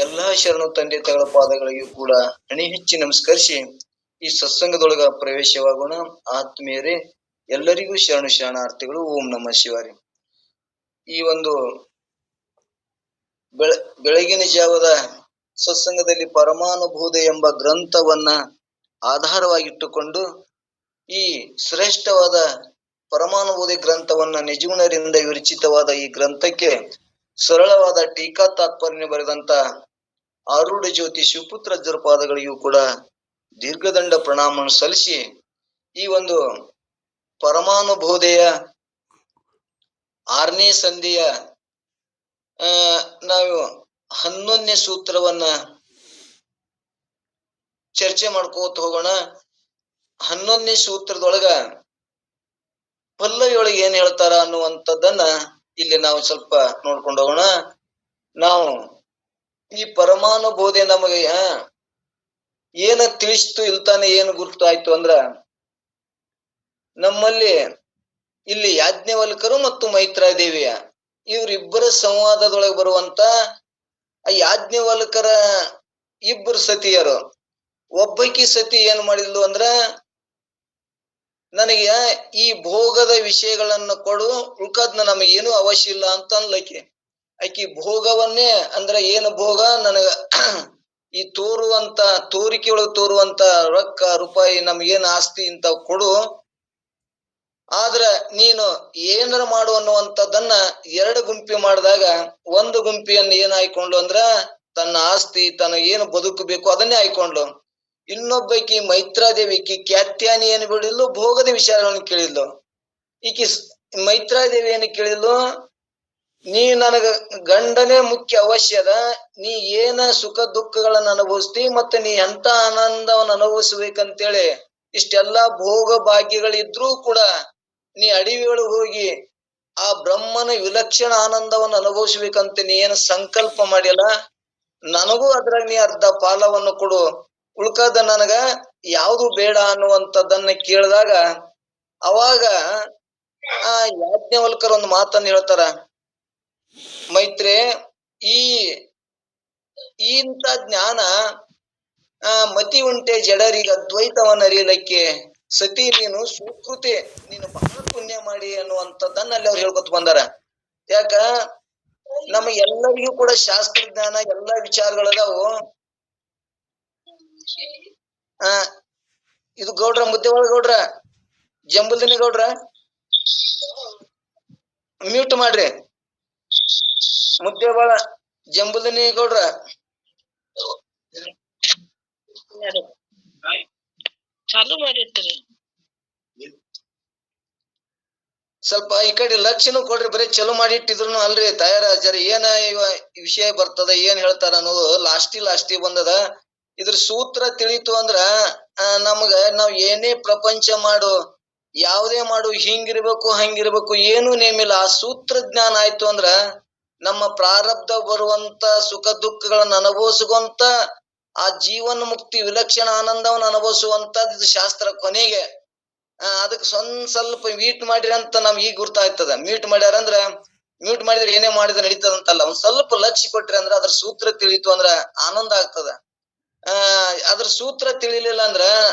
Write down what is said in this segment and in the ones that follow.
ಎಲ್ಲಾ ಶರಣು ತಂದೆ ತಾಯಿಗಳ ಪಾದಗಳಿಗೂ ಕೂಡ ಹಣಿ ಹೆಚ್ಚಿ ನಮಸ್ಕರಿಸಿ ಈ ಸತ್ಸಂಗದೊಳಗ ಪ್ರವೇಶವಾಗೋಣ. ಆತ್ಮೀಯರೇ, ಎಲ್ಲರಿಗೂ ಶರಣು ಶರಣಾರ್ಥಿಗಳು. ಓಂ ನಮಃ ಶಿವಾಯ. ಈ ಒಂದು ಬೆಳಗಿನ ಜಾವದ ಸತ್ಸಂಗದಲ್ಲಿ ಪರಮಾನುಭೂತಿ ಎಂಬ ಗ್ರಂಥವನ್ನ ಆಧಾರವಾಗಿಟ್ಟುಕೊಂಡು ಈ ಶ್ರೇಷ್ಠವಾದ ಪರಮಾನುಭೂತಿ ಗ್ರಂಥವನ್ನ ನಿಜಗುಣರಿಂದ ವಿರಚಿತವಾದ ಈ ಗ್ರಂಥಕ್ಕೆ ಸರಳವಾದ ಟೀಕಾ ತಾತ್ಪರ್ಯ ಬರೆದಂತ ಆರೂಢ ಜ್ಯೋತಿ ಶಿವಪುತ್ರ ಅಜ್ಜರ ಪಾದಗಳಿಗೂ ಕೂಡ ದೀರ್ಘದಂಡ ಪ್ರಣಾಮ ಸಲ್ಲಿಸಿ ಈ ಒಂದು ಪರಮಾನುಭೂತಿಯ 6ನೇ ಸಂಧಿಯ ನಾವು 11ನೇ ಸೂತ್ರವನ್ನ ಚರ್ಚೆ ಮಾಡ್ಕೋತ ಹೋಗೋಣ. 11ನೇ ಸೂತ್ರದೊಳಗ ಪಲ್ಲವಿಯೊಳಗೆ ಏನ್ ಹೇಳ್ತಾರ ಅನ್ನುವಂಥದ್ದನ್ನ ಇಲ್ಲಿ ನಾವು ಸ್ವಲ್ಪ ನೋಡ್ಕೊಂಡು ಹೋಗೋಣ. ನಾವು ಈ ಪರಮಾನುಭೂತಿ ನಮಗೆ ಏನ ತಿಳಿಸ್ತು ಇಲ್ತಾನೆ ಏನು ಗುರ್ತಾಯ್ತು ಅಂದ್ರ, ನಮ್ಮಲ್ಲಿ ಇಲ್ಲಿ ಯಾಜ್ಞವಲ್ಕರು ಮತ್ತು ಮೈತ್ರಾದೇವಿಯ ಇವರಿಬ್ಬರ ಸಂವಾದದೊಳಗೆ ಬರುವಂತ ಯಾಜ್ಞವಲ್ಕರ ಇಬ್ಬರು ಸತಿಯರು, ಒಬ್ಬಕಿ ಸತಿ ಏನ್ ಮಾಡಿದ್ಲು ಅಂದ್ರ, ನನಗೆ ಈ ಭೋಗದ ವಿಷಯಗಳನ್ನು ಕೊಡು, ಉಳ್ಕದ್ನ ನಮಗೇನು ಅವಶ್ಯ ಇಲ್ಲ ಅಂತ ಅನ್ಲಕ್ಕಿ. ಆಕಿ ಭೋಗವನ್ನೇ ಅಂದ್ರ ಏನು ಭೋಗ, ನನಗ ಈ ತೋರುವಂತ ತೋರಿಕೆ ಒಳಗೆ ತೋರುವಂತ ರೊಕ್ಕ ರೂಪಾಯಿ ನಮ್ಗೇನ್ ಆಸ್ತಿ ಇಂತ ಕೊಡು, ಆದ್ರ ನೀನು ಏನಾರ ಮಾಡು ಅನ್ನುವಂಥದ್ದನ್ನ ಎರಡು ಗುಂಪಿ ಮಾಡಿದಾಗ ಒಂದು ಗುಂಪಿಯನ್ನು ಏನ್ ಆಯ್ಕೊಂಡ್ಲು ಅಂದ್ರ ತನ್ನ ಆಸ್ತಿ ತನ್ನ ಏನು ಬದುಕಬೇಕು ಅದನ್ನೇ ಆಯ್ಕೊಂಡ್ಲು. ಇನ್ನೊಬ್ಬಕಿ ಮೈತ್ರಾದೇವಿ ಕ್ಯಾತ್ಯಾನಿ ಏನು ಬಿಡಿದ್ಲು, ಭೋಗದ ವಿಚಾರಗಳನ್ನು ಕೇಳಿದ್ಲು. ಈಕಿ ಮೈತ್ರಾದೇವಿ ಏನು ಕೇಳಿದ್ಲು, ನೀ ನನಗ ಗಂಡನೇ ಮುಖ್ಯ ಅವಶ್ಯದ, ನೀ ಏನ ಸುಖ ದುಃಖಗಳನ್ನ ಅನುಭವಿಸ್ತಿ ಮತ್ತೆ ನೀ ಎಂತ ಆನಂದವನ್ನು ಅನುಭವಿಸ್ಬೇಕಂತೇಳಿ ಇಷ್ಟೆಲ್ಲಾ ಭೋಗ ಭಾಗ್ಯಗಳಿದ್ರೂ ಕೂಡ ನೀ ಅಡವಿಯೊಳಗೆ ಹೋಗಿ ಆ ಬ್ರಹ್ಮನ ವಿಲಕ್ಷಣ ಆನಂದವನ್ನು ಅನುಭವಿಸ್ಬೇಕಂತ ನೀ ಏನು ಸಂಕಲ್ಪ ಮಾಡಿಯಲ್ಲ, ನನಗೂ ಅದ್ರಾಗ ನೀ ಅರ್ಧ ಪಾಲವನ್ನು ಕೊಡು, ಉಳ್ಕದ ನನಗ ಯಾವುದು ಬೇಡ ಅನ್ನುವಂಥದ್ದನ್ನ ಕೇಳಿದಾಗ ಅವಾಗ ಆ ಯಾಜ್ಞವಲ್ಕರ್ ಒಂದು ಮಾತನ್ನ ಹೇಳ್ತಾರ, ಮೈತ್ರಿ ಈ ಇಂಥ ಜ್ಞಾನ ಮತಿ ಉಂಟೆ ಜಡರಿಗೆ ಅದ್ವೈತವನ್ನ ಅರಿಯಲಿಕ್ಕೆ, ಸತಿ ನೀನು ಸುಕೃತಿ, ನೀನು ಬಹಳ ಪುಣ್ಯ ಮಾಡಿ ಅನ್ನುವಂಥದ್ದನ್ನ ಅಲ್ಲಿ ಅವ್ರು ಹೇಳ್ಕೊತ ಬಂದಾರ. ಯಾಕ ನಮ್ಮ ಎಲ್ಲರಿಗೂ ಕೂಡ ಶಾಸ್ತ್ರಜ್ಞಾನ ಎಲ್ಲಾ ವಿಚಾರಗಳದಾವು. ಇದು ಗೌಡ್ರ ಮುದ್ದೆವಾಳ ಗೌಡ್ರ, ಜಂಬುಲ್ದಿನಿ ಗೌಡ್ರ ಮ್ಯೂಟ್ ಮಾಡ್ರಿ. ಮುದ್ದೆವಾಳ ಜಂಬುಲ್ದಿನಿ ಗೌಡ್ರ ಚಾಲು ಮಾಡಿರ್ತೀನಿ. ಸ್ವಲ್ಪ ಈ ಕಡೆ ಲಕ್ಷನು ಕೊಡ್ರಿ, ಬರೀ ಚಲೋ ಮಾಡಿಟ್ಟಿದ್ರು ಅಲ್ರಿ ತಯಾರ ಜರ ಏನ ವಿಷಯ ಬರ್ತದ ಏನ್ ಹೇಳ್ತಾರ ಅನ್ನೋದು ಲಾಸ್ಟಿ ಬಂದದ. ಇದ್ರ ಸೂತ್ರ ತಿಳಿತು ಅಂದ್ರ ನಮಗ ನಾವ್ ಏನೇ ಪ್ರಪಂಚ ಮಾಡು ಯಾವುದೇ ಮಾಡು ಹಿಂಗಿರ್ಬೇಕು ಹಂಗಿರ್ಬೇಕು ಏನು ನೇಮಿಲ್ಲ. ಆ ಸೂತ್ರ ಜ್ಞಾನ ಆಯ್ತು ಅಂದ್ರ ನಮ್ಮ ಪ್ರಾರಬ್ಧ ಬರುವಂತ ಸುಖ ದುಃಖಗಳನ್ನ ಅನುಭವಿಸುವಂತ ಆ ಜೀವನ ಮುಕ್ತಿ ವಿಲಕ್ಷಣ ಆನಂದವನ್ನು ಅನುಭವಿಸುವಂತದ್ದು ಶಾಸ್ತ್ರ ಕೊನೆಗೆ. ಅದಕ್ಕೆ ಸ್ವಲ್ಪ ಮೀಟ್ ಮಾಡಿರಿ ಅಂತ ನಮ್ಗೆ ಈಗ ಗುರ್ತಾಗ್ತದ. ಮ್ಯೂಟ್ ಮಾಡ್ಯಾರ ಅಂದ್ರ ಮ್ಯೂಟ್ ಮಾಡಿದ್ರೆ ಏನೇ ಮಾಡಿದ್ರೆ ನಡೀತದಂತಲ್ಲ, ಒಂದ್ ಸ್ವಲ್ಪ ಲಕ್ಷ್ಯ ಕೊಟ್ರಿ ಅಂದ್ರ ಅದ್ರ ಸೂತ್ರ ತಿಳಿತು ಅಂದ್ರ ಆನಂದ ಆಗ್ತದ. ಅದ್ರ ಸೂತ್ರ ತಿಳಿಲಿಲ್ಲ ಅಂದ್ರ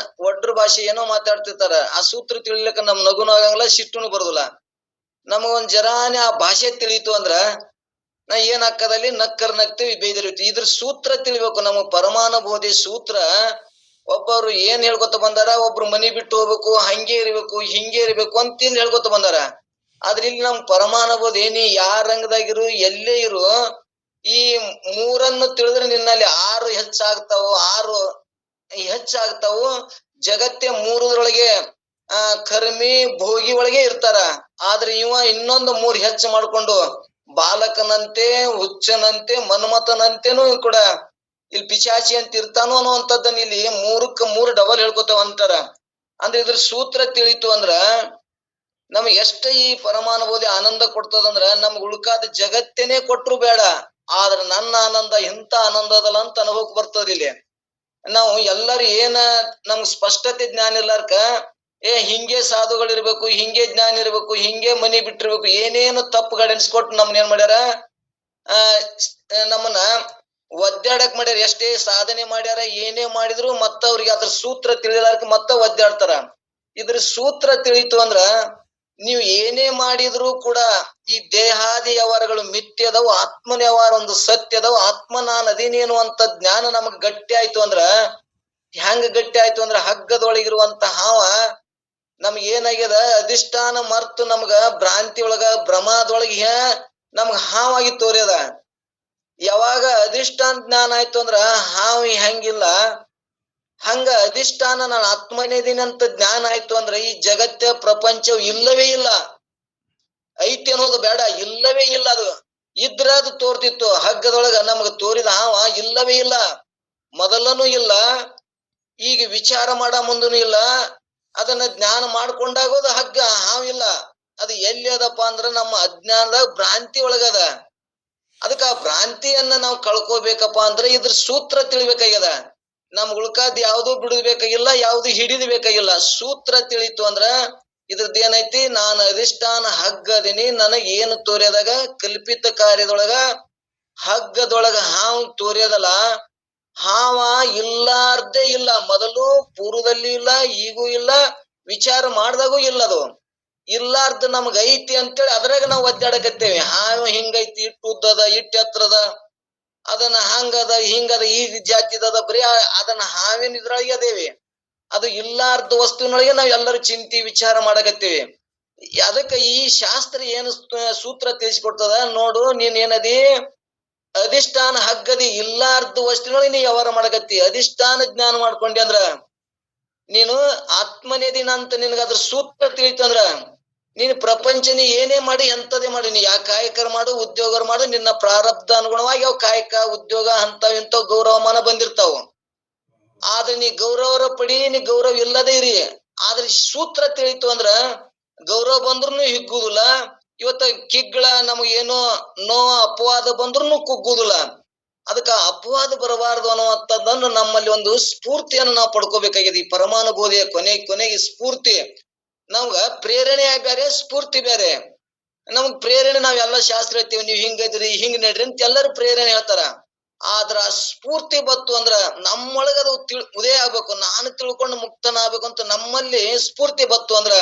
ಒಡ್ರ ಭಾಷೆ ಏನೋ ಮಾತಾಡ್ತಿರ್ತಾರ, ಆ ಸೂತ್ರ ತಿಳಿಲಿಕ್ಕ ನಮ್ ನಗುನು ಆಗಂಗಿಲ್ಲ, ಸಿಟ್ಟುನು ಬರುದಿಲ್ಲ. ನಮಗೊಂದ್ ಜರಾನೆ ಆ ಭಾಷೆ ತಿಳಿತು ಅಂದ್ರ ನಾ ಏನ್ ಹಾಕದಲ್ಲಿ ನಕ್ಕರ್ ನಗ್ತೀವಿ, ಬೇದಿರ್ತೀವಿ. ಇದ್ರ ಸೂತ್ರ ತಿಳಿಬೇಕು. ನಮ್ಮ ಪರಮಾನುಭೂತಿ ಸೂತ್ರ ಒಬ್ಬರು ಏನ್ ಹೇಳ್ಕೊತ ಬಂದಾರ, ಒಬ್ರು ಮನಿ ಬಿಟ್ಟು ಹೋಗ್ಬೇಕು, ಹಂಗೆ ಇರ್ಬೇಕು ಹಿಂಗೆ ಇರ್ಬೇಕು ಅಂತ ಹೇಳ್ಕೊತ ಬಂದಾರ. ಆದ್ರೆ ಇಲ್ಲಿ ನಮ್ ಪರಮಾನುಭೂತಿ ನೀ ಯಾರ ರಂಗದಾಗಿರು ಎಲ್ಲೇ ಇರು, ಈ ಮೂರನ್ನು ತಿಳಿದ್ರೆ ನಿನ್ನಲ್ಲಿ 6 ಹೆಚ್ಚಾಗ್ತಾವು. ಜಗತ್ತೇ ಮೂರರೊಳಗೆ ಕರ್ಮಿ ಭೋಗಿ ಒಳಗೆ ಇರ್ತಾರ. ಆದ್ರೆ ಇವ ಇನ್ನೊಂದು 3 ಹೆಚ್ಚು ಮಾಡ್ಕೊಂಡು ಬಾಲಕನಂತೆ ಹುಚ್ಚನಂತೆ ಮನ್ಮಥನಂತೆನೂ ಕೂಡ ಇಲ್ಲಿ ಪಿಶಾಚಿ ಅಂತ ಇರ್ತಾನೋ ಅನ್ನುವಂಥದ್ದನ್ನ ಇಲ್ಲಿ 3ಕ್ಕೆ 3 ಡಬಲ್ ಹೇಳ್ಕೊತಾವ ಅಂತಾರ. ಅಂದ್ರೆ ಇದ್ರ ಸೂತ್ರ ತಿಳಿತು ಅಂದ್ರ ನಮ್ಗೆ ಎಷ್ಟ ಈ ಪರಮಾನುಭೂತಿ ಆನಂದ ಕೊಡ್ತದಂದ್ರ ನಮ್ಗೆ ಉಳ್ಕಾದ ಜಗತ್ತೇನೆ ಕೊಟ್ರು ಬೇಡ, ಆದ್ರೆ ನನ್ನ ಆನಂದ ಇಂಥ ಆನಂದ ಅದಲ್ಲ ಅಂತ ಅನುಭವಕ್ಕೆ ಬರ್ತದ. ಇಲ್ಲಿ ನಾವು ಎಲ್ಲರೂ ಏನ ನಮ್ಗೆ ಸ್ಪಷ್ಟತೆ ಜ್ಞಾನ ಇರ್ಲಾರ್ಕ ಹಿಂಗೆ ಸಾಧುಗಳಿರ್ಬೇಕು, ಹಿಂಗೆ ಜ್ಞಾನ ಇರ್ಬೇಕು, ಹಿಂಗೆ ಮನಿ ಬಿಟ್ಟಿರ್ಬೇಕು, ಏನೇನು ತಪ್ಪು ಗೈಡೆನ್ಸ್ ಕೊಟ್ಟು ನಮ್ನ ಏನ್ ಮಾಡ್ಯಾರ, ಆ ನಮ್ಮನ್ನ ಒದ್ದಾಡಕ್ ಮಾಡ್ಯಾರ. ಎಷ್ಟೇ ಸಾಧನೆ ಮಾಡ್ಯಾರ, ಏನೇ ಮಾಡಿದ್ರು ಮತ್ತ ಅವ್ರಿಗೆ ಅದ್ರ ಸೂತ್ರ ತಿಳಿಲಾರ್ಕ ಮತ್ತ ಒದ್ದಾಡ್ತಾರ. ಇದ್ರ ಸೂತ್ರ ತಿಳಿತು ಅಂದ್ರ ನೀವು ಏನೇ ಮಾಡಿದ್ರು ಕೂಡ ಈ ದೇಹಾದಿ ವ್ಯವಹಾರಗಳು ಮಿಥ್ಯದವು, ಆತ್ಮನ ವ್ಯವಹಾರ ಒಂದು ಸತ್ಯದವು. ಆತ್ಮ ನಾನ್ ಅದೇನೇನು ಅಂತ ಜ್ಞಾನ ನಮಗ್ ಗಟ್ಟಿ ಆಯ್ತು ಅಂದ್ರ, ಹೆಂಗ ಗಟ್ಟಿ ಆಯ್ತು ಅಂದ್ರ ಹಗ್ಗದೊಳಗಿರುವಂತ ಹಾವ ನಮ್ಗ ಏನಾಗ್ಯದ, ಅಧಿಷ್ಠಾನ ಮರ್ತು ನಮ್ಗ ಭ್ರಾಂತಿ ಒಳಗ ಭ್ರಮದೊಳಗ ನಮ್ಗ ಹಾವಾಗಿ ತೋರ್ಯದ. ಯಾವಾಗ ಅಧಿಷ್ಠಾನ ಜ್ಞಾನ ಆಯ್ತು ಅಂದ್ರ ಹಾವಿ ಹೆಂಗಿಲ್ಲ, ಹಂಗ ಅಧಿಷ್ಠಾನ ನಾನು ಆತ್ಮನೇದೀನಿ ಅಂತ ಜ್ಞಾನ ಆಯ್ತು ಅಂದ್ರ ಈ ಜಗತ್ತ ಪ್ರಪಂಚ ಇಲ್ಲವೇ ಇಲ್ಲ. ಐತಿ ಅನ್ನೋದು ಬೇಡ, ಇಲ್ಲವೇ ಇಲ್ಲ. ಅದು ಇದ್ರ ಅದು ತೋರ್ತಿತ್ತು. ಹಗ್ಗದೊಳಗ ನಮಗ ತೋರಿದ ಹಾವ ಇಲ್ಲವೇ ಇಲ್ಲ, ಮೊದಲನೂ ಇಲ್ಲ, ಈಗ ವಿಚಾರ ಮಾಡ ಮುಂದನು ಇಲ್ಲ. ಅದನ್ನ ಜ್ಞಾನ ಮಾಡ್ಕೊಂಡಾಗೋದು ಹಗ್ಗ, ಹಾವಿಲ್ಲ. ಅದು ಎಲ್ಲಿ ಅದಪ್ಪ ಅಂದ್ರ ನಮ್ಮ ಅಜ್ಞಾನದ ಭ್ರಾಂತಿ ಒಳಗದ. ಅದಕ್ಕ ಆ ಭ್ರಾಂತಿಯನ್ನ ನಾವು ಕಳ್ಕೋಬೇಕಪ್ಪ ಅಂದ್ರೆ ಇದ್ರ ಸೂತ್ರ ತಿಳಿಬೇಕಾಗ್ಯದ. ನಮ್ಗ ಉಳ್ಕಾದ್ ಯಾವ್ದು ಬಿಡಬೇಕಾಗಿಲ್ಲ, ಯಾವ್ದು ಹಿಡಿದು ಬೇಕಾಗಿಲ್ಲ. ಸೂತ್ರ ತಿಳಿತು ಅಂದ್ರ ಇದ್ರದ್ದು ಏನೈತಿ, ನಾನು ಅಧಿಷ್ಠಾನ ಹಗ್ಗದಿನಿ, ನನಗ ಏನು ತೋರ್ಯದಾಗ ಕಲ್ಪಿತ ಕಾರ್ಯದೊಳಗ ಹಗ್ಗದೊಳಗ ಹಾವು ತೋರ್ಯದಲ್ಲ, ಹಾವ ಇಲ್ಲಾರ್ದೇ ಇಲ್ಲ. ಮೊದಲು ಪೂರ್ವದಲ್ಲಿ ಇಲ್ಲ, ಈಗೂ ಇಲ್ಲ, ವಿಚಾರ ಮಾಡ್ದಾಗೂ ಇಲ್ಲದು. ಇಲ್ಲಾರ್ದ ನಮಗ ಐತಿ ಅಂತೇಳಿ ಅದ್ರಾಗ ನಾವು ಒದ್ದಾಡಕತ್ತೇವಿ. ಹಾವು ಹಿಂಗೈತಿ, ಇಟ್ಟು ಉದ್ದದ, ಇಟ್ಟು ಎತ್ತರದ, ಅದನ್ನ ಹಂಗದ ಹಿಂಗದ, ಈ ಜಾತಿದದ, ಬರೀ ಅದನ್ನ ಹಾವಿನ ಇದ್ರೊಳಗೆ ಅದೇವಿ. ಅದು ಇಲ್ಲಾರ್ದ ವಸ್ತುವಿನೊಳಗೆ ನಾವ್ ಎಲ್ಲರೂ ಚಿಂತಿ ವಿಚಾರ ಮಾಡಕತ್ತೀವಿ. ಅದಕ್ಕ ಈ ಶಾಸ್ತ್ರ ಏನು ಸೂತ್ರ ತಿಳಿಸಿಕೊಡ್ತದ ನೋಡು, ನೀನ್ ಏನದಿ ಅಧಿಷ್ಠಾನ ಹಗ್ಗದಿ, ಇಲ್ಲಾರ್ದ ವಸ್ತುವಿನೊಳಗೆ ನೀ ವ್ಯವಹಾರ ಮಾಡಕತ್ತಿ. ಅಧಿಷ್ಠಾನ ಜ್ಞಾನ ಮಾಡ್ಕೊಂಡಿ ಅಂದ್ರ ನೀನು ಆತ್ಮನೇದಿನ ಅಂತ ನಿನಗ ಅದ್ರ ಸೂತ್ರ ತಿಳಿತಂದ್ರ ನೀನು ಪ್ರಪಂಚ ನೀ ಏನೇ ಮಾಡಿ ಎಂತದೇ ಮಾಡಿ, ನೀ ಯಾ ಕಾಯಕರ ಮಾಡು, ಉದ್ಯೋಗ ಮಾಡು, ನಿನ್ನ ಪ್ರಾರಬ್ಧ ಅನುಗುಣವಾಗಿ ಅವ್ ಕಾಯಕ ಉದ್ಯೋಗ ಅಂತವ್ ಇಂಥವ್ ಗೌರವಮಾನ ಬಂದಿರ್ತಾವ. ಆದ್ರೆ ನೀ ಗೌರವರ ಪಡಿ, ನೀ ಗೌರವ ಇಲ್ಲದೇ ಇರಿ. ಆದ್ರೆ ಸೂತ್ರ ತಿಳಿತು ಅಂದ್ರ ಗೌರವ ಬಂದ್ರು ಹಿಗ್ಗುದಿಲ್ಲ. ಇವತ್ತ ಕಿಗ್ಗಳ ನಮಗೇನೋ ಅಪವಾದ ಬಂದ್ರು ಕುಗ್ಗುದಿಲ್ಲ. ಅದಕ್ಕ ಅಪವಾದ ಬರಬಾರದು ಅನ್ನುವಂಥದ್ದನ್ನು ನಮ್ಮಲ್ಲಿ ಒಂದು ಸ್ಫೂರ್ತಿಯನ್ನು ನಾವು ಪಡ್ಕೋಬೇಕಾಗಿದೆ. ಈ ಪರಮಾನುಭೂತಿಯ ಕೊನೆಗೆ ಸ್ಫೂರ್ತಿ ನಮ್ಗ ಪ್ರೇರಣೆ ಬೇರೆ, ಸ್ಫೂರ್ತಿ ಬೇರೆ. ನಮಗ್ ಪ್ರೇರಣೆ ನಾವೆಲ್ಲ ಶಾಸ್ತ್ರ ಹೇಳ್ತೀವಿ, ನೀವ್ ಹಿಂಗದ್ರಿ ಹಿಂಗ್ ನಡ್ರಿ ಅಂತ ಎಲ್ಲರೂ ಪ್ರೇರಣೆ ಹೇಳ್ತಾರ. ಆದ್ರ ಸ್ಫೂರ್ತಿ ಬತ್ತು ಅಂದ್ರ ನಮ್ಮೊಳಗ ಅದು ಉದಯ ಆಗ್ಬೇಕು. ನಾನು ತಿಳ್ಕೊಂಡು ಮುಕ್ತನ ಆಗ್ಬೇಕು ಅಂತ ನಮ್ಮಲ್ಲಿ ಸ್ಫೂರ್ತಿ ಬತ್ತು ಅಂದ್ರ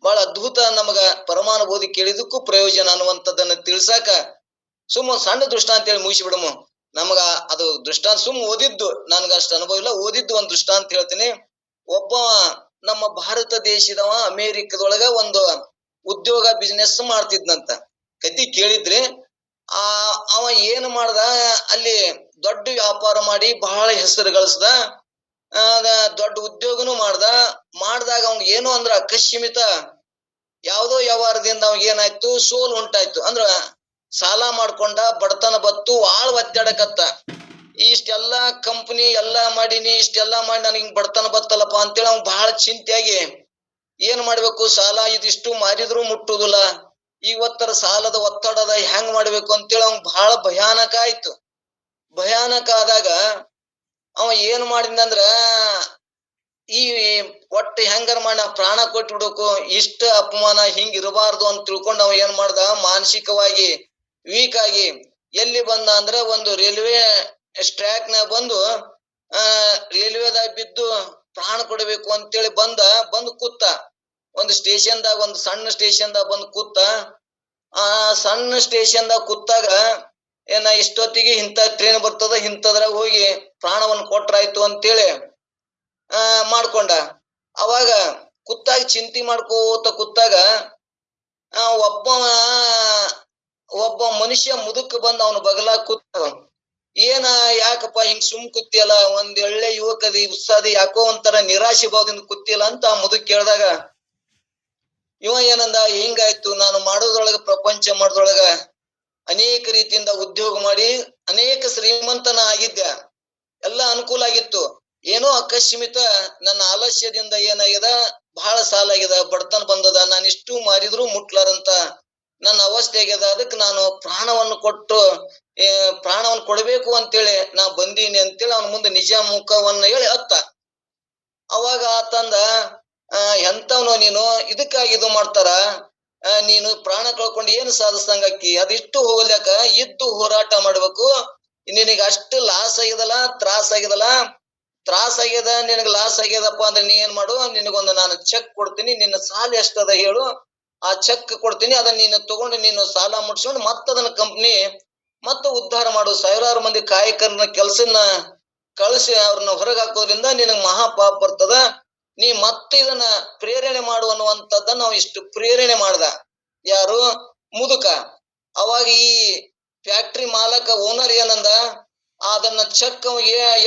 ಬಹಳ ಅದ್ಭುತ. ನಮಗ ಪರಮಾನುಭೂತಿ ಕೇಳಿದಕ್ಕೂ ಪ್ರಯೋಜನ ಅನ್ನುವಂಥದ್ದನ್ನ ತಿಳ್ಸಾಕ ಸುಮ್ಮ ಸಣ್ಣ ದೃಷ್ಟಾಂತ ಹೇಳಿ ಮುಗಿಸಿ ಬಿಡಮು. ನಮಗ ಅದು ದೃಷ್ಟಾಂತ ಸುಮ್ ಓದಿದ್ದು, ನನ್ಗ ಅಷ್ಟು ಅನುಭವ ಇಲ್ಲ, ಓದಿದ್ದು ಒಂದ್ ದೃಷ್ಟಾಂತ ಹೇಳ್ತೀನಿ. ಒಬ್ಬ ನಮ್ಮ ಭಾರತ ದೇಶದವ ಅಮೇರಿಕದೊಳಗ ಒಂದು ಉದ್ಯೋಗ ಬಿಸ್ನೆಸ್ ಮಾಡ್ತಿದ್ನಂತ. ಕತಿ ಕೇಳಿದ್ರಿ. ಅವ ಏನ್ ಮಾಡ್ದ, ಅಲ್ಲಿ ದೊಡ್ಡ ವ್ಯಾಪಾರ ಮಾಡಿ ಬಹಳ ಹೆಸರು ಗಳಿಸ್ದ, ದೊಡ್ಡ ಉದ್ಯೋಗನು ಮಾಡ್ದಾಗ ಅವ್ನ್ ಏನು ಅಂದ್ರ ಅಕಸ್ಮಿತ ಯಾವ್ದೋ ವ್ಯವಹಾರದಿಂದ ಅವಾಗ ಏನಾಯ್ತು, ಸೋಲ್ ಉಂಟಾಯ್ತು. ಅಂದ್ರ ಸಾಲ ಮಾಡ್ಕೊಂಡ, ಬಡತನ ಬತ್ತು, ಆಳ್ ಒದ್ದಾಡಕತ್ತ. ಇಷ್ಟೆಲ್ಲಾ ಕಂಪನಿ ಎಲ್ಲಾ ಮಾಡೀನಿ, ಇಷ್ಟೆಲ್ಲಾ ಮಾಡಿ ನನಗೆ ಹಿಂಗ್ ಬಡತನ ಬತ್ತಲ್ಲಪ್ಪ ಅಂತೇಳಿ ಅವ್ನ್ ಬಹಳ ಚಿಂತೆಯಾಗಿ ಏನ್ ಮಾಡ್ಬೇಕು, ಸಾಲ ಇದಿಷ್ಟು ಮಾರಿದ್ರು ಮುಟ್ಟುದಿಲ್ಲ, ಇವತ್ತರ ಸಾಲದ ಒತ್ತಡದ ಹೆಂಗ್ ಮಾಡ್ಬೇಕು ಅಂತೇಳಿ ಅವ್ನ್ ಬಹಳ ಭಯಾನಕ ಆಯ್ತು. ಭಯಾನಕ ಆದಾಗ ಅವ ಏನ್ ಮಾಡಿದ್ನಂದ್ರ, ಈ ಒಟ್ಟು ಹೆಂಗಾರ ಮಾಡಿ ಪ್ರಾಣ ಕೊಟ್ಟು ಬಿಡಬೇಕು, ಇಷ್ಟ ಅಪಮಾನ ಹಿಂಗ್ ಇರಬಾರ್ದು ಅಂತ ತಿಳ್ಕೊಂಡು ಅವ ಏನ್ ಮಾಡ್ದ, ಮಾನಸಿಕವಾಗಿ ವೀಕ್ ಆಗಿ ಎಲ್ಲಿ ಬಂದ ಅಂದ್ರ ಒಂದು ರೈಲ್ವೆ ಟ್ರ್ಯಾಕ್ ನ ಬಂದು ರೈಲ್ವೆದಾಗ ಬಿದ್ದು ಪ್ರಾಣ ಕೊಡಬೇಕು ಅಂತೇಳಿ ಬಂದು ಕೂತ. ಒಂದು ಸ್ಟೇಷನ್ದಾಗ, ಒಂದು ಸಣ್ಣ ಸ್ಟೇಷನ್ದಾಗ ಬಂದು ಕೂತ. ಆ ಸಣ್ಣ ಸ್ಟೇಷನ್ದಾಗ ಕೂತಾಗ ಏನ ಇಷ್ಟೊತ್ತಿಗೆ ಇಂಥ ಟ್ರೈನ್ ಬರ್ತದ, ಇಂಥದ್ರಾಗ ಹೋಗಿ ಪ್ರಾಣವನ್ನು ಕೊಟ್ರಾಯ್ತು ಅಂತೇಳಿ ಮಾಡ್ಕೊಂಡ. ಅವಾಗ ಕೂತಾಗ ಚಿಂತೆ ಮಾಡ್ಕೋತ ಕೂತಾಗ ಒಬ್ಬ ಮನುಷ್ಯ ಮುದುಕ ಬಂದ ಅವನ ಬಗಲಾಗ ಕೂತ. ಏನ ಯಾಕಪ್ಪ ಹಿಂಗ್ ಸುಮ್ ಕೂತಿಯಲ್ಲ, ಒಂದ್ ಒಳ್ಳೆ ಯುವಕದಿ ಉತ್ಸಾಹದಿ, ಯಾಕೋ ಒಂಥರ ನಿರಾಶೆ ಭಾವದಿಂದ ಕೂತಿಯಲ್ಲ ಅಂತ ಆ ಮುದುಕ್ ಕೇಳ್ದಾಗ ಇವ ಏನಂದ, ಹಿಂಗಾಯ್ತು, ನಾನು ಮಾಡೋದ್ರೊಳಗ ಪ್ರಪಂಚ ಮಾಡೋದ್ರೊಳಗ ಅನೇಕ ರೀತಿಯಿಂದ ಉದ್ಯೋಗ ಮಾಡಿ ಅನೇಕ ಶ್ರೀಮಂತನ ಆಗಿದ್ದೆ, ಎಲ್ಲ ಅನುಕೂಲ ಆಗಿತ್ತು. ಏನೋ ಅಕಸ್ಮಿತ ನನ್ನ ಆಲಸ್ಯದಿಂದ ಏನಾಗ್ಯದ, ಬಹಳ ಸಾಲ ಆಗ್ಯದ, ಬಡತನ ಬಂದದ, ನಾನು ಇಷ್ಟು ಮಾರಿದ್ರು ಮುಟ್ಲಾರಂತ ನನ್ನ ಅವಸ್ಥೆ ಆಗ್ಯದ. ಅದಕ್ಕೆ ನಾನು ಪ್ರಾಣವನ್ನು ಕೊಡಬೇಕು ಅಂತೇಳಿ ನಾ ಬಂದೀನಿ ಅಂತೇಳಿ ಅವನ ಮುಂದೆ ನಿಜ ಮುಖವನ್ನ ಹೇಳಿ ಅತ್ತ. ಅವಾಗ ಆತಂದ, ಎಂತವನೋ ನೀನು, ಇದಕ್ಕಾಗಿ ಇದು ಮಾಡ್ತಾರ, ನೀನು ಪ್ರಾಣ ಕಳ್ಕೊಂಡು ಏನು ಸಾಧಿಸ್ದಂಗಾಕಿ. ಅದಿಷ್ಟು ಹೋಗ್ಲಾಕ ಇದ್ದು ಹೋರಾಟ ಮಾಡ್ಬೇಕು. ನಿನಗ ಅಷ್ಟು ಲಾಸ್ ಆಗ್ಯದಲ್ಲ, ತ್ರಾಸ ಆಗ್ಯದಲ್ಲ, ತ್ರಾಸ ಆಗ್ಯದ, ನಿನಗ ಲಾಸ್ ಆಗ್ಯದಪ್ಪ ಅಂದ್ರೆ ನೀ ಏನ್ ಮಾಡು, ನಿನಗೊಂದು ನಾನು ಚೆಕ್ ಕೊಡ್ತೀನಿ, ನಿನ್ನ ಸಾಲ ಎಷ್ಟದ ಹೇಳು, ಆ ಚೆಕ್ ಕೊಡ್ತೀನಿ, ಅದನ್ನ ನೀನು ತಗೊಂಡು ನೀನು ಸಾಲ ಮುಟ್ಸ್ಕೊಂಡು ಮತ್ತದನ್ನ ಕಂಪ್ನಿ ಮತ್ತೆ ಉದ್ಧಾರ ಮಾಡು. ಸಾವಿರಾರು ಮಂದಿ ಕಾಯಕರನ್ನ ಕೆಲ್ಸನ್ನ ಕಳಿಸಿ ಅವ್ರನ್ನ ಹೊರಗೆ ಹಾಕೋದ್ರಿಂದ ನಿನಗ್ ಮಹಾಪಾಪ ಬರ್ತದ. ನೀ ಮತ್ತೆ ಇದನ್ನ ಪ್ರೇರಣೆ ಮಾಡು ಅನ್ನುವಂಥದ್ದನ್ನ ನಾವು ಇಷ್ಟು ಪ್ರೇರಣೆ ಮಾಡ್ದ ಯಾರು, ಮುದುಕ. ಅವಾಗ ಈ ಫ್ಯಾಕ್ಟ್ರಿ ಮಾಲಕ ಓನರ್ ಏನಂದ, ಅದನ್ನ ಚೆಕ್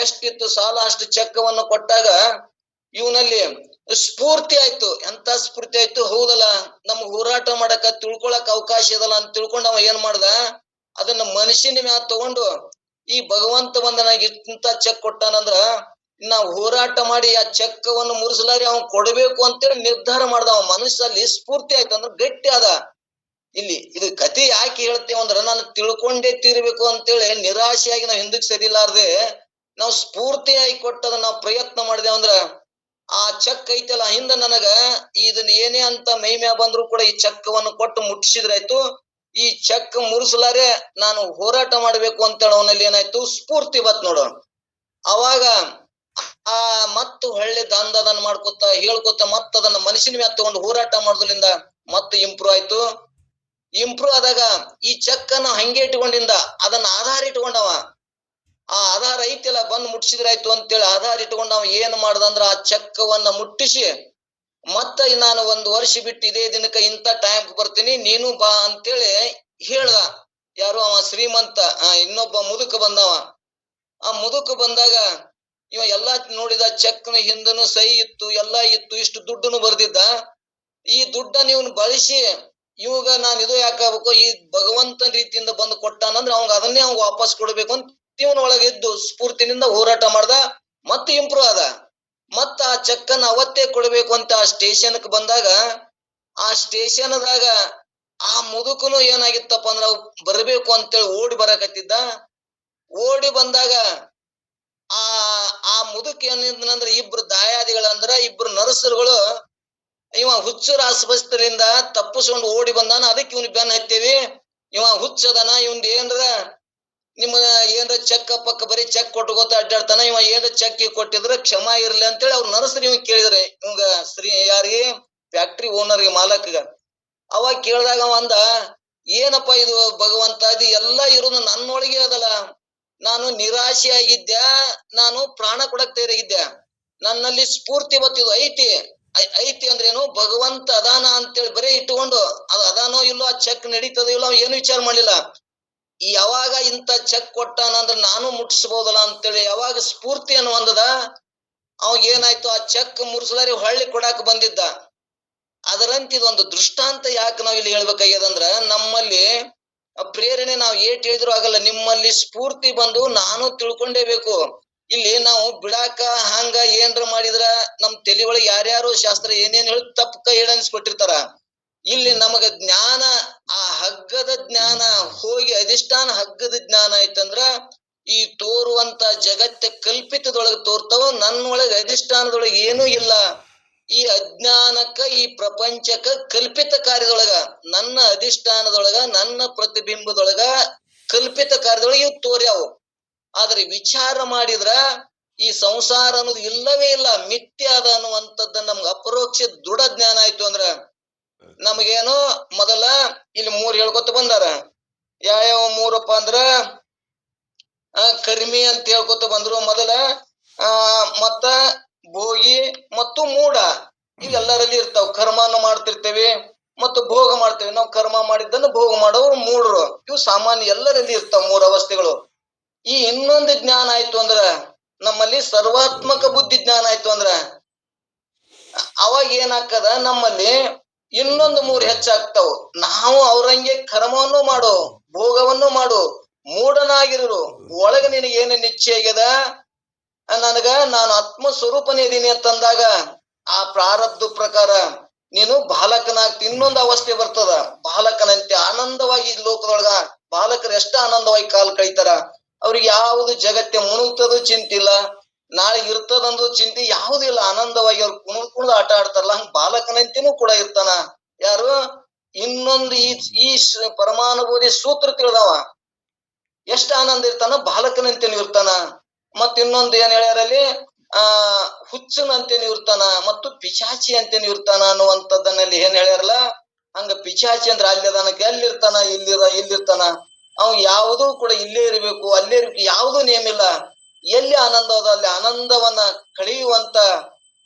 ಎಷ್ಟಿತ್ತು ಸಾಲ ಅಷ್ಟು ಚೆಕ್ಕವನ್ನು ಕೊಟ್ಟಾಗ ಇವನಲ್ಲಿ ಸ್ಫೂರ್ತಿ ಆಯ್ತು. ಎಂತ ಸ್ಫೂರ್ತಿ ಆಯ್ತು, ಹೌದಲ್ಲ ನಮ್ಗ್ ಹೋರಾಟ ಮಾಡಕ ತಿಳ್ಕೊಳಕ್ ಅವಕಾಶ ಇದಲ್ಲ ಅಂತ ತಿಳ್ಕೊಂಡು ಅವ ಏನ್ ಮಾಡ್ದ, ಅದನ್ನ ಮನುಷ್ಯನ ಮ್ಯಾಲ ತಗೊಂಡು ಈ ಭಗವಂತ ಬಂದ ನನಗೆ ಇಂತ ಚೆಕ್ ಕೊಟ್ಟಾನಂದ್ರ ನಾವು ಹೋರಾಟ ಮಾಡಿ ಆ ಚೆಕ್ಕವನ್ನು ಮುರಿಸಲಾರಿ ಅವ್ನ್ ಕೊಡಬೇಕು ಅಂತೇಳಿ ನಿರ್ಧಾರ ಮಾಡ್ದ. ಅವ ಮನಸ್ಸಲ್ಲಿ ಸ್ಫೂರ್ತಿ ಆಯ್ತು ಅಂದ್ರೆ ಗಟ್ಟಿ ಆದ. ಇಲ್ಲಿ ಇದು ಕಥೆ ಯಾಕೆ ಹೇಳ್ತೇವೆ ಅಂದ್ರ, ನಾನು ತಿಳ್ಕೊಂಡೇ ತೀರ್ಬೇಕು ಅಂತೇಳಿ ನಿರಾಶೆಯಾಗಿ ನಾವು ಹಿಂದಕ್ಕೆ ಸರಿಲಾರ್ದೆ ನಾವು ಸ್ಫೂರ್ತಿಯಾಗಿ ಕೊಟ್ಟದ ನಾವು ಪ್ರಯತ್ನ ಮಾಡಿದೆವು ಅಂದ್ರ ಆ ಚೆಕ್ ಐತಲ್ಲ ಹಿಂದ ನನಗ ಇದನ್ನ ಏನೇ ಅಂತ ಮೈಮ್ಯಾ ಬಂದ್ರು ಕೂಡ ಈ ಚೆಕ್ಕವನ್ನು ಕೊಟ್ಟು ಮುಟ್ಟಿಸಿದ್ರಾಯ್ತು. ಈ ಚೆಕ್ ಮುರಿಸಲಾರೆ ನಾನು ಹೋರಾಟ ಮಾಡ್ಬೇಕು ಅಂತೇಳಿ ಅವನಲ್ಲಿ ಏನಾಯ್ತು, ಸ್ಫೂರ್ತಿ ಬತ್ ನೋಡು. ಅವಾಗ ಆ ಮತ್ತು ಹೊಳ್ಳಿ ದಂದದನ್ನ ಮಾಡ್ಕೊತ ಹೇಳ್ಕೊತ ಮತ್ತದನ್ನ ಮನುಷ್ಯನ ಮ್ಯಾಲ ತಗೊಂಡು ಹೋರಾಟ ಮಾಡೋದ್ರಿಂದ ಮತ್ತೆ ಇಂಪ್ರೂವ್ ಆಯ್ತು. ಇಂಪ್ರೂವ್ ಆದಾಗ ಈ ಚೆಕ್ ಅನ್ನ ಹಂಗೆ ಇಟ್ಕೊಂಡಿಂದ ಅದನ್ನ ಆಧಾರ ಇಟ್ಕೊಂಡವ, ಆ ಆಧಾರ ಐತಿಲ್ಲ ಬಂದ್ ಮುಟ್ಟಿಸಿದ್ರಾಯ್ತು ಅಂತೇಳಿ ಆಧಾರ ಇಟ್ಕೊಂಡು ಅವ ಏನ್ ಮಾಡ್ದಂದ್ರ ಆ ಚೆಕ್ಕವನ್ನ ಮುಟ್ಟಿಸಿ ಮತ್ತ ನಾನು 1 ವರ್ಷ ಬಿಟ್ಟು ಇದೇ ದಿನಕ್ಕ ಇಂತ ಟೈಮ್ ಬರ್ತೀನಿ ನೀನು ಬಾ ಅಂತೇಳಿ ಹೇಳ್ದ. ಯಾರು, ಅವ ಶ್ರೀಮಂತ. ಇನ್ನೊಬ್ಬ ಮುದುಕ ಬಂದವ. ಆ ಮುದುಕ ಬಂದಾಗ ಇವ ಎಲ್ಲಾ ನೋಡಿದ, ಚೆಕ್ನ ಹಿಂದನು ಸಹಿ ಇತ್ತು, ಎಲ್ಲಾ ಇತ್ತು, ಇಷ್ಟು ದುಡ್ಡನ್ನು ಬರ್ದಿದ್ದ. ಈ ದುಡ್ಡನ್ನ ಇವನ್ ಬಳಸಿ ಇವಾಗ ನಾನು ಇದು ಯಾಕಾಗಬೇಕು, ಈ ಭಗವಂತನ ರೀತಿಯಿಂದ ಬಂದು ಕೊಟ್ಟಾನಂದ್ರ ಅವಂಗ ಅದನ್ನೇ ಅವಂಗ ವಾಪಸ್ ಕೊಡ್ಬೇಕು ಅಂತ ಇವನ ಒಳಗೆ ಇದ್ದು ಸ್ಫೂರ್ತಿನಿಂದ ಹೋರಾಟ ಮಾಡ್ದ. ಮತ್ತೆ ಇಂಪ್ರೂವ್ ಆದ. ಮತ್ತ ಆ ಚೆಕ್ಕನ್ನ ಅವತ್ತೇ ಕೊಡ್ಬೇಕು ಅಂತ ಆ ಸ್ಟೇಷನ್ಕ್ ಬಂದಾಗ ಆ ಸ್ಟೇಷನ್ದಾಗ ಆ ಮುದುಕನು ಏನಾಗಿತ್ತಪ್ಪ ಅಂದ್ರ ಬರ್ಬೇಕು ಅಂತೇಳಿ ಓಡಿ ಬರಕತ್ತಿದ್ದ. ಓಡಿ ಬಂದಾಗ ಆ ಆ ಮುದುಕ ಏನಿದ್ನಂದ್ರ ಇಬ್ರು ದಾಯಾದಿಗಳಂದ್ರ ಇಬ್ರು ನರ್ಸರುಗಳು ಇವ ಹುಚ್ಚರ ಆಸ್ಪತ್ರೆಯಿಂದ ತಪ್ಪಿಸ್ಕೊಂಡು ಓಡಿ ಬಂದಾನ. ಅದಕ್ಕೆ ಇವನ್ ಬೆನ್ ಹತ್ತೇವಿ, ಇವ ಹುಚ್ಚದನ, ಇವನ್ ಏನ್ರ ನಿಮ್ಮ ಏನ್ರ ಚೆಕ್ ಪಕ್ಕ ಬರೀ ಚೆಕ್ ಕೊಟ್ಕೋತ ಅಡ್ಡಾಡ್ತಾನ, ಇವ ಏನ್ರ ಚೆಕ್ ಕೊಟ್ಟಿದ್ರ ಕ್ಷಮಾ ಇರ್ಲಿ ಅಂತೇಳಿ ಅವ್ರ ನರ್ಸರು ಇವ್ ಕೇಳಿದ್ರೆ ಇವಂಗ ಯಾರಿಗೆ, ಫ್ಯಾಕ್ಟ್ರಿ ಓನರ್ಗೆ, ಮಾಲಕ್ಗ. ಅವಾಗ ಕೇಳಿದಾಗ ಅವ ಅಂದ, ಏನಪ್ಪ ಇದು ಭಗವಂತ, ಇದು ಎಲ್ಲಾ ಇರೋದು ನನ್ನೊಳಗೆ ಅದಲ್ಲ, ನಾನು ನಿರಾಶೆ ಆಗಿದ್ದೆ, ನಾನು ಪ್ರಾಣ ಕೊಡಕ್ ತಯಾರಾಗಿದ್ದೆ, ನನ್ನಲ್ಲಿ ಸ್ಫೂರ್ತಿ ಬತ್ತಿದ್ದು ಐತಿ. ಐತಿ ಅಂದ್ರೇನು, ಭಗವಂತ ಅದಾನ ಅಂತೇಳಿ ಬರೀ ಇಟ್ಟುಕೊಂಡು ಅದು ಅದಾನೋ ಇಲ್ಲೋ, ಆ ಚೆಕ್ ನಡೀತದೋ ಇಲ್ಲೋ ಏನು ವಿಚಾರ ಮಾಡ್ಲಿಲ್ಲ. ಯಾವಾಗ ಇಂತ ಚೆಕ್ ಕೊಟ್ಟಾನ ಅಂದ್ರೆ ನಾನು ಮುಟ್ಟಿಸಬಹುದಲ್ಲ ಅಂತೇಳಿ ಯಾವಾಗ ಸ್ಫೂರ್ತಿಯನ್ನು ಹೊಂದದ, ಅವಾಗ ಏನಾಯ್ತು, ಆ ಚೆಕ್ ಮುರಿಸಲಾರಿ ಹೊಳ್ಳಿ ಕೊಡಾಕ ಬಂದಿದ್ದ. ಅದರಂತೆ ಇದೊಂದು ದೃಷ್ಟಾಂತ ಯಾಕೆ ನಾವ್ ಇಲ್ಲಿ ಹೇಳ್ಬೇಕಾಗ್ಯದಂದ್ರ, ನಮ್ಮಲ್ಲಿ ಪ್ರೇರಣೆ ನಾವು ಏಟ್ ಹೇಳಿದ್ರು ಆಗಲ್ಲ, ನಿಮ್ಮಲ್ಲಿ ಸ್ಫೂರ್ತಿ ಬಂದು ನಾನು ತಿಳ್ಕೊಂಡೇಬೇಕು. ಇಲ್ಲಿ ನಾವು ಬಿಡಾಕ ಹಂಗ ಏನ್ರ ಮಾಡಿದ್ರ ನಮ್ ತಲೆ ಒಳಗೆ ಯಾರ್ಯಾರು ಶಾಸ್ತ್ರ ಏನೇನ್ ಹೇಳಿ ತಪ್ಪ ಕೈ ಹಿಡನ್ಸ್ಕೊಟ್ಟಿರ್ತಾರ. ಇಲ್ಲಿ ನಮಗ ಜ್ಞಾನ, ಆ ಹಗ್ಗದ ಜ್ಞಾನ ಹೋಗಿ ಅಧಿಷ್ಠಾನ ಹಗ್ಗದ ಜ್ಞಾನ ಆಯ್ತಂದ್ರ ಈ ತೋರುವಂತ ಜಗತ್ತ ಕಲ್ಪಿತದೊಳಗ ತೋರ್ತಾವ, ನನ್ನೊಳಗ ಅಧಿಷ್ಠಾನದೊಳಗ ಏನೂ ಇಲ್ಲ. ಈ ಅಜ್ಞಾನಕ್ಕ, ಈ ಪ್ರಪಂಚಕ್ಕ ಕಲ್ಪಿತ ಕಾರ್ಯದೊಳಗ, ನನ್ನ ಅಧಿಷ್ಠಾನದೊಳಗ, ನನ್ನ ಪ್ರತಿಬಿಂಬದೊಳಗ ಕಲ್ಪಿತ ಕಾರ್ಯದೊಳಗ ಇವ್ ತೋರ್ಯಾವು. ಆದ್ರೆ ವಿಚಾರ ಮಾಡಿದ್ರ ಈ ಸಂಸಾರ ಅನ್ನೋದು ಇಲ್ಲವೇ ಇಲ್ಲ, ಮಿಥ್ಯ ಅದ ಅನ್ನುವಂಥದ್ದು ನಮ್ಗೆ ಅಪರೋಕ್ಷ ದೃಢ ಜ್ಞಾನ ಆಯ್ತು ಅಂದ್ರ ನಮಗೇನು, ಮೊದಲ ಇಲ್ಲಿ 3 ಹೇಳ್ಕೊತ ಬಂದಾರ. ಯಾವ 3ಪ್ಪ ಅಂದ್ರ ಕರ್ಮಿ ಅಂತ ಹೇಳ್ಕೊತ ಬಂದ್ರು ಮೊದಲ, ಮತ್ತ ಭೋಗಿ ಮತ್ತು ಮೂಢ. ಇವೆಲ್ಲರಲ್ಲಿ ಇರ್ತಾವ. ಕರ್ಮನು ಮಾಡ್ತಿರ್ತೇವೆ ಮತ್ತು ಭೋಗ ಮಾಡ್ತೇವೆ. ನಾವು ಕರ್ಮ ಮಾಡಿದ್ದನ್ನು ಭೋಗ ಮಾಡೋರು ಮೂಢರು. ಇವು ಸಾಮಾನ್ಯ ಎಲ್ಲರಲ್ಲಿ ಇರ್ತಾವ 3 ಅವಸ್ಥೆಗಳು. ಈ ಇನ್ನೊಂದು ಜ್ಞಾನ ಆಯ್ತು ಅಂದ್ರ ನಮ್ಮಲ್ಲಿ ಸರ್ವಾತ್ಮಕ ಬುದ್ಧಿ ಜ್ಞಾನ ಆಯ್ತು ಅಂದ್ರ ಅವಾಗ ಏನಾಗ್ತದ, ನಮ್ಮಲ್ಲಿ ಇನ್ನೊಂದು 3 ಹೆಚ್ಚಾಗ್ತಾವ. ನಾವು ಅವ್ರಂಗೆ ಕರ್ಮವನ್ನು ಮಾಡು, ಭೋಗವನ್ನು ಮಾಡು, ಮೂಢನಾಗಿರು, ಒಳಗ ನಿನಗೆ ಏನು ನಿಶ್ಚಯ ಆಗ್ಯದ, ನಾನು ಆತ್ಮ ಸ್ವರೂಪನೇ ಇದೀನಿ ಅಂತಂದಾಗ ಆ ಪ್ರಾರಬ್ಧ ಪ್ರಕಾರ ನೀನು ಬಾಲಕನಾಗ್ತಿ. ಇನ್ನೊಂದು ಅವಸ್ಥೆ ಬರ್ತದ, ಬಾಲಕನಂತೆ ಆನಂದವಾಗಿ ಈ ಲೋಕದೊಳಗ ಬಾಲಕರು ಎಷ್ಟು ಆನಂದವಾಗಿ ಕಾಲ ಕಳೀತಾರ. ಅವ್ರಿಗೆ ಯಾವುದು ಜಗತ್ತೆ ಮುಣುಗ್ತದ ಚಿಂತಿಲ್ಲ, ನಾಳೆ ಇರ್ತದಂದು ಚಿಂತೆ ಯಾವುದಿಲ್ಲ. ಆನಂದವಾಗಿ ಅವ್ರು ಕುಣಿದು ಆಟ ಆಡ್ತಾರಲ್ಲ, ಹಂಗ ಬಾಲಕನಂತೆನೂ ಕೂಡ ಇರ್ತಾನ ಯಾರು, ಇನ್ನೊಂದು ಈ ಪರಮಾನುಭೂತಿ ಸೂತ್ರ ತಿಳಿದವ ಎಷ್ಟ ಆನಂದ ಇರ್ತಾನ, ಬಾಲಕನಂತೇನು ಇರ್ತಾನ. ಮತ್ ಇನ್ನೊಂದು ಏನ್ ಹೇಳ್ಯಾರಲ್ಲಿ, ಹುಚ್ಚನಂತೇನು ಇರ್ತಾನ ಮತ್ತು ಪಿಶಾಚಿ ಅಂತೇನು ಇರ್ತಾನ ಅನ್ನುವಂಥದ್ದನ್ನಲ್ಲಿ ಏನ್ ಹೇಳ್ಯಾರಲ್ಲ. ಹಂಗ ಪಿಶಾಚಿ ಅಂದ್ರ ಅಲ್ಲಿ ಅದಾನಕ್ಕೆ ಎಲ್ಲಿರ್ತಾನ, ಇಲ್ಲಿರ್ತಾನ. ಅವ್ ಯಾವುದೂ ಕೂಡ ಇಲ್ಲೇ ಇರಬೇಕು, ಅಲ್ಲೇ ಇರ್ಬೇಕು, ಯಾವುದೂ ನೇಮಿಲ್ಲ. ಎಲ್ಲಿ ಆನಂದ ಅದ ಅಲ್ಲಿ ಆನಂದವನ್ನ ಕಳೆಯುವಂತ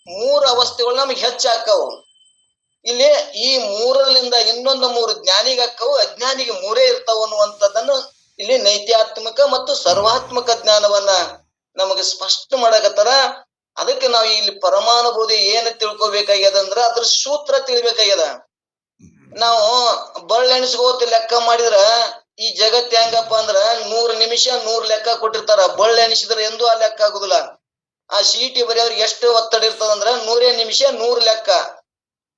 ಮೂರು ಅವಸ್ಥೆಗಳು ನಮಗೆ ಹೆಚ್ಚಾಕ್ಕವು. ಇಲ್ಲಿ ಈ ಮೂರರಿಂದ ಇನ್ನೊಂದು ಮೂರು ಜ್ಞಾನಿಗೆ ಅಕ್ಕವು, ಅಜ್ಞಾನಿಗೆ ಮೂರೇ ಇರ್ತಾವ ಅನ್ನುವಂಥದ್ದನ್ನು ಇಲ್ಲಿ ನೈತ್ಯಾತ್ಮಕ ಮತ್ತು ಸರ್ವಾತ್ಮಕ ಜ್ಞಾನವನ್ನ ನಮಗೆ ಸ್ಪಷ್ಟ ಮಾಡಕತ್ತಾರ. ಅದಕ್ಕೆ ನಾವು ಇಲ್ಲಿ ಪರಮಾನುಭೂತಿ ಏನ್ ತಿಳ್ಕೊಬೇಕಾಗ್ಯದ ಅಂದ್ರ ಅದ್ರ ಸೂತ್ರ ತಿಳಿಬೇಕಾಗ್ಯದ. ನಾವು ಬಳ್ಳೆಣಿಸ್ಕೋತ ಲೆಕ್ಕ ಮಾಡಿದ್ರ ಈ ಜಗತ್ ಹೆಂಗಪ್ಪ ಅಂದ್ರ 100 ನಿಮಿಷ 100 ಲೆಕ್ಕ ಕೊಟ್ಟಿರ್ತಾರ. ಬಳ್ಳೆಣಿಸಿದ್ರ ಎಂದೂ ಆ ಲೆಕ್ಕ ಆಗುದಿಲ್ಲ. ಆ CET ಬರೆಯವ್ರಿಗೆ ಎಷ್ಟು ಒತ್ತಡ ಇರ್ತದಂದ್ರ 100 ನಿಮಿಷ 100 ಲೆಕ್ಕ,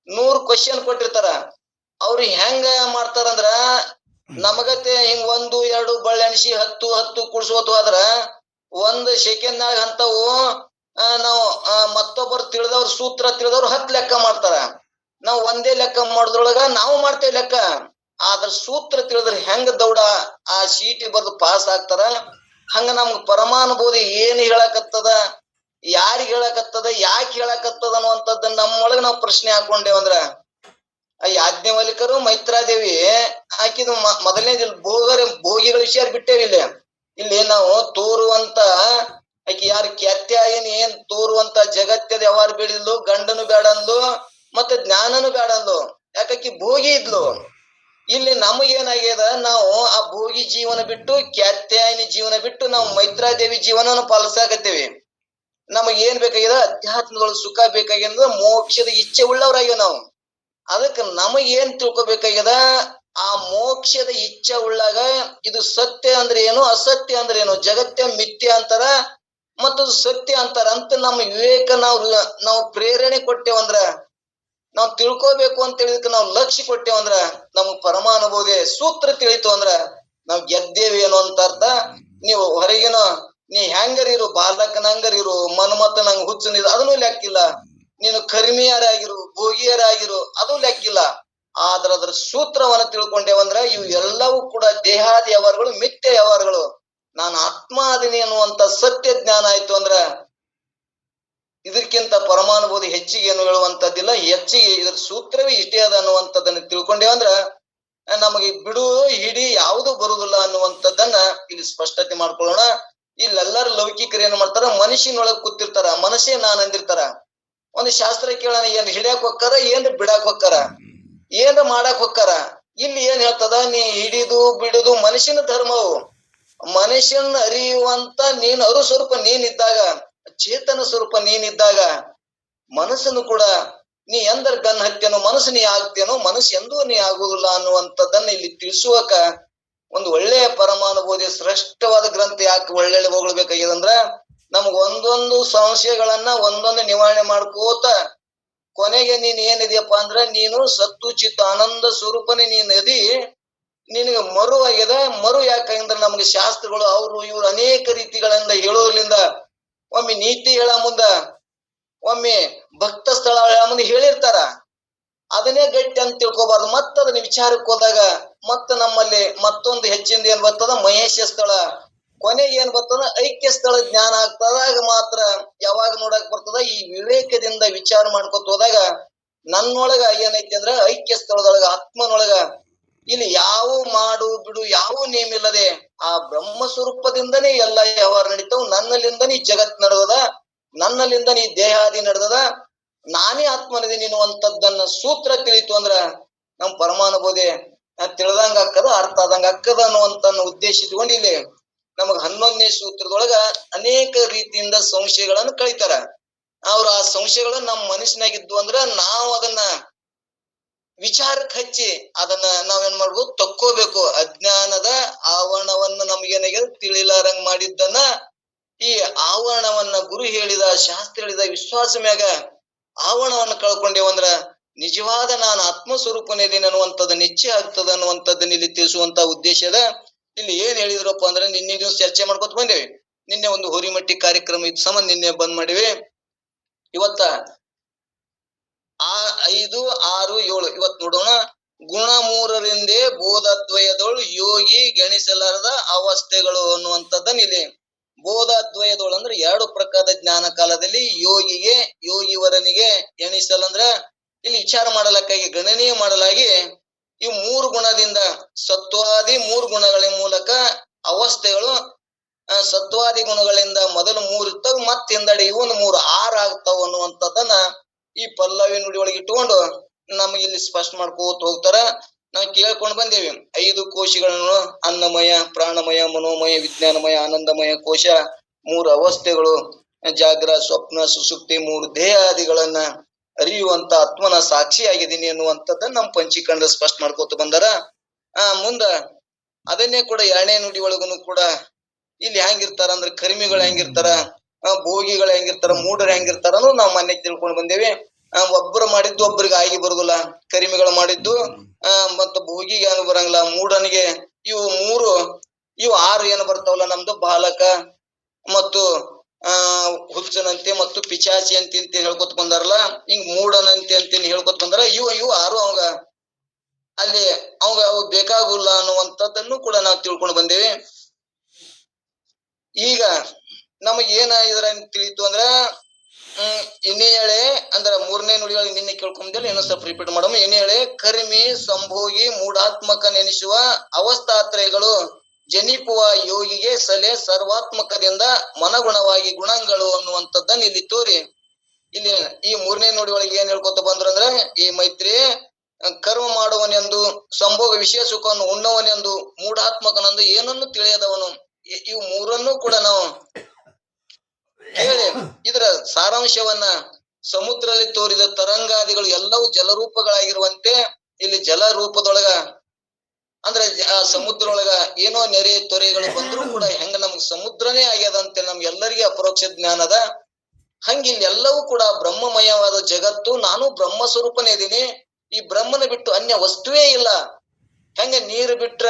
100 ಕ್ವಶನ್ ಕೊಟ್ಟಿರ್ತಾರ. ಅವ್ರು ಹೆಂಗ ಮಾಡ್ತಾರಂದ್ರ ನಮಗತೆ ಹಿಂಗ್ 1 2 ಬಳ್ಳೆಣಿಸಿ 10 10 ಕೂಡ್ಸೋತು ಆದ್ರ 1 ಸೆಕೆಂಡ್ ನಾಗ ಅಂತವು ನಾವು ಮತ್ತೊಬ್ಬರು ತಿಳಿದವ್ರ ಸೂತ್ರ ತಿಳಿದವ್ರು 10 ಲೆಕ್ಕ ಮಾಡ್ತಾರ. ನಾವು ಒಂದೇ ಲೆಕ್ಕ ಮಾಡೋದ್ರೊಳಗ ನಾವು ಮಾಡ್ತೇವೆ ಲೆಕ್ಕ. ಆದ್ರ ಸೂತ್ರ ತಿಳಿದ್ರೆ ಹೆಂಗ ದೌಡ ಆ CET ಬರ್ದು ಪಾಸ್ ಆಗ್ತಾರ. ಹಂಗ ನಮ್ಗ ಪರಮಾನುಭೂತಿ ಏನ್ ಹೇಳಕತ್ತದ, ಯಾರಿಗ್ ಹೇಳಕತ್ತದ, ಯಾಕೆ ಹೇಳಕತ್ತದ ಅನ್ನುವಂಥದ್ದನ್ನ ನಮ್ಮೊಳಗ ನಾವು ಪ್ರಶ್ನೆ ಹಾಕೊಂಡೇವಂದ್ರ, ಯಾಜ್ಞವಲ್ಕರು ಮೈತ್ರಾದೇವಿ ಆಕಿದು ಮೊದಲನೇದು ಭೋಗಿಗಳ ವಿಷಯ ಬಿಟ್ಟೇವಿ. ಇಲ್ಲಿ ನಾವು ತೋರುವಂತ ಆಕಿ ಯಾರು ಕ್ಯಾತ್ಯಾಯನಿ ಏನ್ ತೋರುವಂತ ಜಗತ್ತದ ಯಾವಾರು ಬೇಡಿದ್ಲು, ಗಂಡನು ಬೇಡಂದ್ಲು ಮತ್ತೆ ಜ್ಞಾನನು ಬೇಡಂದ್ಲು. ಯಾಕಿ ಭೋಗಿ ಇದ್ಲು. ಇಲ್ಲಿ ನಮಗೇನಾಗ್ಯದ, ನಾವು ಆ ಭೋಗಿ ಜೀವನ ಬಿಟ್ಟು ಕ್ಯಾತ್ಯಾಯನಿ ಜೀವನ ಬಿಟ್ಟು ನಾವು ಮೈತ್ರಾದೇವಿ ಜೀವನವನ್ನು ಪಾಲಿಸಾಕತ್ತೇವಿ. ನಮಗ್ ಏನ್ ಬೇಕಾಗ್ಯದ, ಅಧ್ಯಾತ್ಮದೊಳಗೆ ಸುಖ ಬೇಕಾಗ್ಯದ, ಮೋಕ್ಷದ ಇಚ್ಛೆ ಉಳ್ಳವರಾಗ್ಯವ ನಾವು. ಅದಕ್ಕೆ ನಮಗ್ ಏನ್ ತಿಳ್ಕೊಬೇಕಾಗ್ಯದ, ಆ ಮೋಕ್ಷದ ಇಚ್ಛೆ ಉಳ್ಳಾಗ ಇದು ಸತ್ಯ ಅಂದ್ರೆ ಏನು, ಅಸತ್ಯ ಅಂದ್ರೆ ಏನು, ಜಗತ್ತೇ ಮಿಥ್ಯ ಅಂತಾರ ಮತ್ತು ಸತ್ಯ ಅಂತಾರ ಅಂತ ನಮ್ಮ ವಿವೇಕ ನಾವು ಪ್ರೇರಣೆ ಕೊಟ್ಟೇವಂದ್ರ, ನಾವು ತಿಳ್ಕೊಬೇಕು ಅಂತ ಹೇಳಿದಕ್ಕೆ ನಾವು ಲಕ್ಷ್ಯ ಕೊಟ್ಟೇವಂದ್ರ, ನಮಗ್ ಪರಮಾನುಭೂತಿ ಸೂತ್ರ ತಿಳಿತು ಅಂದ್ರ ನಾವ್ ಗೆದ್ದೇವಿ ಏನೋ ಅಂತ ಅರ್ಥ. ನೀವು ಹೊರಗಿನ ನೀ ಹೆಂಗರಿರು, ಬಾಲಕನಂಗರಿರು, ಮನ್ಮಥನಂಗ ಹುಚ್ಚನಿದ ಅದನ್ನು ಲೆಕ್ಕಿಲ್ಲ. ನೀನು ಕರ್ಮಿಯರಾಗಿರು, ಭೋಗಿಯರಾಗಿರು, ಅದು ಲೆಕ್ಕಿಲ್ಲ. ಆದ್ರ ಅದ್ರ ಸೂತ್ರವನ್ನ ತಿಳ್ಕೊಂಡೇವಂದ್ರ ಇವು ಎಲ್ಲವೂ ಕೂಡ ದೇಹಾದಿ ವ್ಯವಹಾರಗಳು, ಮಿಥ್ಯ ವ್ಯವಹಾರಗಳು. ನಾನು ಆತ್ಮ ಅದೀನಿ ಅನ್ನುವಂತ ಸತ್ಯ ಜ್ಞಾನ ಆಯ್ತು ಅಂದ್ರ ಇದಕ್ಕಿಂತ ಪರಮಾನುಭೂತಿ ಹೆಚ್ಚಿಗೆ ಏನು ಹೇಳುವಂತದ್ದಿಲ್ಲ. ಹೆಚ್ಚಿಗೆ ಇದ್ರ ಸೂತ್ರವೇ ಇಷ್ಟೇ ಅದ ಅನ್ನುವಂಥದ್ದನ್ನ ತಿಳ್ಕೊಂಡೇವಂದ್ರ ನಮಗೆ ಬಿಡು ಹಿಡಿ ಯಾವುದು ಬರುದಿಲ್ಲ ಅನ್ನುವಂಥದ್ದನ್ನ ಇಲ್ಲಿ ಸ್ಪಷ್ಟತೆ ಮಾಡ್ಕೊಳ್ಳೋಣ. ಇಲ್ಲೆಲ್ಲರೂ ಲೌಕಿಕರು ಏನ್ ಮಾಡ್ತಾರ, ಮನುಷ್ಯನೊಳಗ್ ಕೂತಿರ್ತಾರ, ಮನಸ್ಸೇ ನಾನ್ ಅಂದಿರ್ತಾರ. ಒಂದು ಶಾಸ್ತ್ರ ಕೇಳೋಣ, ಏನ್ ಹಿಡಿಯಾಕ್ ಹೊಕ್ಕಾರ, ಏನ್ ಬಿಡಾಕ್ ಹೊಕ್ಕಾರ, ಏನ್ ಮಾಡಾಕ್ ಹೊಕ್ಕಾರ. ಇಲ್ಲಿ ಏನ್ ಹೇಳ್ತದ, ನೀ ಹಿಡಿದು ಬಿಡುದು ಮನುಷ್ಯನ ಧರ್ಮವು. ಮನುಷ್ಯನ ಅರಿಯುವಂತ ನೀನ್ ಅರು ಸ್ವರೂಪ ನೀನಿದ್ದಾಗ, ಚೇತನ ಸ್ವರೂಪ ನೀನಿದ್ದಾಗ ಮನಸ್ಸನ್ನು ಕೂಡ ನೀ ಎಂದರ ಗನ್ ಹತ್ತೇನೋ, ಮನಸ್ಸು ನೀ ಆಗ್ತೇನೋ, ಮನಸ್ಸು ಎಂದೂ ನೀ ಆಗುದಿಲ್ಲ ಅನ್ನುವಂಥದ್ದನ್ನ ಇಲ್ಲಿ ತಿಳಿಸುವಕ ಒಂದು ಒಳ್ಳೆಯ ಪರಮಾನುಭೂತಿ ಶ್ರೇಷ್ಠವಾದ ಗ್ರಂಥ ಯಾಕೆ ಒಳ್ಳೆ ಹೋಗ್ಬೇಕಾಗ್ಯದಂದ್ರ, ನಮಗ್ ಒಂದೊಂದು ಸಂಶಯಗಳನ್ನ ಒಂದೊಂದು ನಿವಾರಣೆ ಮಾಡ್ಕೋತ ಕೊನೆಗೆ ನೀನ್ ಏನಿದೆಯಪ್ಪ ಅಂದ್ರ ನೀನು ಸತ್ತು ಚಿತ್ತ ಆನಂದ ಸ್ವರೂಪನೇ ನೀನ್ ಅದಿ. ನಿನಗೆ ಮರು ಆಗ್ಯದ. ಮರು ಯಾಕಂದ್ರ ನಮ್ಗೆ ಶಾಸ್ತ್ರಗಳು ಅವ್ರು ಇವ್ರು ಅನೇಕ ರೀತಿಗಳಿಂದ ಹೇಳೋದ್ರಿಂದ ಒಮ್ಮೆ ನೀತಿ ಹೇಳ ಮುಂದ, ಒಮ್ಮೆ ಭಕ್ತ ಸ್ಥಳ ಹೇಳ ಮುಂದೆ ಹೇಳಿರ್ತಾರ. ಅದನ್ನೇ ಗಟ್ಟಿ ಅಂತ ತಿಳ್ಕೊಬಾರ್ದು. ಅದನ್ನ ವಿಚಾರಕ್ಕೆ ಹೋದಾಗ ನಮ್ಮಲ್ಲಿ ಮತ್ತೊಂದು ಹೆಚ್ಚಿಂದ ಏನ್ ಬರ್ತದ, ಮಹೇಶ ಸ್ಥಳ. ಕೊನೆಗೆ ಏನ್ ಬರ್ತದ, ಐಕ್ಯ ಸ್ಥಳ ಜ್ಞಾನ ಆಗ್ತದಾಗ ಮಾತ್ರ ಯಾವಾಗ ನೋಡಕ್ ಬರ್ತದ, ಈ ವಿವೇಕದಿಂದ ವಿಚಾರ ಮಾಡ್ಕೊತ ಹೋದಾಗ ನನ್ನೊಳಗ ಏನೈತಿ ಅಂದ್ರ ಐಕ್ಯ ಸ್ಥಳದೊಳಗ ಆತ್ಮನೊಳಗ ಇಲ್ಲಿ ಯಾವ ಮಾಡು ಬಿಡು ಯಾವ ನೇಮಿಲ್ಲದೆ ಆ ಬ್ರಹ್ಮ ಸ್ವರೂಪದಿಂದನೇ ಎಲ್ಲ ವ್ಯವಹಾರ ನಡೀತಾವ. ನನ್ನಲ್ಲಿಂದನೇ ಜಗತ್ ನಡೆದದ, ನನ್ನಲ್ಲಿಂದನೇ ದೇಹಾದಿ ನಡೆದದ, ನಾನೇ ಆತ್ಮನಿದೀನಿ ಅನ್ನುವಂಥದ್ದನ್ನ ಸೂತ್ರ ತಿಳಿತು ಅಂದ್ರ ನಮ್ ಪರಮಾನುಭೂತಿ ತಿಳಿದಂಗ ಅಕ್ಕದ, ಅರ್ಥ ಆದಂಗ ಅಕ್ಕದ ಅನ್ನುವಂತ ಉದ್ದೇಶಿಸಿಕೊಂಡು ಇಲ್ಲಿ ನಮಗ್ 11ನೇ ಸೂತ್ರದೊಳಗ ಅನೇಕ ರೀತಿಯಿಂದ ಸಂಶಯಗಳನ್ನು ಕಳಿತಾರ. ಅವ್ರು ಆ ಸಂಶಯಗಳು ನಮ್ಮ ಮನಸ್ಸಿನಾಗಿದ್ದು ಅಂದ್ರ ನಾವು ಅದನ್ನ ವಿಚಾರಕ್ಕೆ ಹಚ್ಚಿ ಅದನ್ನ ನಾವೇನ್ ಮಾಡ್ಬೋದು, ತಕ್ಕೋಬೇಕು. ಅಜ್ಞಾನದ ಆವರಣವನ್ನ ನಮ್ಗೇನಾಗ್ಯದ ತಿಳಿಲಾರಂಗ್ ಮಾಡಿದ್ದನ್ನ ಈ ಆವರಣವನ್ನ ಗುರು ಹೇಳಿದ, ಶಾಸ್ತ್ರ ಹೇಳಿದ ವಿಶ್ವಾಸ ಮ್ಯಾಗ ಆವರಣವನ್ನ ಕಳ್ಕೊಂಡೇವಂದ್ರ ನಿಜವಾದ ನಾನು ಆತ್ಮಸ್ವರೂಪನೇದೀನಿ ಅನ್ನುವಂಥದ್ದು ನಿಶ್ಚಯ ಆಗ್ತದ ಅನ್ನುವಂಥದ್ದನ್ನ ಇಲ್ಲಿ ತಿಳಿಸುವಂತ ಉದ್ದೇಶದ. ಇಲ್ಲಿ ಏನ್ ಹೇಳಿದ್ರಪ್ಪ ಅಂದ್ರೆ ನಿನ್ನೆ ದಿವಸ ಚರ್ಚೆ ಮಾಡ್ಕೊತ ಬಂದೇವಿ. ನಿನ್ನೆ ಒಂದು ಹುರಿಮಟ್ಟಿ ಕಾರ್ಯಕ್ರಮ ಇದ್ ಸಂಬಂಧ ನಿನ್ನೆ ಬಂದ್ ಮಾಡಿವಿ. ಇವತ್ತ 5, 6, 7 ಇವತ್ ನೋಡೋಣ. ಗುಣ ಮೂರರಿಂದೇ ಬೋಧದ್ವಯದೊಳು ಯೋಗಿ ಗಣಿಸಲಾರದ ಅವಸ್ಥೆಗಳು ಅನ್ನುವಂಥದ್ದನ್ನ ಇಲ್ಲಿ ಬೋಧದ್ವಯದೊಳು ಅಂದ್ರೆ ಎರಡು ಪ್ರಕಾರದ ಜ್ಞಾನ ಕಾಲದಲ್ಲಿ ಯೋಗಿವರನಿಗೆ ಎಣಿಸಲಂದ್ರ ಇಲ್ಲಿ ವಿಚಾರ ಮಾಡಲಕ್ಕಾಗಿ ಗಣನೀಯ ಮಾಡಲಾಗಿ ಈ ಮೂರು ಗುಣದಿಂದ ಸತ್ವಾದಿ ಮೂರು ಗುಣಗಳ ಮೂಲಕ ಅವಸ್ಥೆಗಳು ಸತ್ವಾದಿ ಗುಣಗಳಿಂದ ಮೊದಲು ಮೂರು ಇರ್ತಾವ ಮತ್ತೆ ಹಿಂದಡಿ ಇವನು ಮೂರು ಆರು ಆಗ್ತಾವ ಅನ್ನುವಂಥದ್ದನ್ನ ಈ ಪಲ್ಲವಿ ನುಡಿ ಒಳಗೆ ಇಟ್ಟುಕೊಂಡು ನಮಗೆ ಇಲ್ಲಿ ಸ್ಪಷ್ಟ ಮಾಡ್ಕೋತ ಹೋಗ್ತಾರ. ನಾವು ಕೇಳ್ಕೊಂಡು ಬಂದೇವಿ 5 ಕೋಶಗಳನ್ನು ಅನ್ನಮಯ, ಪ್ರಾಣಮಯ, ಮನೋಮಯ, ವಿಜ್ಞಾನಮಯ, ಆನಂದಮಯ ಕೋಶ, 3 ಅವಸ್ಥೆಗಳು, ಜಾಗ್ರ, ಸ್ವಪ್ನ, ಸುಸುಪ್ತಿ, 3 ದೇಹಾದಿಗಳನ್ನ ಅರಿಯುವಂತ ಆತ್ಮನ ಸಾಕ್ಷಿಯಾಗಿದ್ದೀನಿ ಅನ್ನುವಂಥದ್ದನ್ನ ನಮ್ಮ ಪಂಚೀಕರಣ ಸ್ಪಷ್ಟ ಮಾಡ್ಕೋತ ಬಂದಾರ. ಮುಂದ ಅದನ್ನೇ ಕೂಡ 2ನೇ ನುಡಿ ಒಳಗನು ಕೂಡ ಇಲ್ಲಿ ಹೆಂಗಿರ್ತಾರ ಅಂದ್ರೆ ಕರ್ಮಿಗಳು ಹೆಂಗಿರ್ತಾರ, ಭೋಗಿಗಳು ಹೆಂಗಿರ್ತಾರ, ಮೂಢರು ಹೆಂಗಿರ್ತಾರ ಅನ್ನೋದು ನಾವು ಮೊನ್ನೆ ತಿಳ್ಕೊಂಡು ಬಂದೇವಿ. ಒಬ್ಬರು ಮಾಡಿದ್ದು ಒಬ್ಬರಿಗೆ ಆಗಿ ಬರುದಿಲ್ಲ, ಕರಿಮಿಗಳು ಮಾಡಿದ್ದು ಮತ್ತು ಭೋಗಿಗೆ ಏನು ಬರಂಗಿಲ್ಲ, ಮೂಢನಿಗೆ ಇವು 6 ಏನು ಬರ್ತಾವಲ್ಲ ನಮ್ದು ಬಾಲಕ ಮತ್ತು ಹುಚ್ಚನಂತೆ ಮತ್ತು ಪಿಚಾಚಿ ಅಂತ ಹೇಳ್ಕೊತ ಬಂದಾರಲ್ಲ, ಹಿಂಗ್ ಮೂಢನಂತೆ ಅಂತ ಹೇಳ್ಕೊತ ಬಂದಾರ. ಇವು 6 ಅವಂಗ ಅಲ್ಲಿ ಅವಂಗ ಅವು ಬೇಕಾಗುಲ್ಲ ಅನ್ನುವಂಥದ್ದನ್ನು ಕೂಡ ನಾವು ತಿಳ್ಕೊಂಡು ಬಂದೇವಿ. ಈಗ ನಮಗ್ ಏನ ಇದ್ರ ತಿಳಿತು ಅಂದ್ರ ಎಣ್ಣೆಯಳೆ ಅಂದ್ರ 3ನೇ ನುಡಿಯೊಳಗೆ ನಿನ್ನೆ ಕೇಳ್ಕೊಂಡೇಳಿ ಏನೋ ಸ್ವಲ್ಪ ರಿಪೀಟ್ ಮಾಡಮ್ಮ. ಎಣ್ಣೆಯಳೆ ಕರ್ಮಿ ಸಂಭೋಗಿ ಮೂಢಾತ್ಮಕ ನೆನೆಸುವ ಅವಸ್ಥಾತ್ರಯಗಳು ಜನಿಪುವ ಯೋಗಿಗೆ ಸಲೆ ಸರ್ವಾತ್ಮಕದಿಂದ ಮನಗುಣವಾಗಿ ಗುಣಗಳು ಅನ್ನುವಂಥದ್ದನ್ನ ಇಲ್ಲಿ ತೋರಿ ಇಲ್ಲಿ ಈ 3ನೇ ನುಡಿಯೊಳಗೆ ಏನ್ ಹೇಳ್ಕೊತ ಬಂದ್ರ ಈ ಮೈತ್ರಿ ಕರ್ಮ ಮಾಡುವನೆಂದು, ಸಂಭೋಗ ವಿಷಯ ಸುಖವನ್ನು ಉಣ್ಣವನೆಂದು, ಮೂಢಾತ್ಮಕನೆಂದು ಏನನ್ನು ತಿಳಿಯದವನು, ಇವು ಮೂರನ್ನು ಕೂಡ ನಾವು ಕೇಳಿ ಇದರ ಸಾರಾಂಶವನ್ನ ಸಮುದ್ರದಲ್ಲಿ ತೋರಿದ ತರಂಗಾದಿಗಳು ಎಲ್ಲವೂ ಜಲರೂಪಗಳಾಗಿರುವಂತೆ ಇಲ್ಲಿ ಜಲ ರೂಪದೊಳಗ ಅಂದ್ರೆ ಸಮುದ್ರ ಒಳಗ ಏನೋ ನೆರೆ ತೊರೆಗಳು ಬಂದ್ರು ಕೂಡ ಹೆಂಗ ನಮ್ಗೆ ಸಮುದ್ರನೇ ಆಗ್ಯದಂತೆ ನಮ್ಗೆಲ್ಲರಿಗೆ ಅಪರೋಕ್ಷ ಜ್ಞಾನದ ಹಂಗಿಲ್ಲಿ ಎಲ್ಲವೂ ಕೂಡ ಬ್ರಹ್ಮಮಯವಾದ ಜಗತ್ತು. ನಾನು ಬ್ರಹ್ಮ ಸ್ವರೂಪನೇ ಇದೀನಿ, ಈ ಬ್ರಹ್ಮನ ಬಿಟ್ಟು ಅನ್ಯ ವಸ್ತುವೇ ಇಲ್ಲ. ಹೆಂಗ ನೀರು ಬಿಟ್ರ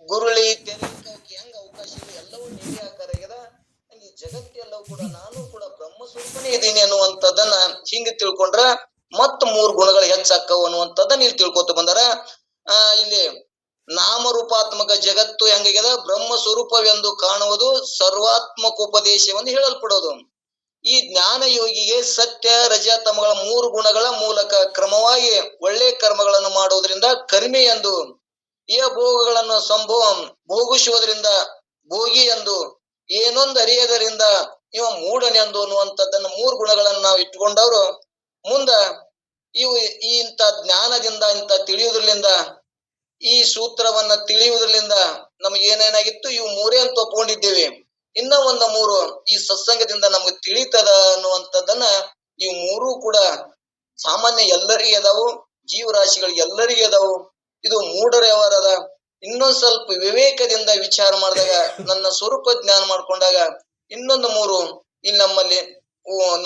ಗುರುಳಿ ತೆರಿಗೆ ಹೆಂಗ ಅವಕಾಶ ಇಲ್ಲ, ಎಲ್ಲವೂ ನೀರೇ ಆಕಾರ ಆಗ್ಯದ. ಈ ಜಗತ್ತೆಲ್ಲವೂ ಕೂಡ ನಾನು ಕೂಡ ಬ್ರಹ್ಮ ಸ್ವರೂಪನೇ ಇದೀನಿ ಅನ್ನುವಂಥದ್ದನ್ನ ಹಿಂಗ ತಿಳ್ಕೊಂಡ್ರ ಮತ್ 3 ಗುಣಗಳು ಹೆಚ್ಚಾಕ್ಕವು ಅನ್ನುವಂಥದ್ದನ್ನ ಇಲ್ಲಿ ತಿಳ್ಕೊತ ಬಂದಾರ. ಇಲ್ಲಿ ನಾಮರೂಪಾತ್ಮಕ ಜಗತ್ತು ಹೆಂಗಾಗ್ಯದ, ಬ್ರಹ್ಮ ಸ್ವರೂಪವೆಂದು ಕಾಣುವುದು ಸರ್ವಾತ್ಮಕೋಪದೇಶವೆಂದು ಹೇಳಲ್ಪಡೋದು. ಈ ಜ್ಞಾನ ಯೋಗಿಗೆ ಸತ್ಯ ರಜ ತಮಗಳ 3 ಗುಣಗಳ ಮೂಲಕ ಕ್ರಮವಾಗಿ ಒಳ್ಳೆ ಕರ್ಮಗಳನ್ನು ಮಾಡುವುದರಿಂದ ಕರ್ಮಿ ಎಂದು, ಈ ಭೋಗಗಳನ್ನು ಭೋಗಿಸುವುದರಿಂದ ಭೋಗಿ ಎಂದು, ಏನೊಂದು ಅರಿಯದರಿಂದ ಇವ ಮೂಢನೆಂದು ಅನ್ನುವಂಥದ್ದನ್ನ 3 ಗುಣಗಳನ್ನು ನಾವು ಇಟ್ಕೊಂಡವ್ರು ಮುಂದ ಇವು ಇಂಥ ಜ್ಞಾನದಿಂದ ಇಂಥ ತಿಳಿಯುವುದ್ರಲಿಂದ ಈ ಸೂತ್ರವನ್ನ ತಿಳಿಯುವುದರಿಂದ ನಮ್ಗೆ ಏನೇನಾಗಿತ್ತು, ಇವು 3 ಅಂತ ಒಪ್ಕೊಂಡಿದ್ದೇವೆ. ಇನ್ನ ಒಂದು 3 ಈ ಸತ್ಸಂಗದಿಂದ ನಮ್ಗೆ ತಿಳಿತದ ಅನ್ನುವಂಥದ್ದನ್ನ ಇವು 3 ಕೂಡ ಸಾಮಾನ್ಯ ಎಲ್ಲರಿಗೆ ಅದಾವು, ಜೀವರಾಶಿಗಳಿಗೆ ಎಲ್ಲರಿಗೆ ಅದಾವು. ಇದು ಮೂಢರ ವ್ಯವಹಾರದ. ಇನ್ನೊಂದ್ ಸ್ವಲ್ಪ ವಿವೇಕದಿಂದ ವಿಚಾರ ಮಾಡಿದಾಗ, ನನ್ನ ಸ್ವರೂಪ ಜ್ಞಾನ ಮಾಡ್ಕೊಂಡಾಗ ಇನ್ನೊಂದು 3 ಇಲ್ಲಿ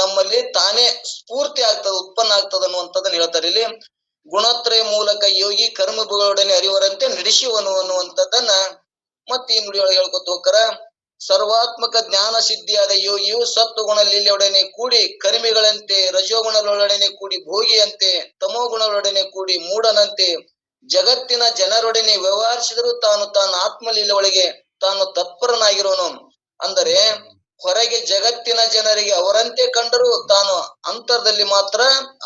ನಮ್ಮಲ್ಲಿ ತಾನೇ ಸ್ಫೂರ್ತಿ ಆಗ್ತದ, ಉತ್ಪನ್ನ ಆಗ್ತದ ಅನ್ನುವಂಥದ್ದನ್ನ ಹೇಳ್ತಾರೆ. ಇಲ್ಲಿ ಗುಣತ್ರಯ ಮೂಲಕ ಯೋಗಿ ಕರ್ಮಗಳೊಡನೆ ಅರಿವರಂತೆ ನಡೆಸುವನು ಅನ್ನುವಂಥದ್ದನ್ನ ಮತ್ತೆ ಈ ನುಡಿಯೊಳಗೆ ಹೇಳ್ಕೊತ ಹೋಗ್ತಾರ. ಸರ್ವಾತ್ಮಕ ಜ್ಞಾನ ಸಿದ್ಧಿಯಾದ ಯೋಗಿಯು ಸತ್ವಗುಣ ಲೀಲೆಯೊಡನೆ ಕೂಡಿ ಕರ್ಮಿಗಳಂತೆ, ರಜೋಗುಣಗಳೊಡನೆ ಕೂಡಿ ಭೋಗಿಯಂತೆ, ತಮೋಗುಣಗಳೊಡನೆ ಕೂಡಿ ಮೂಢನಂತೆ ಜಗತ್ತಿನ ಜನರೊಡನೆ ವ್ಯವಹರಿಸಿದರೂ ತಾನು ಆತ್ಮಲೀಲೆ ಒಳಗೆ ತಾನು ತತ್ಪರನಾಗಿರೋನು. ಅಂದರೆ ಹೊರಗೆ ಜಗತ್ತಿನ ಜನರಿಗೆ ಅವರಂತೆ ಕಂಡರೂ ತಾನು ಅಂತರದಲ್ಲಿ ಮಾತ್ರ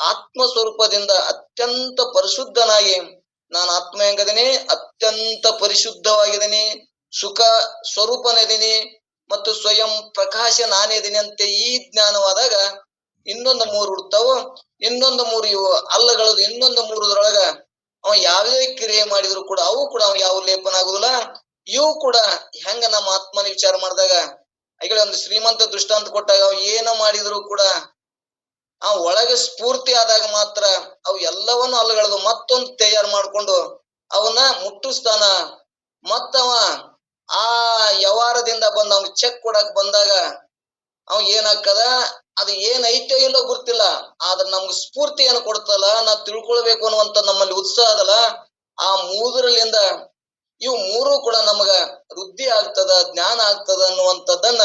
ಆತ್ಮ ಸ್ವರೂಪದಿಂದ ಅತ್ಯಂತ ಪರಿಶುದ್ಧನಾಗಿ, ನಾನು ಆತ್ಮ ಹೆಂಗದೀನಿ, ಅತ್ಯಂತ ಪರಿಶುದ್ಧವಾಗಿದ್ದೀನಿ, ಸುಖ ಸ್ವರೂಪನಿದ್ದೀನಿ ಮತ್ತು ಸ್ವಯಂ ಪ್ರಕಾಶ ನಾನೇ ಇದೀನಿ ಅಂತ ಈ ಜ್ಞಾನವಾದಾಗ ಇನ್ನೊಂದು 3 ಹುಡ್ತಾವು. ಇನ್ನೊಂದು 3 ಇವು ಅಲ್ಲಗಳದು. ಇನ್ನೊಂದು 3 ಅವ ಯಾವ್ಯಾವ ಕ್ರಿಯೆ ಮಾಡಿದ್ರು ಕೂಡ ಅವು ಕೂಡ ಅವ್ ಯಾವ ಲೇಪನ ಆಗುದಿಲ್ಲ. ಇವು ಕೂಡ ಹೆಂಗ ನಮ್ಮ ಆತ್ಮನ ವಿಚಾರ ಮಾಡಿದಾಗ ಈಗ ಒಂದು ಶ್ರೀಮಂತ ದೃಷ್ಟಾಂತ ಕೊಟ್ಟಾಗ ಅವ್ ಏನ ಮಾಡಿದ್ರು ಕೂಡ ಆ ಒಳಗೆ ಸ್ಫೂರ್ತಿ ಆದಾಗ ಮಾತ್ರ ಅವು ಎಲ್ಲವನ್ನು ಅಲ್ಲಗಳದು ಮತ್ತೊಂದು ತಯಾರು ಮಾಡ್ಕೊಂಡು ಅವನ್ನ ಮುಟ್ಟಿಸ್ತಾನ. ಮತ್ತವ ಆ ವ್ಯವಹಾರದಿಂದ ಬಂದ ಅವ್ನಿಗೆ ಚೆಕ್ ಕೊಡಕ್ ಬಂದಾಗ ಅವ್ ಏನಾಗ್ತದ, ಅದು ಏನ್ ಐತೋ ಇಲ್ಲೋ ಗೊತ್ತಿಲ್ಲ, ಆದ್ರೆ ನಮ್ಗೆ ಸ್ಫೂರ್ತಿ ಏನು ಕೊಡ್ತಲ್ಲ, ನಾವ್ ತಿಳ್ಕೊಳ್ಬೇಕು ಅನ್ನುವಂತ ನಮ್ಮಲ್ಲಿ ಉತ್ಸಾಹ ಅದಲ್ಲ, ಆ 3ರಿಂದ ಇವು 3 ಕೂಡ ನಮಗ ವೃದ್ಧಿ ಆಗ್ತದ, ಜ್ಞಾನ ಆಗ್ತದ ಅನ್ನುವಂಥದ್ದನ್ನ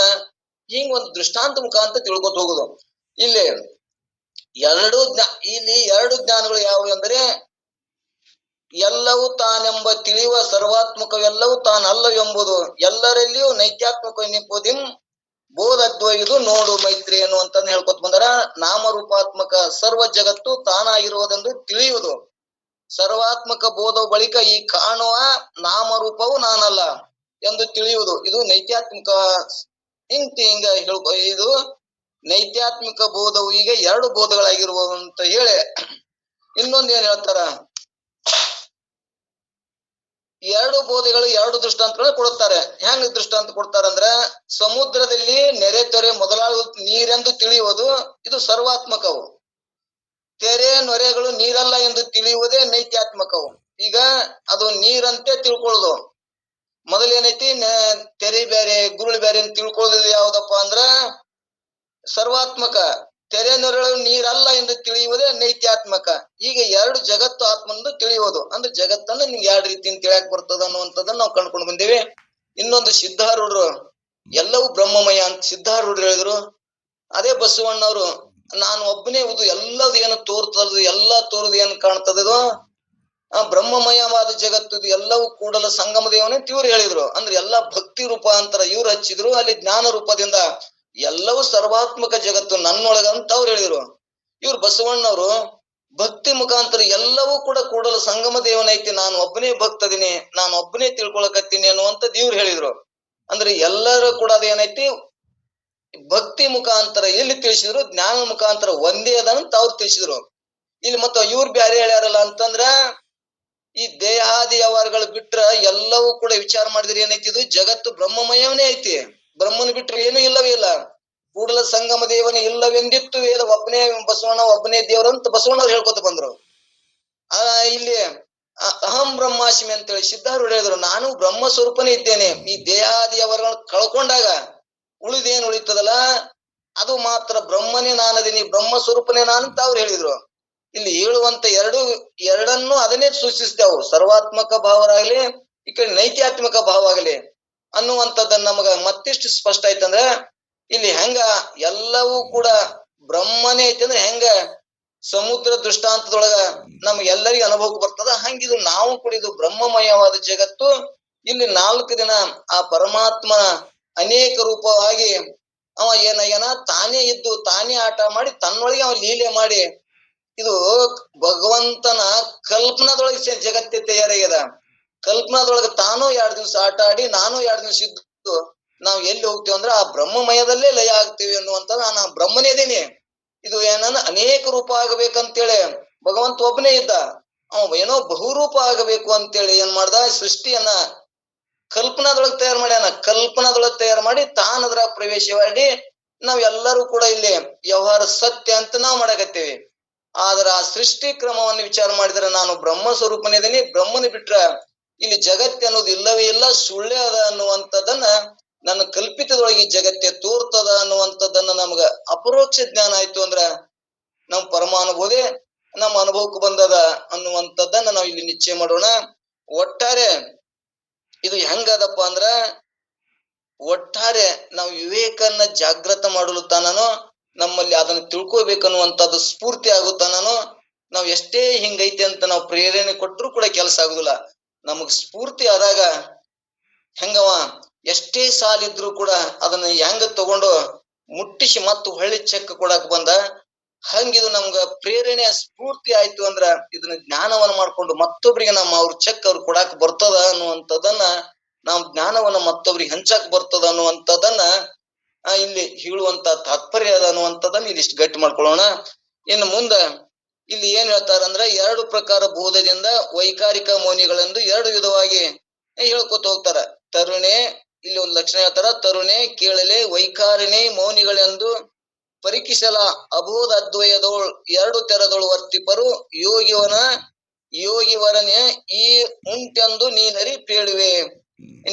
ಹಿಂಗ್ ಒಂದು ದೃಷ್ಟಾಂತ ಮುಖಾಂತರ ತಿಳ್ಕೊತ ಹೋಗುದು. ಇಲ್ಲಿ 2 ಜ್ಞಾನಗಳು ಯಾವುವು ಅಂದ್ರೆ ಎಲ್ಲವೂ ತಾನೆಂಬ ತಿಳಿಯುವ ಸರ್ವಾತ್ಮಕವೆಲ್ಲವೂ ತಾನಲ್ಲವೆಂಬುದು ಎಲ್ಲರಲ್ಲಿಯೂ ನೈತ್ಯಾತ್ಮಕ ಎನ್ನಿಪುದಿಂ ಬೋಧದ್ವೈದು ನೋಡು ಮೈತ್ರಿ ಅನ್ನುವಂತಂದು ಹೇಳ್ಕೊತ ಬಂದಾರ. ನಾಮರೂಪಾತ್ಮಕ ಸರ್ವ ಜಗತ್ತು ತಾನಾಗಿರುವುದೆಂದು ತಿಳಿಯುವುದು, ಸರ್ವಾತ್ಮಕ ಬೋಧ ಬಳಿಕ ಈ ಕಾಣುವ ನಾಮರೂಪವು ನಾನಲ್ಲ ಎಂದು ತಿಳಿಯುವುದು, ಇದು ನೈತ್ಯಾತ್ಮಿಕ ಹಿಂಗ ಹೇಳ್ಕೊ. ಇದು ನೈತ್ಯಾತ್ಮಿಕ ಬೋಧವು ಈಗ ಎರಡು ಬೋಧಗಳಾಗಿರುವುದು ಅಂತ ಹೇಳಿ ಇನ್ನೊಂದು ಏನ್ ಹೇಳ್ತಾರ, ಎರಡು ಬೋಧೆಗಳು ಎರಡು ದೃಷ್ಟಾಂತಗಳು ಕೊಡುತ್ತಾರೆ. ಹೆಂಗ್ ದೃಷ್ಟಾಂತ ಕೊಡ್ತಾರಂದ್ರ, ಸಮುದ್ರದಲ್ಲಿ ನೆರೆ ತೊರೆ ಮೊದಲಾದ ನೀರೆಂದು ತಿಳಿಯುವುದು ಇದು ಸರ್ವಾತ್ಮಕವು, ತೆರೆ ನೊರೆಗಳು ನೀರಲ್ಲ ಎಂದು ತಿಳಿಯುವುದೇ ನೈತ್ಯಾತ್ಮಕವು. ಈಗ ಅದು ನೀರಂತೆ ತಿಳ್ಕೊಳ್ಳೋದು. ಮೊದಲೇನೈತಿ ತೆರೆ ಬೇರೆ ಗುರುಳು ಬೇರೆ ಅಂತ ತಿಳ್ಕೊಳ್ಳೋದು ಯಾವ್ದಪ್ಪ ಅಂದ್ರ ಸರ್ವಾತ್ಮಕ. ತೆರೆ ನೊರೆಗಳು ನೀರಲ್ಲ ಎಂದು ತಿಳಿಯುವುದೇ ನೈತ್ಯಾತ್ಮಕ. ಈಗ ಎರಡು ಜಗತ್ತು ಆತ್ಮಂದು ತಿಳಿಯುವುದು ಅಂದ್ರೆ ಜಗತ್ತನ್ನು ನಿಮ್ಗೆ ಎರಡು ರೀತಿಯಿಂದ ತಿಳಿಯಾಕ ಬರ್ತದ ಅನ್ನುವಂಥದ್ದನ್ನ ನಾವು ಕಂಡ್ಕೊಂಡು ಬಂದೇವಿ. ಇನ್ನೊಂದು ಸಿದ್ಧಾರೂಢರು ಎಲ್ಲವೂ ಬ್ರಹ್ಮಮಯ ಅಂತ ಸಿದ್ಧಾರೂಢರು ಹೇಳಿದ್ರು. ಅದೇ ಬಸವಣ್ಣವರು ನಾನು ಒಬ್ಬನೇ ಎಲ್ಲದು ಏನು ತೋರ್ತದ ಎಲ್ಲ ತೋರುದು ಏನು ಕಾಣ್ತದೋ ಬ್ರಹ್ಮಮಯವಾದ ಜಗತ್ತು ಎಲ್ಲವೂ ಕೂಡಲ ಸಂಗಮ ದೇವನೇ ಇವ್ರು ಹೇಳಿದ್ರು. ಅಂದ್ರೆ ಎಲ್ಲಾ ಭಕ್ತಿ ರೂಪಾಂತರ ಇವ್ರು ಹಚ್ಚಿದ್ರು, ಅಲ್ಲಿ ಜ್ಞಾನ ರೂಪದಿಂದ ಎಲ್ಲವೂ ಸರ್ವಾತ್ಮಕ ಜಗತ್ತು ನನ್ನೊಳಗ ಅಂತ ಅವ್ರು ಹೇಳಿದ್ರು. ಇವ್ರು ಬಸವಣ್ಣವರು ಭಕ್ತಿ ಮುಖಾಂತರ ಎಲ್ಲವೂ ಕೂಡ ಕೂಡಲ ಸಂಗಮ ದೇವನೈತಿ, ನಾನು ಒಬ್ಬನೇ ಭಕ್ತದೀನಿ, ನಾನು ಒಬ್ಬನೇ ತಿಳ್ಕೊಳಕತ್ತೀನಿ ಅನ್ನುವಂಥದ್ದು ಇವ್ರು ಹೇಳಿದ್ರು. ಅಂದ್ರೆ ಎಲ್ಲರೂ ಕೂಡ ಅದೇನೈತಿ ಭಕ್ತಿ ಮುಖಾಂತರ ಎಲ್ಲಿ ತಿಳಿಸಿದ್ರು, ಜ್ಞಾನ ಮುಖಾಂತರ ಒಂದೇ ಅದಂತ ಅವ್ರು ತಿಳಿಸಿದ್ರು. ಇಲ್ಲಿ ಮತ್ತ ಇವ್ರು ಬ್ಯಾರೆ ಹೇಳ್ಯಾರಲ್ಲ ಅಂತಂದ್ರ, ಈ ದೇಹಾದಿ ವ್ಯವಹಾರಗಳು ಬಿಟ್ರ ಎಲ್ಲವೂ ಕೂಡ ವಿಚಾರ ಮಾಡಿದ್ರೆ ಏನೈತಿ, ಇದು ಜಗತ್ತು ಬ್ರಹ್ಮಮಯವನೇ ಐತಿ, ಬ್ರಹ್ಮನ ಬಿಟ್ರೆ ಏನು ಇಲ್ಲವೇ ಇಲ್ಲ, ಕೂಡಲ ಸಂಗಮ ದೇವನೇ ಇಲ್ಲವೆಂದಿತ್ತು ವೇದ, ಒಬ್ಬನೇ ಬಸವಣ್ಣ ಒಬ್ಬನೇ ದೇವರಂತ ಬಸವಣ್ಣವ್ರು ಹೇಳ್ಕೊತ ಬಂದ್ರು. ಇಲ್ಲಿ ಅಹಂ ಬ್ರಹ್ಮಾಸ್ಮಿ ಅಂತೇಳಿ ಸಿದ್ಧಾರೂಢ ಹೇಳಿದ್ರು, ನಾನು ಬ್ರಹ್ಮ ಸ್ವರೂಪನೇ ಇದ್ದೇನೆ. ಈ ದೇಹಾದಿ ವ್ಯವಹಾರಗಳನ್ನು ಕಳ್ಕೊಂಡಾಗ ಉಳಿದೇನು ಉಳಿತದಲ್ಲ ಅದು ಮಾತ್ರ ಬ್ರಹ್ಮನೇ ನಾನದೀನಿ, ಬ್ರಹ್ಮ ಸ್ವರೂಪನೇ ನಾನಂತ ಅವ್ರು ಹೇಳಿದ್ರು. ಇಲ್ಲಿ ಹೇಳುವಂತ ಎರಡನ್ನು ಅದನ್ನೇ ಸೂಚಿಸ್ತೇವೆ, ಸರ್ವಾತ್ಮಕ ಭಾವರಾಗ್ಲಿ ಈ ಕಡೆ ನೈತ್ಯಾತ್ಮಕ ಭಾವ ಆಗಲಿ ಅನ್ನುವಂಥದ್ದನ್ನ ನಮಗ ಮತ್ತಿಷ್ಟು ಸ್ಪಷ್ಟ ಆಯ್ತಂದ್ರ, ಇಲ್ಲಿ ಹೆಂಗ ಎಲ್ಲವೂ ಕೂಡ ಬ್ರಹ್ಮನೇ ಐತಿ ಅಂದ್ರೆ ಹೆಂಗ ಸಮುದ್ರ ದೃಷ್ಟಾಂತದೊಳಗ ನಮ್ಗೆಲ್ಲರಿಗೂ ಅನುಭವಕ್ಕೆ ಬರ್ತದ, ಹಂಗಿದು ನಾವು ಕೂಡ ಇದು ಬ್ರಹ್ಮಮಯವಾದ ಜಗತ್ತು. ಇಲ್ಲಿ 4 ದಿನ ಆ ಪರಮಾತ್ಮನ ಅನೇಕ ರೂಪವಾಗಿ ಅವ ಏನಾಗ್ಯಾನ, ತಾನೇ ಇದ್ದು ತಾನೇ ಆಟ ಮಾಡಿ ತನ್ನೊಳಗೆ ಅವ ಲೀಲೆ ಮಾಡಿ, ಇದು ಭಗವಂತನ ಕಲ್ಪನಾದೊಳಗೆ ಜಗತ್ತೇ ತಯಾರಾಗ್ಯದ. ಕಲ್ಪನಾದೊಳಗೆ ತಾನು 2 ದಿವಸ ಆಟ ಆಡಿ ನಾನು 2 ದಿವಸ ಇದ್ದು ನಾವು ಎಲ್ಲಿ ಹೋಗ್ತೇವೆ ಅಂದ್ರೆ ಆ ಬ್ರಹ್ಮಮಯದಲ್ಲೇ ಲಯ ಆಗ್ತೀವಿ ಅನ್ನುವಂಥದ್ದು. ನಾನು ಬ್ರಹ್ಮನೇ ಇದ್ದೀನಿ, ಇದು ಏನನ್ನ ಅನೇಕ ರೂಪ ಆಗಬೇಕಂತೇಳಿ ಭಗವಂತ ಒಬ್ಬನೇ ಇದ್ದ, ಅವ ಏನೋ ಬಹುರೂಪ ಆಗಬೇಕು ಅಂತೇಳಿ ಏನ್ ಮಾಡ್ದ, ಸೃಷ್ಟಿಯನ್ನ ಕಲ್ಪನಾದೊಳಗೆ ತಯಾರು ಮಾಡ್ಯಾನ. ಕಲ್ಪನಾದೊಳಗೆ ತಯಾರು ಮಾಡಿ ತಾನದ್ರ ಪ್ರವೇಶ ಮಾಡಿ ನಾವೆಲ್ಲರೂ ಕೂಡ ಇಲ್ಲಿ ವ್ಯವಹಾರ ಸತ್ಯ ಅಂತ ನಾವು ಮಾಡಕತ್ತೇವೆ. ಆದ್ರ ಆ ಸೃಷ್ಟಿ ಕ್ರಮವನ್ನು ವಿಚಾರ ಮಾಡಿದ್ರೆ ನಾನು ಬ್ರಹ್ಮ ಸ್ವರೂಪನಿದ್ದೀನಿ, ಬ್ರಹ್ಮನ ಬಿಟ್ರ ಇಲ್ಲಿ ಜಗತ್ತೆ ಅನ್ನೋದು ಇಲ್ಲವೇ ಇಲ್ಲ, ಸುಳ್ಳೇ ಅದ ಅನ್ನುವಂಥದ್ದನ್ನ ನನ್ನ ಕಲ್ಪಿತದೊಳಗೆ ಈ ಜಗತ್ತೆ ತೋರ್ತದ ಅನ್ನುವಂಥದ್ದನ್ನ ನಮ್ಗ ಅಪರೋಕ್ಷ ಜ್ಞಾನ ಆಯ್ತು ಅಂದ್ರ ನಮ್ ಪರಮಾನುಭೂತಿ ನಮ್ಮ ಅನುಭವಕ್ಕೆ ಬಂದದ ಅನ್ನುವಂಥದ್ದನ್ನ ನಾವು ಇಲ್ಲಿ ನಿಶ್ಚಯ ಮಾಡೋಣ. ಒಟ್ಟಾರೆ ಇದು ಹೆಂಗದಪ್ಪ ಅಂದ್ರ, ಒಟ್ಟಾರೆ ನಾವು ವಿವೇಕನ್ನ ಜಾಗೃತ ಮಾಡಲು ತಾನನು ನಮ್ಮಲ್ಲಿ ಅದನ್ನ ತಿಳ್ಕೊಬೇಕನ್ನುವಂಥದ್ದು ಸ್ಫೂರ್ತಿ ಆಗುತ್ತಾನನು. ನಾವ್ ಎಷ್ಟೇ ಹಿಂಗೈತೆ ಅಂತ ನಾವು ಪ್ರೇರಣೆ ಕೊಟ್ಟರು ಕೂಡ ಕೆಲಸ ಆಗುದಿಲ್ಲ. ನಮಗ್ ಸ್ಫೂರ್ತಿ ಆದಾಗ ಹೆಂಗವ ಎಷ್ಟೇ ಸಾಲಿದ್ರು ಕೂಡ ಅದನ್ನ ಹೆಂಗ ತಗೊಂಡು ಮುಟ್ಟಿಸಿ ಮತ್ತು ಹೊಳ್ಳಿ ಚೆಕ್ ಕೊಡಾಕ್ ಬಂದ, ಹಂಗಿದು ನಮ್ಗ ಪ್ರೇರಣೆ ಸ್ಫೂರ್ತಿ ಆಯ್ತು ಅಂದ್ರ ಇದನ್ನ ಜ್ಞಾನವನ್ನ ಮಾಡ್ಕೊಂಡು ಮತ್ತೊಬ್ರಿಗೆ ಅವ್ರ ಚೆಕ್ ಅವ್ರು ಕೊಡಾಕ್ ಬರ್ತದ ಅನ್ನುವಂಥದ್ದನ್ನ, ನಾವು ಜ್ಞಾನವನ್ನ ಮತ್ತೊಬ್ರಿಗೆ ಹಂಚಾಕ್ ಬರ್ತದ ಅನ್ನುವಂಥದ್ದನ್ನ ಇಲ್ಲಿ ಹೇಳುವಂತ ತಾತ್ಪರ್ಯ ಅದ ಅನ್ನುವಂಥದ್ದನ್ನ ಇಲ್ಲಿ ಇಷ್ಟು ಗಟ್ಟಿ ಮಾಡ್ಕೊಳ್ಳೋಣ. ಇನ್ನು ಮುಂದ ಇಲ್ಲಿ ಏನ್ ಹೇಳ್ತಾರಂದ್ರ, 2 ಪ್ರಕಾರ ಬೋಧದಿಂದ ವೈಕಾರಿಕ ಮೌನಿಗಳೆಂದು 2 ವಿಧವಾಗಿ ಹೇಳ್ಕೊತ ಹೋಗ್ತಾರ. ತರುಣೆ, ಇಲ್ಲಿ ಒಂದು ಲಕ್ಷಣ ಹೇಳ್ತಾರ, ತರುಣೆ ಕೇಳಲೆ ವೈಕಾರಿಣಿ ಮೌನಿಗಳೆಂದು ಪರೀಕ್ಷಿಸಲ ಅಬೋಧ ಅದ್ವಯದೋಳ್ 2 ತೆರದೊಳು ವರ್ತಿಪರು ಯೋಗಿವರನೆ ಈ ಉಂಟೆಂದು ನೀನರಿ ಪೇಳುವೆ.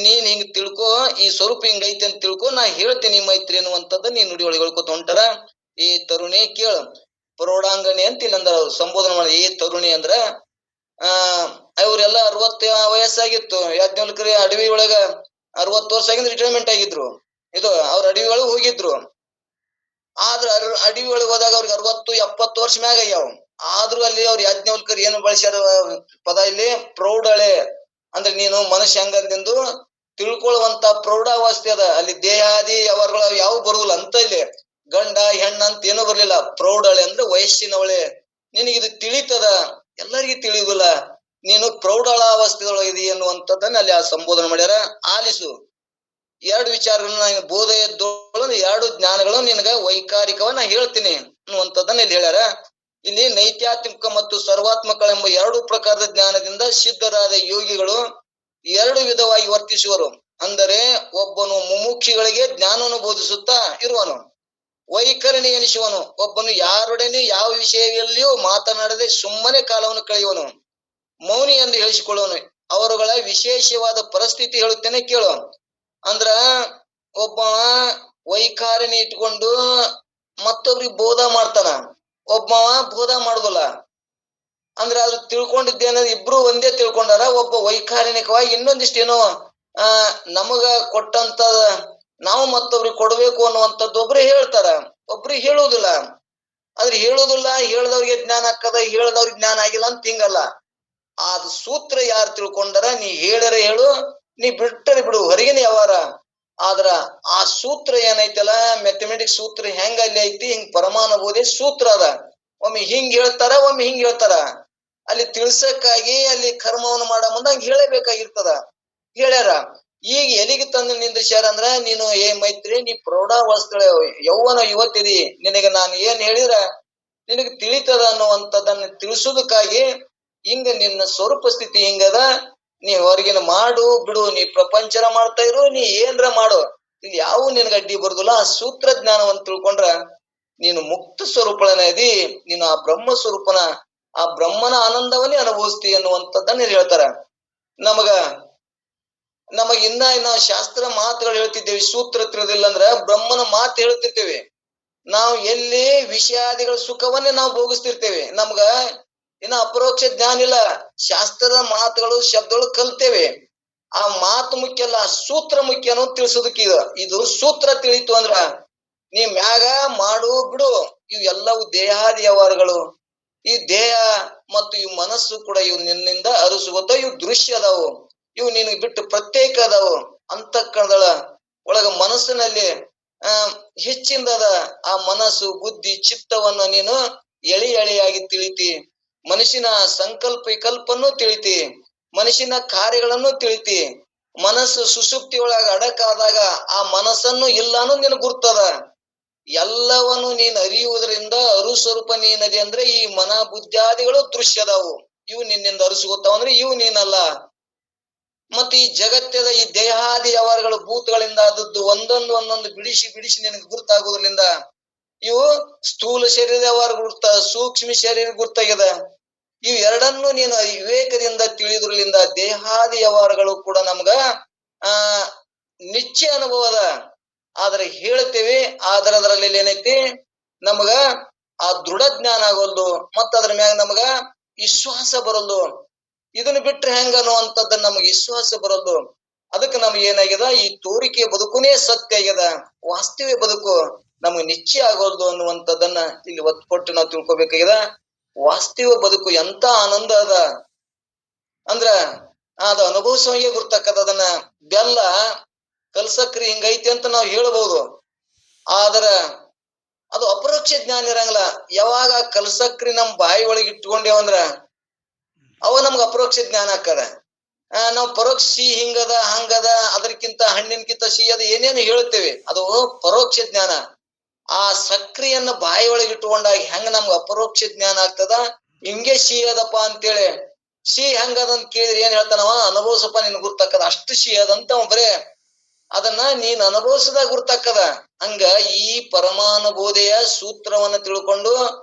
ನೀನ್ ಹಿಂಗ್ ತಿಳ್ಕೊ, ಈ ಸ್ವರೂಪ ಹಿಂಗೈತಿ ಅಂತ ತಿಳ್ಕೊ, ನಾ ಹೇಳ್ತೀನಿ ಮೈತ್ರಿ ಅನ್ನುವಂಥದ್ದು ನೀನ್ ನುಡಿ ಒಳಗೆ ಹೇಳ್ಕೊತ ಹೊಂಟಾರ. ಈ ತರುಣಿ ಕೇಳ ಪ್ರೌಢಾಂಗಣಿ ಅಂತ ಇಲ್ಲಂದ ಸಂಬೋಧನೆ ಮಾಡಿ. ಈ ತರುಣಿ ಅಂದ್ರ ಅವ್ರೆಲ್ಲ 60 ವಯಸ್ಸಾಗಿತ್ತು. ಯಾಜ್ಞವಲ್ಕ್ರಿ ಅಡವಿ ಒಳಗ 60 ವರ್ಷ ಆಗಿಂದ ರಿಟೈರ್ಮೆಂಟ್ ಆಗಿದ್ರು. ಇದು ಅವ್ರ ಅಡವಿ ಒಳಗೆ ಹೋಗಿದ್ರು. ಆದ್ರ ಅಡವಿ ಒಳಗೆ ಹೋದಾಗ ಅವ್ರಿಗೆ 60-70 ವರ್ಷ ಮ್ಯಾಗ ಆಗ್ಯಾವ. ಆದ್ರೂ ಅಲ್ಲಿ ಅವ್ರು ಯಾಜ್ಞವಲ್ಕರ್ ಏನು ಬಳಸ್ಯಾರ ಪದ ಇಲ್ಲಿ ಪ್ರೌಢಳೆ ಅಂದ್ರೆ ನೀನು ಮನುಷ್ಯ ಹೆಂಗಂದು ತಿಳ್ಕೊಳ್ಳುವಂತ ಪ್ರೌಢಾವಸ್ಥೆ ಅದ. ಅಲ್ಲಿ ದೇಹಾದಿ ಅವರುಗಳು ಯಾವ ಬರುವುದಿಲ್ಲ ಅಂತ ಇಲ್ಲಿ ಗಂಡ ಹೆಣ್ಣ ಅಂತ ಏನೂ ಬರ್ಲಿಲ್ಲ. ಪ್ರೌಢಳೆ ಅಂದ್ರೆ ವಯಸ್ಸಿನವಳೆ, ನಿನಗಿದು ತಿಳಿತದ, ಎಲ್ಲರಿಗೂ ತಿಳಿಯುವುದಿಲ್ಲ, ನೀನು ಪ್ರೌಢಾವಸ್ಥೆದೊಳಗಿದೆ ಎನ್ನುವಂಥದ್ದನ್ನ ಅಲ್ಲಿ ಆ ಸಂಬೋಧನೆ ಮಾಡ್ಯಾರ. ಆಲಿಸು, ಎರಡು ವಿಚಾರಗಳನ್ನ ಬೋಧ ಎದ್ದೋಳು, ಎರಡು ಜ್ಞಾನಗಳು ನಿನಗ ವೈಕಾರಿಕವನ್ನ ಹೇಳ್ತೀನಿ ಅನ್ನುವಂಥದ್ದನ್ನ ಇಲ್ಲಿ ಹೇಳ್ಯಾರ. ಇಲ್ಲಿ ನೈತ್ಯಾತ್ಮಿಕ ಮತ್ತು ಸರ್ವಾತ್ಮಕಳೆಂಬ ಎರಡು ಪ್ರಕಾರದ ಜ್ಞಾನದಿಂದ ಸಿದ್ಧರಾದ ಯೋಗಿಗಳು ಎರಡು ವಿಧವಾಗಿ ವರ್ತಿಸುವರು. ಅಂದರೆ ಒಬ್ಬನು ಮುಮುಕ್ಷಿಗಳಿಗೆ ಜ್ಞಾನವನ್ನು ಬೋಧಿಸುತ್ತಾ ಇರುವನು, ವೈಖರಣಿ ಎನಿಸುವನು. ಒಬ್ಬನು ಯಾರೊಡನೆ ಯಾವ ವಿಷಯದಲ್ಲಿಯೂ ಮಾತನಾಡದೆ ಸುಮ್ಮನೆ ಕಾಲವನ್ನು ಕಳೆಯುವನು, ಮೌನಿ ಎಂದು ಹೇಳಿಸಿಕೊಳ್ಳುವನು. ಅವರುಗಳ ವಿಶೇಷವಾದ ಪರಿಸ್ಥಿತಿ ಹೇಳುತ್ತೇನೆ ಕೇಳು. ಅಂದ್ರ ಒಬ್ಬ ವೈಖಾರಿಣಿ ಇಟ್ಕೊಂಡು ಮತ್ತೊಬ್ರಿಗೆ ಬೋಧ ಮಾಡ್ತಾನ, ಒಬ್ಬವ ಬೋಧ ಮಾಡುದಿಲ್ಲ. ಅಂದ್ರೆ ಅದು ತಿಳ್ಕೊಂಡಿದ್ದೇನ ಇಬ್ರು ಒಂದೇ ತಿಳ್ಕೊಂಡಾರ. ಒಬ್ಬ ವೈಖಾರಿಣಿಕವಾಗಿ ಇನ್ನೊಂದಿಷ್ಟು ಏನೋ ನಮಗ ಕೊಟ್ಟಂತ ನಾವು ಮತ್ತೊಬ್ರಿಗೆ ಕೊಡ್ಬೇಕು ಅನ್ನುವಂಥದ್ದು ಒಬ್ರು ಹೇಳ್ತಾರ, ಒಬ್ರಿಗೆ ಹೇಳುವುದಿಲ್ಲ. ಆದ್ರೆ ಹೇಳುವುದಿಲ್ಲ, ಹೇಳ್ದವ್ರಿಗೆ ಜ್ಞಾನ ಆಕ್ಕದ, ಹೇಳ್ದವ್ರಿಗೆ ಜ್ಞಾನ ಆಗಿಲ್ಲ ಅಂತ ಹಿಂಗಲ್ಲ. ಅದು ಸೂತ್ರ ಯಾರು ತಿಳ್ಕೊಂಡಾರ, ನೀ ಹೇಳರೆ ಹೇಳು, ನೀ ಬಿಟ್ಟರೆ ಬಿಡು, ಹೊರಗಿನ ವ್ಯವಹಾರ. ಆದ್ರ ಆ ಸೂತ್ರ ಏನೈತಲ್ಲ, ಮ್ಯಾಥಮೆಟಿಕ್ಸ್ ಸೂತ್ರ ಹೆಂಗ ಅಲ್ಲಿ ಐತಿ, ಹಿಂಗ್ ಪರಮಾನುಭೂತಿ ಸೂತ್ರ ಅದ. ಒಮ್ಮೆ ಹಿಂಗ್ ಹೇಳ್ತಾರ, ಒಮ್ಮೆ ಹಿಂಗ್ ಹೇಳ್ತಾರ. ಅಲ್ಲಿ ತಿಳ್ಸಕ್ಕಾಗಿ ಅಲ್ಲಿ ಕರ್ಮವನ್ನು ಮಾಡ ಮುಂದ ಹಂಗ ಹೇಳಬೇಕಾಗಿರ್ತದ. ಹೇಳ್ಯಾರ. ಈಗ ಎಲ್ಲಿಗೆ ತಂದು ನಿಂದ್ರಿಸ್ಯಾರ ಅಂದ್ರ, ನೀನು ಏ ಮೈತ್ರಿ, ನೀ ಪ್ರೌಢಾವಸ್ಥೆ ಯೌವನ ಯುವತಿದಿ, ನಿನಗೆ ನಾನು ಏನ್ ಹೇಳಿದ್ರ ನಿನಗೆ ತಿಳಿತದ ಅನ್ನುವಂಥದ್ದನ್ನ ತಿಳಿಸೋದಕ್ಕಾಗಿ ಹಿಂಗ ನಿನ್ನ ಸ್ವರೂಪ ಸ್ಥಿತಿ ಹಿಂಗದ, ನೀ ಹೊರಗಿನ ಮಾಡು ಬಿಡು, ನೀ ಪ್ರಪಂಚನ ಮಾಡ್ತಾ ಇರು, ನೀ ಏನ್ರ ಮಾಡು, ಇಲ್ಲಿ ಯಾವ ನಿನಗೆ ಅಡ್ಡಿ ಬರುದಿಲ್ಲ. ಆ ಸೂತ್ರ ಜ್ಞಾನವನ್ನು ತಿಳ್ಕೊಂಡ್ರ ನೀನು ಮುಕ್ತ ಸ್ವರೂಪನ ಇದಿ, ನೀನು ಆ ಬ್ರಹ್ಮ ಸ್ವರೂಪನ, ಆ ಬ್ರಹ್ಮನ ಆನಂದವನ್ನೇ ಅನುಭವಿಸ್ತಿ ಅನ್ನುವಂಥದ್ದನ್ನ ಹೇಳ್ತಾರ. ನಮಗ ಇನ್ನ ಶಾಸ್ತ್ರ ಮಾತುಗಳು ಹೇಳ್ತಿದ್ದೇವೆ, ಸೂತ್ರ ತಿಳಿದಿಲ್ಲ ಅಂದ್ರ ಬ್ರಹ್ಮನ ಮಾತು ಹೇಳ್ತಿರ್ತೇವೆ. ನಾವು ಎಲ್ಲಿ ವಿಷಯಾದಿಗಳ ಸುಖವನ್ನೇ ನಾವು ಭೋಗಿಸ್ತಿರ್ತೇವೆ. ನಮ್ಗ ಇನ್ನ ಅಪರೋಕ್ಷ ಜ್ಞಾನ ಇಲ್ಲ, ಶಾಸ್ತ್ರದ ಮಾತುಗಳು ಶಬ್ದಗಳು ಕಲ್ತೇವೆ. ಆ ಮಾತು ಮುಖ್ಯ ಅಲ್ಲ, ಸೂತ್ರ ಮುಖ್ಯ ಅನ್ನೋದು ತಿಳಿಸೋದಕ್ಕೆ ಇದು ಸೂತ್ರ ತಿಳಿತು ಅಂದ್ರ ನೀ ಮ್ಯಾಗ ಮಾಡು ಬಿಡು, ಇವು ಎಲ್ಲವೂ ದೇಹಾದಿ ವ್ಯವಹಾರಗಳು. ಈ ದೇಹ ಮತ್ತು ಇವು ಮನಸ್ಸು ಕೂಡ ಇವು ನಿನ್ನಿಂದ ಅರಸುಗೊತ್ತ, ಇವು ದೃಶ್ಯ ಅದಾವು, ಇವು ನಿನಗೆ ಬಿಟ್ಟು ಪ್ರತ್ಯೇಕ ಅದಾವು. ಅಂತಃಕರಣದ ಒಳಗ ಮನಸ್ಸಿನಲ್ಲಿ ಹೆಚ್ಚಿಂದದ ಆ ಮನಸ್ಸು ಬುದ್ಧಿ ಚಿತ್ತವನ್ನ ನೀನು ಎಳಿ ಎಳೆಯಾಗಿ ತಿಳಿತಿ. ಮನುಷ್ಯನ ಸಂಕಲ್ಪ ವಿಕಲ್ಪನ್ನು ತಿಳಿತಿ, ಮನುಷ್ಯನ ಕಾರ್ಯಗಳನ್ನು ತಿಳಿತಿ. ಮನಸ್ಸು ಸುಸುಪ್ತಿ ಒಳಗ ಅಡಕಾದಾಗ ಆ ಮನಸ್ಸನ್ನು ಇಲ್ಲಾನು ನಿನ್ ಗುರ್ತದ. ಎಲ್ಲವನ್ನು ನೀನ್ ಅರಿಯುವುದರಿಂದ ಅರುಸ್ವರೂಪ ನೀನದಿ ಅಂದ್ರೆ ಈ ಮನ ಬುದ್ಧಾದಿಗಳು ದೃಶ್ಯದವು, ಇವು ನಿನ್ನಿಂದ ಅರುಸುಗೊತ್ತಾವ ಅಂದ್ರೆ ಇವು ನೀನಲ್ಲ. ಮತ್ತೆ ಈ ಜಗತ್ತದ ಈ ದೇಹಾದಿ ವ್ಯವಹಾರಗಳು ಭೂತಗಳಿಂದ ಆದದ್ದು ಒಂದೊಂದು ಬಿಡಿಸಿ ಬಿಡಿಸಿ ನಿನಗೆ ಗುರ್ತಾಗುವುದರಿಂದ ಇವು ಸ್ಥೂಲ ಶರೀರ ವ್ಯವಹಾರ ಗುರ್ತ, ಸೂಕ್ಷ್ಮ ಶರೀರ ಗುರ್ತಾಗ್ಯದ. ಇವು ಎರಡನ್ನು ನೀನು ವಿವೇಕದಿಂದ ತಿಳಿದ್ರಲಿಂದ ದೇಹಾದಿ ವ್ಯವಹಾರಗಳು ಕೂಡ ನಮ್ಗ ನಿಶ್ಚಯ ಅನುಭವದ. ಆದ್ರೆ ಹೇಳ್ತೇವೆ, ಆದ್ರೆ ಅದರಲ್ಲಿ ಏನೈತಿ, ನಮಗ ಆ ದೃಢ ಜ್ಞಾನ ಆಗೋಲ್ದು, ಮತ್ತ ಅದ್ರ ಮ್ಯಾಗ ನಮಗ ವಿಶ್ವಾಸ ಬರಲ್ದು. ಇದನ್ನ ಬಿಟ್ರೆ ಹೆಂಗ ಅನ್ನುವಂಥದ್ದನ್ನ ನಮಗೆ ವಿಶ್ವಾಸ ಬರಲ್ದು. ಅದಕ್ಕೆ ನಮ್ಗೆ ಏನಾಗ್ಯದ, ಈ ತೋರಿಕೆ ಬದುಕುನೇ ಸತ್ಯ ಆಗ್ಯದ, ವಾಸ್ತವ್ಯ ಬದುಕು ನಮ್ಗೆ ನಿಶ್ಚಯ ಆಗೋಲ್ದು ಅನ್ನುವಂಥದ್ದನ್ನ ಇಲ್ಲಿ ಒತ್ತು ಕೊಟ್ಟು ನಾವು ತಿಳ್ಕೊಬೇಕಾಗ್ಯದ. ವಾಸ್ತವ ಬದುಕು ಎಂತ ಆನಂದ ಅದ ಅಂದ್ರ ಅದ ಅನುಭವಿಸುವಂಗೆ ಗುರ್ತಕ್ಕದ. ಅದನ್ನ ಬೆಲ್ಲ ಕಲ್ಸಕ್ರಿ ಹಿಂಗೈತಿ ಅಂತ ನಾವು ಹೇಳ್ಬಹುದು, ಆದ್ರ ಅದು ಅಪರೋಕ್ಷ ಜ್ಞಾನ ಇರಂಗಿಲ್ಲ. ಯಾವಾಗ ಕಲ್ಸಕ್ರಿ ನಮ್ ಬಾಯಿ ಒಳಗೆ ಇಟ್ಕೊಂಡೇವಂದ್ರ ಅವ ನಮ್ಗ ಅಪರೋಕ್ಷ ಜ್ಞಾನ ಆಕ್ಕದ. ನಾವು ಪರೋಕ್ಷ ಸಿಹಿ ಹಿಂಗದ ಹಂಗದ, ಅದಕ್ಕಿಂತ ಹಣ್ಣಿನಕಿಂತ ಸಿಹಿ ಅದ ಏನೇನು ಹೇಳ್ತೇವೆ, ಅದು ಪರೋಕ್ಷ ಜ್ಞಾನ. ಆ ಸಕ್ರಿಯನ್ನ ಬಾಯಿ ಒಳಗೆ ಇಟ್ಕೊಂಡಾಗ ಹೆಂಗ ನಮ್ಗ ಅಪರೋಕ್ಷ ಜ್ಞಾನ ಆಗ್ತದ, ಹಿಂಗೆ ಸಿಹಿ ಅದಪ್ಪ ಅಂತೇಳಿ. ಸಿಹಿ ಹೆಂಗದಂತ ಕೇಳಿದ್ರೆ ಏನ್ ಹೇಳ್ತಾನವ, ಅನುಭವಿಸಪ್ಪ ನಿನ್ ಗುರ್ತಕ್ಕದ, ಅಷ್ಟು ಸಿಹಿ ಅದಂತ ಬರೇ ಅದನ್ನ ನೀನ್ ಅನುಭವಿಸದಾಗ ಗುರ್ತಕ್ಕದ. ಹಂಗ ಈ ಪರಮಾನುಭೂತಿಯ ಸೂತ್ರವನ್ನ ತಿಳ್ಕೊಂಡು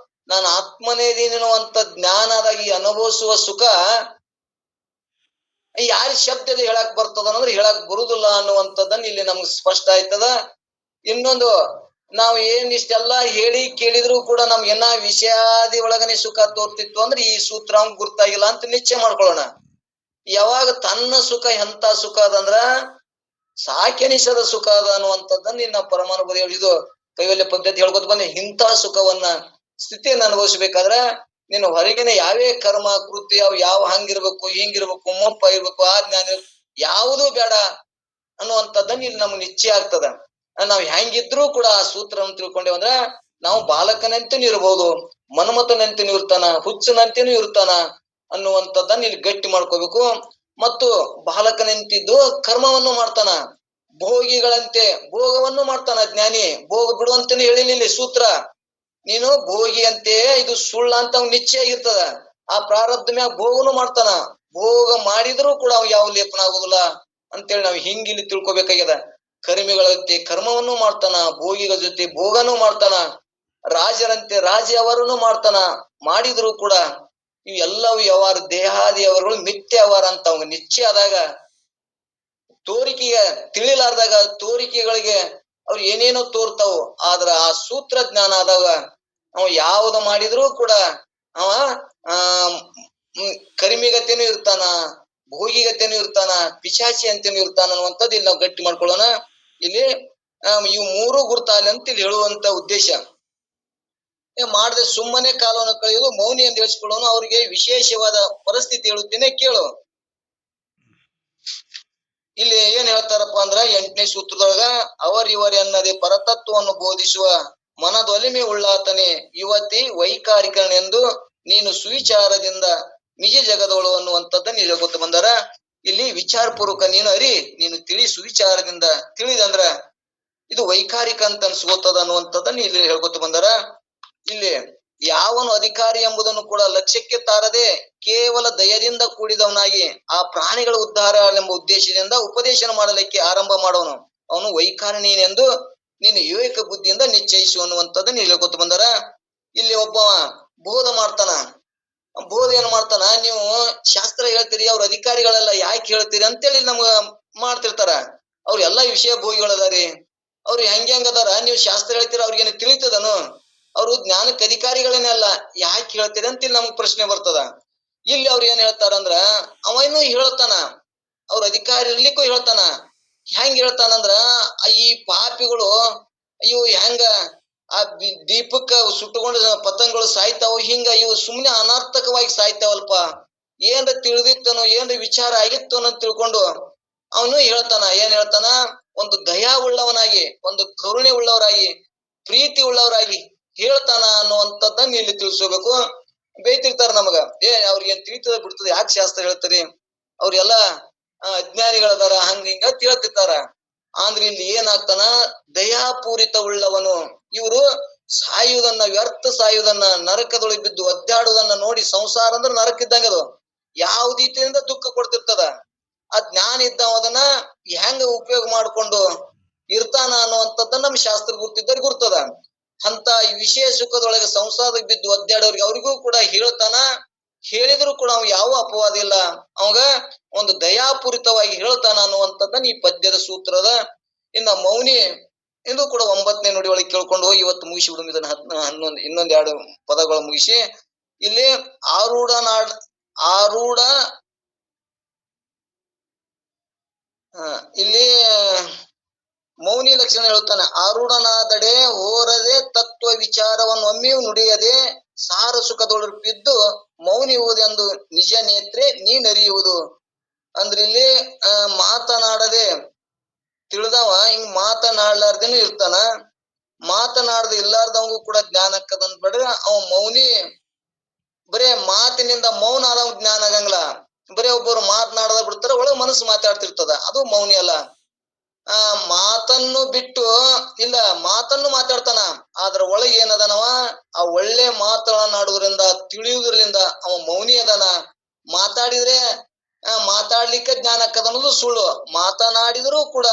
ನಾನು ಆತ್ಮನೇ ಇದೀನಿ ಅನ್ನುವಂತ ಜ್ಞಾನದಾಗ ಈ ಅನುಭವಿಸುವ ಸುಖ ಯಾರ ಶಬ್ದದ ಹೇಳಕ್ ಬರ್ತದ ಅಂದ್ರೆ ಹೇಳಕ್ ಬರುದಿಲ್ಲ ಅನ್ನುವಂಥದ್ದನ್ನ ಇಲ್ಲಿ ನಮ್ಗೆ ಸ್ಪಷ್ಟ ಆಯ್ತದ. ಇನ್ನೊಂದು, ನಾವು ಏನ್ ಇಷ್ಟೆಲ್ಲಾ ಹೇಳಿ ಕೇಳಿದ್ರು ಕೂಡ ನಮ್ಗೆ ಏನ ವಿಷಯಾದಿ ಒಳಗನೆ ಸುಖ ತೋರ್ತಿತ್ತು ಅಂದ್ರೆ ಈ ಸೂತ್ರ ಅವ್ನ್ ಗುರ್ತಾಗಿಲ್ಲ ಅಂತ ನಿಶ್ಚಯ ಮಾಡ್ಕೊಳ್ಳೋಣ. ಯಾವಾಗ ತನ್ನ ಸುಖ ಎಂತ ಸುಖ ಅದಂದ್ರ ಸಾಕೆನಿಸದ ಸುಖ ಅದ ಅನ್ನುವಂಥದ್ದನ್ನ ಇನ್ನ ಪರಮಾನುಭೂತಿ ಇದು ಕೈವಲ್ಯ ಪದ್ಧತಿ ಹೇಳ್ಕೊತ ಬಂದೆ. ಇಂಥ ಸುಖವನ್ನ ಸ್ಥಿತಿಯನ್ನು ಅನುಭವಿಸ್ಬೇಕಾದ್ರ ನೀನು ಹೊರಗಿನ ಯಾವೇ ಕರ್ಮ ಕೃತ್ಯ ಯಾವ ಹಂಗಿರ್ಬೇಕು ಹಿಂಗಿರ್ಬೇಕು ಮುಪ್ಪ ಇರ್ಬೇಕು ಆ ಜ್ಞಾನ ಯಾವುದೂ ಬೇಡ ಅನ್ನುವಂಥದ್ದನ್ನ ಇಲ್ಲಿ ನಮ್ಗೆ ನಿಶ್ಚಯ ಆಗ್ತದ. ನಾವ್ ಹೆಂಗಿದ್ರು ಕೂಡ ಆ ಸೂತ್ರವನ್ನು ತಿಳ್ಕೊಂಡೇವ ಅಂದ್ರ ನಾವು ಬಾಲಕನಂತೆನೂ ಇರ್ಬೋದು, ಮನ್ಮಥನಂತೆನೂ ಇರ್ತಾನ, ಹುಚ್ಚನಂತೆನೂ ಇರ್ತಾನ ಅನ್ನುವಂಥದ್ದನ್ನ ಇಲ್ಲಿ ಗಟ್ಟಿ ಮಾಡ್ಕೋಬೇಕು. ಮತ್ತು ಬಾಲಕನಂತಿದ್ದು ಕರ್ಮವನ್ನು ಮಾಡ್ತಾನ, ಭೋಗಿಗಳಂತೆ ಭೋಗವನ್ನು ಮಾಡ್ತಾನ ಜ್ಞಾನಿ. ಭೋಗ ಬಿಡುವಂತೆನೂ ಹೇಳಿಲ್ಲ ಸೂತ್ರ. ನೀನು ಭೋಗಿ ಅಂತೆ ಇದು ಸುಳ್ಳ ಅಂತ ಅವ್ನು ನಿಶ್ಚಯ ಆಗಿರ್ತದ. ಆ ಪ್ರಾರಬ್ಧ ಮ್ಯಾಗ ಭೋಗನು ಮಾಡ್ತಾನ, ಭೋಗ ಮಾಡಿದ್ರು ಕೂಡ ಅವ್ ಯಾವ ಲೇಪನ ಆಗುದಿಲ್ಲ ಅಂತೇಳಿ ನಾವ್ ಹಿಂಗಿಲ್ಲಿ ತಿಳ್ಕೊಬೇಕಾಗ್ಯದ. ಕರ್ಮಿಗಳ ಜೊತೆ ಕರ್ಮವನ್ನು ಮಾಡ್ತಾನ, ಭೋಗಿಗಳ ಜೊತೆ ಭೋಗನೂ ಮಾಡ್ತಾನ, ರಾಜರಂತೆ ರಾಜ ಅವರನ್ನು ಮಾಡ್ತಾನ. ಮಾಡಿದ್ರು ಕೂಡ ಇವೆಲ್ಲವೂ ವ್ಯವಹಾರ ದೇಹಾದಿ ವ್ಯವಹಾರಗಳು ಮಿಥ್ಯ ವ್ಯವಹಾರ ಅಂತ ಅವಂಗ ನಿಶ್ಚಯ ಆದಾಗ, ತೋರಿಕೆಗೆ ತಿಳಿಲಾರ್ದಾಗ ತೋರಿಕೆಗಳಿಗೆ ಅವ್ರು ಏನೇನೋ ತೋರ್ತಾವು. ಆದ್ರ ಆ ಸೂತ್ರ ಜ್ಞಾನ ಆದಾಗ ಅವ ಯಾವ್ದು ಮಾಡಿದ್ರು ಕೂಡ ಅವ ಕರ್ಮಿಗತೆನೂ ಇರ್ತಾನ, ಭೋಗಿಗತೆನೂ ಇರ್ತಾನ, ಪಿಶಾಚಿ ಅಂತೇನು ಇರ್ತಾನ ಅನ್ನುವಂಥದ್ದು ಇಲ್ಲಿ ನಾವು ಗಟ್ಟಿ ಮಾಡ್ಕೊಳ್ಳೋಣ. ಇಲ್ಲಿ ಇವು ಮೂರು ಗುರುತಾಲಿ ಅಂತ ಇಲ್ಲಿ ಹೇಳುವಂತ ಉದ್ದೇಶ. ಮಾಡದೆ ಸುಮ್ಮನೆ ಕಾಲವನ್ನು ಕಳೆಯುವುದು ಮೌನಿ ಎಂದು ಹೇಳಿಸಿಕೊಳ್ಳೋನು. ಅವರಿಗೆ ವಿಶೇಷವಾದ ಪರಿಸ್ಥಿತಿ ಹೇಳುತ್ತೇನೆ ಕೇಳು. ಇಲ್ಲಿ ಏನ್ ಹೇಳ್ತಾರಪ್ಪ ಅಂದ್ರ 8ನೇ ಸೂತ್ರದೊಳಗ ಅವರಿವರಿ ಅನ್ನದೆ ಪರತತ್ವವನ್ನು ಬೋಧಿಸುವ ಮನದೊಲಿಮೆ ಉಳ್ಳಾತನೆ ಯುವತಿ ವೈಕಾರಿಕನೆಂದು ನೀನು ಸುವಿಚಾರದಿಂದ ನಿಜ ಜಗದೋಳು ಅನ್ನುವಂಥದ್ದನ್ನ ಇಲ್ಲಿ ಹೇಳ್ಕೊತ ಬಂದಾರ. ಇಲ್ಲಿ ವಿಚಾರ ಪೂರ್ವಕ ನೀನು ಅರಿ, ನೀನು ತಿಳಿ, ಸುವಿಚಾರದಿಂದ ತಿಳಿದಂದ್ರ ಇದು ವೈಕಾರಿಕ ಅಂತ ಅನ್ಸ್ಕೋತದ ಅನ್ನುವಂಥದ್ದನ್ನ ಇಲ್ಲಿ ಹೇಳ್ಕೊತ ಬಂದಾರ. ಇಲ್ಲಿ ಯಾವನು ಅಧಿಕಾರಿ ಎಂಬುದನ್ನು ಕೂಡ ಲಕ್ಷ್ಯಕ್ಕೆ ತಾರದೆ ಕೇವಲ ದಯದಿಂದ ಕೂಡಿದವನಾಗಿ ಆ ಪ್ರಾಣಿಗಳ ಉದ್ಧಾರ ಎಂಬ ಉದ್ದೇಶದಿಂದ ಉಪದೇಶನ ಮಾಡಲಿಕ್ಕೆ ಆರಂಭ ಮಾಡೋನು ಅವನು ವೈಕಾರಣೀನೆಂದು ನೀನು ವಿವೇಕ ಬುದ್ಧಿಯಿಂದ ನಿಶ್ಚಯಿಸು ಅನ್ನುವಂಥದ್ದನ್ನ ಹೇಳ್ಕೊತ ಬಂದಾರ. ಇಲ್ಲಿ ಒಬ್ಬ ಬೋಧ ಮಾಡ್ತಾನ. ಬೋಧ ಏನ್ ಮಾಡ್ತಾನ, ನೀವು ಶಾಸ್ತ್ರ ಹೇಳ್ತೀರಿ, ಅವ್ರ ಅಧಿಕಾರಿಗಳೆಲ್ಲ ಯಾಕೆ ಹೇಳ್ತೀರಿ ಅಂತೇಳಿ ನಮ್ಗ ಮಾಡ್ತಿರ್ತಾರ. ಅವ್ರ ಎಲ್ಲಾ ವಿಷಯ ಭೋಗಿಗಳದಾರಿ, ಅವ್ರು ಹೆಂಗ್ ಅದಾರ, ನೀವು ಶಾಸ್ತ್ರ ಹೇಳ್ತೀರ ಅವ್ರಿಗೇನು ತಿಳಿತದನು, ಅವ್ರು ಜ್ಞಾನಕ್ಕೆ ಅಧಿಕಾರಿಗಳೇನಲ್ಲ, ಯಾಕೆ ಹೇಳ್ತೀರಿ ಅಂತ ಇಲ್ಲಿ ನಮ್ಗ್ ಪ್ರಶ್ನೆ ಬರ್ತದ. ಇಲ್ಲಿ ಅವ್ರು ಏನ್ ಹೇಳ್ತಾರಂದ್ರ, ಅವನು ಹೇಳ್ತಾನ, ಅವ್ರ ಅಧಿಕಾರಿ ಇರ್ಲಿಕ್ಕೂ ಹೇಳ್ತಾನ. ಹೆಂಗ್ ಹೇಳ್ತಾನಂದ್ರ, ಈ ಪಾಪಿಗಳು ಇವು ಹೆಂಗ ಆ ದೀಪಕ್ಕ ಸುಟ್ಟುಕೊಂಡು ಪತಂಗಗಳು ಸಾಯ್ತಾವ, ಹಿಂಗ ಇವು ಸುಮ್ನೆ ಅನರ್ಥಕವಾಗಿ ಸಾಯ್ತಾವಲ್ಪ, ಏನ್ರ ತಿಳಿದಿತ್ತನೋ ಏನ್ರ ವಿಚಾರ ಆಗಿತ್ತು ಅಂತ ತಿಳ್ಕೊಂಡು ಅವನು ಹೇಳ್ತಾನ. ಏನ್ ಹೇಳ್ತಾನ, ಒಂದು ದಯಾ ಉಳ್ಳವನಾಗಿ, ಒಂದು ಕರುಣೆ ಉಳ್ಳವರಾಗಿ, ಪ್ರೀತಿ ಉಳ್ಳವರಾಗಿ ಹೇಳ್ತಾನ ಅನ್ನುವಂಥದ್ದನ್ನ ಇಲ್ಲಿ ತಿಳಿಸ್ಕೋಬೇಕು. ಬೈತಿರ್ತಾರ ನಮಗ, ಅವ್ರಿಗೇನ್ ತಿಳಿತದ ಬಿಡ್ತದ, ಯಾಕೆ ಶಾಸ್ತ್ರ ಹೇಳ್ತರಿ, ಅವ್ರೆಲ್ಲಾ ಅಜ್ಞಾನಿಗಳದಾರ ಹಂಗ ಹಿಂಗ ತಿಳ್ತಿರ್ತಾರ. ಆದ್ರೆ ಇಲ್ಲಿ ಏನಾಗ್ತಾನ, ದಯಾಪೂರಿತ ಉಳ್ಳವನು. ಇವರು ಸಾಯುವುದನ್ನ, ವ್ಯರ್ಥ ಸಾಯುವುದನ್ನ, ನರಕದೊಳಗೆ ಬಿದ್ದು ಒದ್ದಾಡುವುದನ್ನ ನೋಡಿ, ಸಂಸಾರ ಅಂದ್ರೆ ನರಕ ಇದ್ದಂಗ ಅದು, ಯಾವ ರೀತಿಯಿಂದ ದುಃಖ ಕೊಡ್ತಿರ್ತದ. ಆ ಜ್ಞಾನ ಇದ್ದಾವ ಅದನ್ನ ಹೆಂಗ ಉಪಯೋಗ ಮಾಡ್ಕೊಂಡು ಇರ್ತಾನ ಅನ್ನುವಂಥದ್ದನ್ನ ನಮ್ ಶಾಸ್ತ್ರ ಗುರ್ತಿದ್ದವ್ರಿಗೆ ಗುರ್ತದ. ಅಂತ ಈ ವಿಷಯ ಸುಖದೊಳಗೆ ಸಂಸಾರಕ್ಕೆ ಬಿದ್ದು ಒದ್ದಾಡೋರಿಗೆ ಅವ್ರಿಗೂ ಕೂಡ ಹೇಳ್ತಾನ. ಹೇಳಿದ್ರು ಕೂಡ ಅವ್ ಯಾವ ಅಪವಾದ ಇಲ್ಲ, ಅವಾಗ ಒಂದು ದಯಾಪೂರಿತವಾಗಿ ಹೇಳ್ತಾನ ಅನ್ನುವಂಥದ್ದನ್ನ ಈ ಪದ್ಯದ ಸೂತ್ರದ. ಇನ್ನ ಮೌನಿ ಇದು ಕೂಡ 9ನೇ ನುಡಿ ಒಳಗೆ ಕೇಳ್ಕೊಂಡು ಹೋಗಿ ಇವತ್ತು ಮುಗಿಸಿ ಬಿಡು. ಇದನ್ನ ಇನ್ನೊಂದ್ 2 ಪದಗಳು ಮುಗಿಸಿ ಇಲ್ಲಿ ಆರೂಢ ಇಲ್ಲಿ ಮೌನಿ ಲಕ್ಷಣ ಹೇಳ್ತಾನೆ. ಆರೂಢನಾದಡೆ ಹೋರದೆ ತತ್ವ ವಿಚಾರವನ್ನು ಒಮ್ಮೆಯೂ ನುಡಿಯದೆ ಸಾರ ಸುಖದೊಳಪಿದ್ದು ಮೌನಿಯುವುದೆಂದು ನಿಜ ನೇತ್ರೆ ನೀನರಿಯುವುದು. ಅಂದ್ರೆ ಇಲ್ಲಿ ಮಾತನಾಡದೆ ತಿಳಿದವ ಹಿಂಗ್ ಮಾತನಾಡ್ಲಾರ್ದೇನು ಇರ್ತಾನ, ಮಾತನಾಡದೆ ಇಲ್ಲಾರ್ದವಂಗೂ ಕೂಡ ಜ್ಞಾನ ಆಕ್ಕದಂತ ಬಿಡ್ರೆ ಅವ ಮೌನಿ. ಬರೇ ಮಾತಿನಿಂದ ಮೌನ ಆದವ್ ಜ್ಞಾನ ಆಗಂಗಿಲ್ಲ. ಬರೇ ಒಬ್ಬರು ಮಾತನಾಡದ ಬಿಡ್ತಾರ, ಒಳಗ್ ಮನಸ್ಸು ಮಾತಾಡ್ತಿರ್ತದ, ಅದು ಮೌನಿ ಅಲ್ಲ. ಮಾತನ್ನು ಬಿಟ್ಟು ಇಲ್ಲ, ಮಾತನ್ನು ಮಾತಾಡ್ತಾನ, ಆದ್ರ ಒಳಗೆ ಏನದನವ, ಆ ಒಳ್ಳೆ ಮಾತನಾಡುವುದರಿಂದ ತಿಳಿಯುವುದರಿಂದ ಅವ ಮೌನಿ ಅದನ. ಮಾತಾಡಿದ್ರೆ ಮಾತಾಡ್ಲಿಕ್ಕೆ ಜ್ಞಾನ ಆಕ್ಕದ ಅನ್ನೋದು ಸುಳ್ಳು. ಮಾತನಾಡಿದ್ರು ಕೂಡ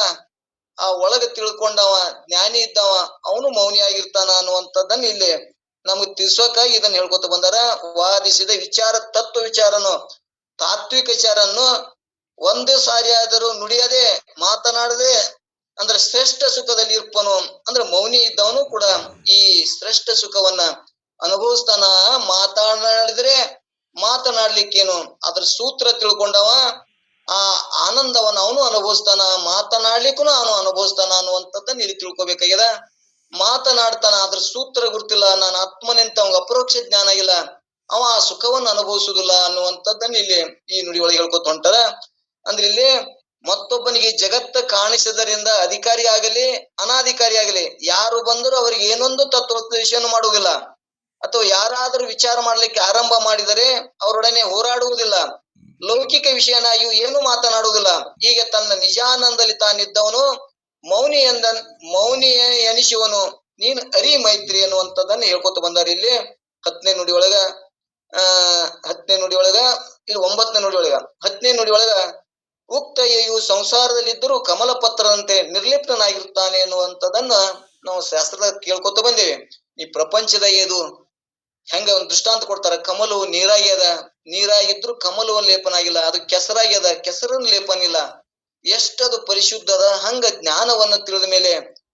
ಆ ಒಳಗೆ ತಿಳ್ಕೊಂಡವ ಜ್ಞಾನಿ ಇದ್ದವ ಅವನು ಮೌನಿ ಆಗಿರ್ತಾನ ಅನ್ನುವಂಥದ್ದನ್ನ ಇಲ್ಲಿ ನಮಗ್ ತಿಳಿಸೋಕಾಗಿ ಇದನ್ನ ಹೇಳ್ಕೊತ ಬಂದಾರ. ವಾದಿಸಿದ ವಿಚಾರ ತತ್ವ ವಿಚಾರನು ತಾತ್ವಿಕ ವಿಚಾರನ್ನು ಒಂದು ಸಾರಿ ಆದರೂ ನುಡಿಯದೆ ಮಾತನಾಡದೆ ಅಂದ್ರೆ ಶ್ರೇಷ್ಠ ಸುಖದಲ್ಲಿ ಇರ್ಪನು. ಅಂದ್ರೆ ಮೌನಿ ಇದ್ದವನು ಕೂಡ ಈ ಶ್ರೇಷ್ಠ ಸುಖವನ್ನ ಅನುಭವಿಸ್ತಾನ. ಮಾತನಾಡಿದ್ರೆ ಮಾತನಾಡ್ಲಿಕ್ಕೇನು, ಅದ್ರ ಸೂತ್ರ ತಿಳ್ಕೊಂಡವ ಆ ಆನಂದವನ್ನ ಅವನು ಅನುಭವಿಸ್ತಾನ, ಮಾತನಾಡ್ಲಿಕ್ಕೂ ಅವನು ಅನುಭವಿಸ್ತಾನ ಅನ್ನುವಂಥದ್ದನ್ನ ಇಲ್ಲಿ ತಿಳ್ಕೊಬೇಕಾಗ್ಯದ. ಮಾತನಾಡ್ತಾನ, ಅದ್ರ ಸೂತ್ರ ಗುರ್ತಿಲ್ಲ, ನಾನು ಆತ್ಮನೆಂತ ಅವಂಗ ಅಪರೋಕ್ಷ ಜ್ಞಾನ ಇಲ್ಲ. ಅವ ಆ ಸುಖವನ್ನು ಅನುಭವಿಸುವುದಿಲ್ಲ ಅನ್ನುವಂಥದ್ದನ್ನ ಇಲ್ಲಿ ಈ ನುಡಿ ಒಳಗೆ ಹೇಳ್ಕೊತ ಹೊಂಟಾರ. ಅಂದ್ರೆ ಇಲ್ಲಿ ಮತ್ತೊಬ್ಬನಿಗೆ ಜಗತ್ತ ಕಾಣಿಸದರಿಂದ ಅಧಿಕಾರಿ ಆಗಲಿ ಅನಾಧಿಕಾರಿ ಆಗಲಿ ಯಾರು ಬಂದರೂ ಅವರಿಗೆ ಏನೊಂದು ತತ್ವೋಪದೇಶವನ್ನು ಮಾಡುವುದಿಲ್ಲ, ಅಥವಾ ಯಾರಾದರೂ ವಿಚಾರ ಮಾಡ್ಲಿಕ್ಕೆ ಆರಂಭ ಮಾಡಿದರೆ ಅವರೊಡನೆ ಹೋರಾಡುವುದಿಲ್ಲ, ಲೌಕಿಕ ವಿಷಯನಾಗಿ ಏನು ಮಾತನಾಡುವುದಿಲ್ಲ. ಹೀಗೆ ತನ್ನ ನಿಜಾನಂದದಲ್ಲಿ ತಾನಿದ್ದವನು ಮೌನಿ ಎನಿಸುವನು, ನೀನ್ ಅರಿ ಮೈತ್ರಿ ಅನ್ನುವಂಥದ್ದನ್ನು ಹೇಳ್ಕೊತ ಬಂದಾರ ಇಲ್ಲಿ 10ನೇ ನುಡಿ ಒಳಗ. 10ನೇ ನುಡಿ ಒಳಗ ಇಲ್ಲಿ 9ನೇ ನುಡಿ ಒಳಗ 10ನೇ ನುಡಿ ಒಳಗ ಉಕ್ತಯ್ಯು ಸಂಸಾರದಲ್ಲಿದ್ದರೂ ಕಮಲ ಪತ್ರದಂತೆ ನಿರ್ಲಿಪ್ತನಾಗಿರುತ್ತಾನೆ ಎನ್ನುವಂಥದ್ದನ್ನ ನಾವು ಶಾಸ್ತ್ರದಾಗ ಕೇಳ್ಕೊತ ಬಂದೇವೆ. ಈ ಪ್ರಪಂಚದಾಗ ಇದು ಹೆಂಗ ಒಂದು ದೃಷ್ಟಾಂತ ಕೊಡ್ತಾರ, ಕಮಲವು ನೀರಾಗ್ಯದ, ನೀರಾಗಿದ್ರು ಕಮಲವು ಲೇಪನ ಆಗಿಲ್ಲ, ಅದು ಕೆಸರಾಗ್ಯದ, ಕೆಸರನ್ನು ಲೇಪನ ಇಲ್ಲ. ಎಷ್ಟದು ಪರಿಶುದ್ಧದ, ಹಂಗ ಜ್ಞಾನವನ್ನ ತಿಳಿದ ಮೇಲೆ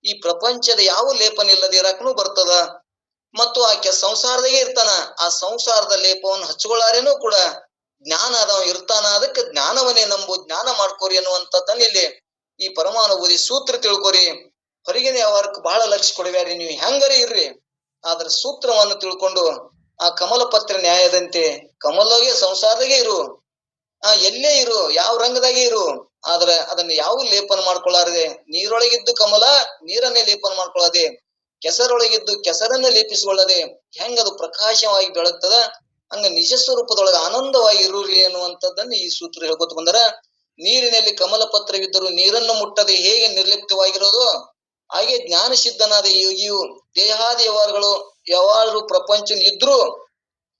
ಈ ಪ್ರಪಂಚದ ಯಾವ ಲೇಪನ ಇಲ್ಲದೆ ಇರಾಕನು ಬರ್ತದ. ಮತ್ತು ಆ ಸಂಸಾರದಾಗೆ ಇರ್ತಾನ, ಆ ಸಂಸಾರದ ಲೇಪವನ್ನು ಹಚ್ಕೊಳ್ಳಾರೇನೂ ಕೂಡ ಜ್ಞಾನ ಅದವ ಇರ್ತಾನ. ಅದಕ್ಕೆ ಜ್ಞಾನವನ್ನೇ ನಂಬು, ಜ್ಞಾನ ಮಾಡ್ಕೋರಿ ಅನ್ನುವಂಥದ್ದನ್ನ ಇಲ್ಲಿ ಈ ಪರಮಾನುಭೂತಿ ಸೂತ್ರ ತಿಳ್ಕೊರಿ. ಹೊರಗಿನ ವ್ಯವಹಾರಕ್ಕೆ ಬಹಳ ಲಕ್ಷ್ಯ ಕೊಡಬ್ಯಾರಿ, ನೀವು ಹೆಂಗರಿ ಇರ್ರಿ, ಆದ್ರ ಸೂತ್ರವನ್ನು ತಿಳ್ಕೊಂಡು ಆ ಕಮಲ ಪತ್ರ ನ್ಯಾಯದಂತೆ ಕಮಲಗೆ ಸಂಸಾರದಾಗೆ ಇರು, ಎಲ್ಲೇ ಇರು, ಯಾವ ರಂಗದಾಗೆ ಇರು, ಆದ್ರೆ ಅದನ್ನ ಯಾವ ಲೇಪನ ಮಾಡ್ಕೊಳ್ಳಾರದೆ, ನೀರೊಳಗಿದ್ದು ಕಮಲ ನೀರನ್ನೇ ಲೇಪನ ಮಾಡ್ಕೊಳ್ಳದೆ, ಕೆಸರೊಳಗಿದ್ದು ಕೆಸರನ್ನೇ ಲೇಪಿಸಿಕೊಳ್ಳದೆ ಹೆಂಗದು ಪ್ರಕಾಶವಾಗಿ ಬೆಳಗ್ತದ ಹಂಗ ನಿಜ ಸ್ವರೂಪದೊಳಗೆ ಆನಂದವಾಗಿ ಇರುರಿ ಅನ್ನುವಂಥದ್ದನ್ನ ಈ ಸೂತ್ರ ಹೇಳ್ಕೊತ ಬಂದರ. ನೀರಿನಲ್ಲಿ ಕಮಲ ಪತ್ರವಿದ್ದರೂ ನೀರನ್ನು ಮುಟ್ಟದೆ ಹೇಗೆ ನಿರ್ಲಿಪ್ತವಾಗಿರೋದು, ಹಾಗೆ ಜ್ಞಾನ ಸಿದ್ಧನಾದ ಯೋಗಿಯು ದೇಹಾದಿ ಯಾವಾರು ಪ್ರಪಂಚ ಇದ್ರೂ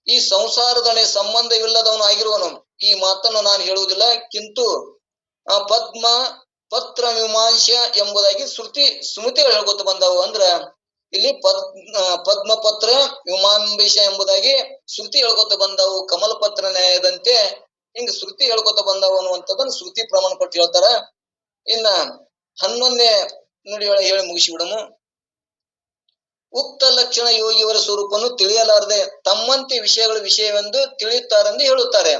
ಈ ಸಂಸಾರದೊಡನೆ ಸಂಬಂಧವಿಲ್ಲದವನು ಆಗಿರುವನು. ಈ ಮಾತನ್ನು ನಾನು ಹೇಳುವುದಿಲ್ಲ, ಕಿಂತು ಪದ್ಮ ಪತ್ರ ಮೀಮಾಂಸ ಎಂಬುದಾಗಿ ಸ್ಮೃತಿಗಳು ಹೇಳ್ಕೊತ ಬಂದವು. ಅಂದ್ರ ಇಲ್ಲಿ ಪದ್ಮ ಪತ್ರ ಮೀಮಾಂಸ ಎಂಬುದಾಗಿ ಶ್ರುತಿ ಹೇಳ್ಕೊತ ಬಂದವು. ಕಮಲ ಪತ್ರ ನ್ಯಾಯದಂತೆ ಹಿಂಗ ಶ್ರುತಿ ಹೇಳ್ಕೊತ ಬಂದವು ಅನ್ನುವಂಥದ್ದನ್ನ ಶ್ರುತಿ ಪ್ರಮಾಣ ಕೊಟ್ಟು ಹೇಳ್ತಾರ. ಇನ್ನ 11ನೇ ನುಡಿಯೊಳಗೆ ಹೇಳಿ ಮುಗಿಸಿಬಿಡము. ಉಕ್ತ ಲಕ್ಷಣ ಯೋಗಿಯವರ ಸ್ವರೂಪವನ್ನು ತಿಳಿಯಲಾರದೆ ತಮ್ಮಂತೆ ವಿಷಯವೆಂದು ತಿಳಿಯುತ್ತಾರೆಂದು ಹೇಳುತ್ತಾರೆ.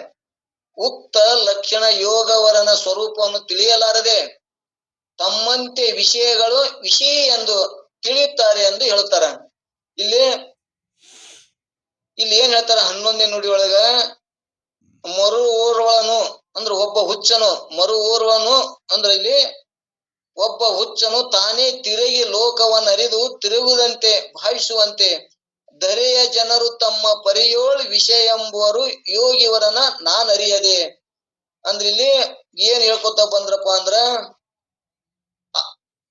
ಉಕ್ತ ಲಕ್ಷಣ ಯೋಗವರನ ಸ್ವರೂಪವನ್ನು ತಿಳಿಯಲಾರದೆ ತಮ್ಮಂತೆ ವಿಷಯಗಳು ವಿಷಯ ಎಂದು ತಿಳಿಯುತ್ತಾರೆ ಎಂದು ಹೇಳ್ತಾರ. ಇಲ್ಲಿ ಏನ್ ಹೇಳ್ತಾರ 11ನೇ ನುಡಿ ಒಳಗ, ಮರು ಓರ್ವನು ಅಂದ್ರೆ ಒಬ್ಬ ಹುಚ್ಚನು, ಮರು ಓರ್ವನು ಅಂದ್ರೆ ಇಲ್ಲಿ ಒಬ್ಬ ಹುಚ್ಚನು ತಾನೇ ತಿರುಗಿ ಲೋಕವನ್ನು ಅರಿದು ತಿರುಗುದಂತೆ ಭಾವಿಸುವಂತೆ ಧರೆಯ ಜನರು ತಮ್ಮ ಪರಿಯೋಳ್ ವಿಷಯ ಎಂಬುವರು ಯೋಗಿವರನ ನಾನರಿಯದೆ. ಅಂದ್ರೆ ಇಲ್ಲಿ ಏನ್ ಹೇಳ್ಕೊತ ಬಂದ್ರಪ್ಪ ಅಂದ್ರ,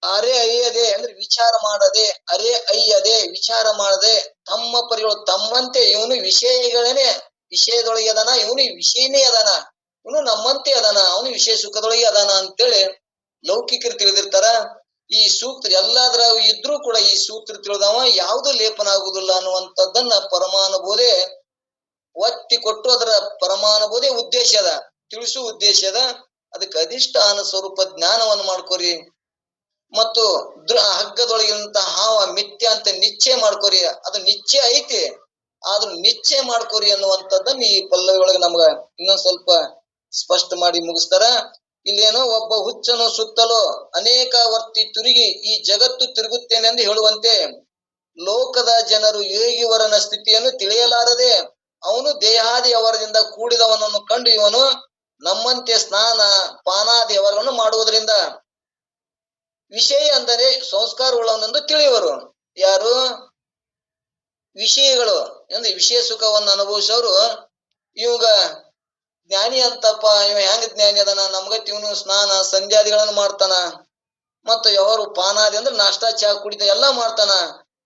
ಅರೆ ಅಯ್ಯದೆ ಅಂದ್ರೆ ವಿಚಾರ ಮಾಡದೆ, ಅರೆ ಅಯ್ಯದೆ ವಿಚಾರ ಮಾಡದೆ, ತಮ್ಮ ಪರಿಯೋಳು ತಮ್ಮಂತೆ ಇವನು ವಿಷಯದೊಳಗೆ ಅದಾನ, ಇವನು ವಿಷಯನೇ ಅದಾನ, ಇವನು ನಮ್ಮಂತೆ ಅದಾನ, ಅವನು ವಿಷಯ ಸುಖದೊಳಗೆ ಅದಾನ ಅಂತೇಳಿ ಲೌಕಿಕರು ತಿಳಿದಿರ್ತಾರ. ಈ ಸೂತ್ರ ಎಲ್ಲಾದ್ರಾಗ ಇದ್ರೂ ಕೂಡ ಈ ಸೂತ್ರ ತಿಳಿದವ ಯಾವುದು ಲೇಪನ ಆಗುದಿಲ್ಲ ಅನ್ನುವಂಥದ್ದನ್ನ ಪರಮಾನುಭೂತಿ ಒತ್ತಿ ಕೊಟ್ಟು ಅದರ ಪರಮಾನುಭೂತಿ ಉದ್ದೇಶ ಅದ, ತಿಳಿಸುವ ಉದ್ದೇಶ ಅದ. ಅದಕ್ಕೆ ಅಧಿಷ್ಠಾನ ಸ್ವರೂಪ ಜ್ಞಾನವನ್ನು ಮಾಡ್ಕೋರಿ. ಮತ್ತು ಹಗ್ಗದೊಳಗಿನಂತ ಹಾವ ಮಿಥ್ಯ ಅಂತ ನಿಶ್ಚಯ ಮಾಡ್ಕೋರಿ. ಅದು ನಿಶ್ಚಯ ಐತಿ, ಆದ್ರೂ ನಿಶ್ಚಯ ಮಾಡ್ಕೋರಿ ಅನ್ನುವಂಥದ್ದನ್ನ ಈ ಪಲ್ಲವಿ ಒಳಗೆ ನಮ್ಗ ಇನ್ನೊಂದ್ ಸ್ವಲ್ಪ ಸ್ಪಷ್ಟ ಮಾಡಿ ಮುಗಿಸ್ತಾರ. ಇಲ್ಲೇನೋ ಒಬ್ಬ ಹುಚ್ಚನು ಸುತ್ತಲೂ ಅನೇಕ ವರ್ತಿ ತಿರುಗಿ ಈ ಜಗತ್ತು ತಿರುಗುತ್ತೇನೆ ಎಂದು ಹೇಳುವಂತೆ ಲೋಕದ ಜನರು ಯೋಗಿವರನ ಸ್ಥಿತಿಯನ್ನು ತಿಳಿಯಲಾರದೆ ಅವನು ದೇಹಾದಿ ಅವರದಿಂದ ಕೂಡಿದವನನ್ನು ಕಂಡು ಇವನು ನಮ್ಮಂತೆ ಸ್ನಾನ ಪಾನಾದಿ ಅವರನ್ನು ಮಾಡುವುದರಿಂದ ವಿಷಯ ಅಂದರೆ ಸಂಸ್ಕಾರವುಳ್ಳವನೆಂದು ತಿಳಿಯುವರು. ಯಾರು? ವಿಷಯಗಳು ಅಂದ್ರೆ ವಿಷಯ ಸುಖವನ್ನು ಅನುಭವಿಸೋರು ಇವಾಗ ಜ್ಞಾನಿ ಅಂತಪ್ಪ, ಇವ ಹೆಂಗ ಜ್ಞಾನಿ ಅದನ, ನಮ್ಗತ್ ಇವನು ಸ್ನಾನ ಸಂಧ್ಯಾದಿಗಳನ್ನು ಮಾಡ್ತಾನ, ಮತ್ತು ಯಾರು ಪಾನಾದಿ ಅಂದ್ರೆ ನಾಷ್ಟಾ ಚಾ ಕುಡಿದ ಎಲ್ಲಾ ಮಾಡ್ತಾನ,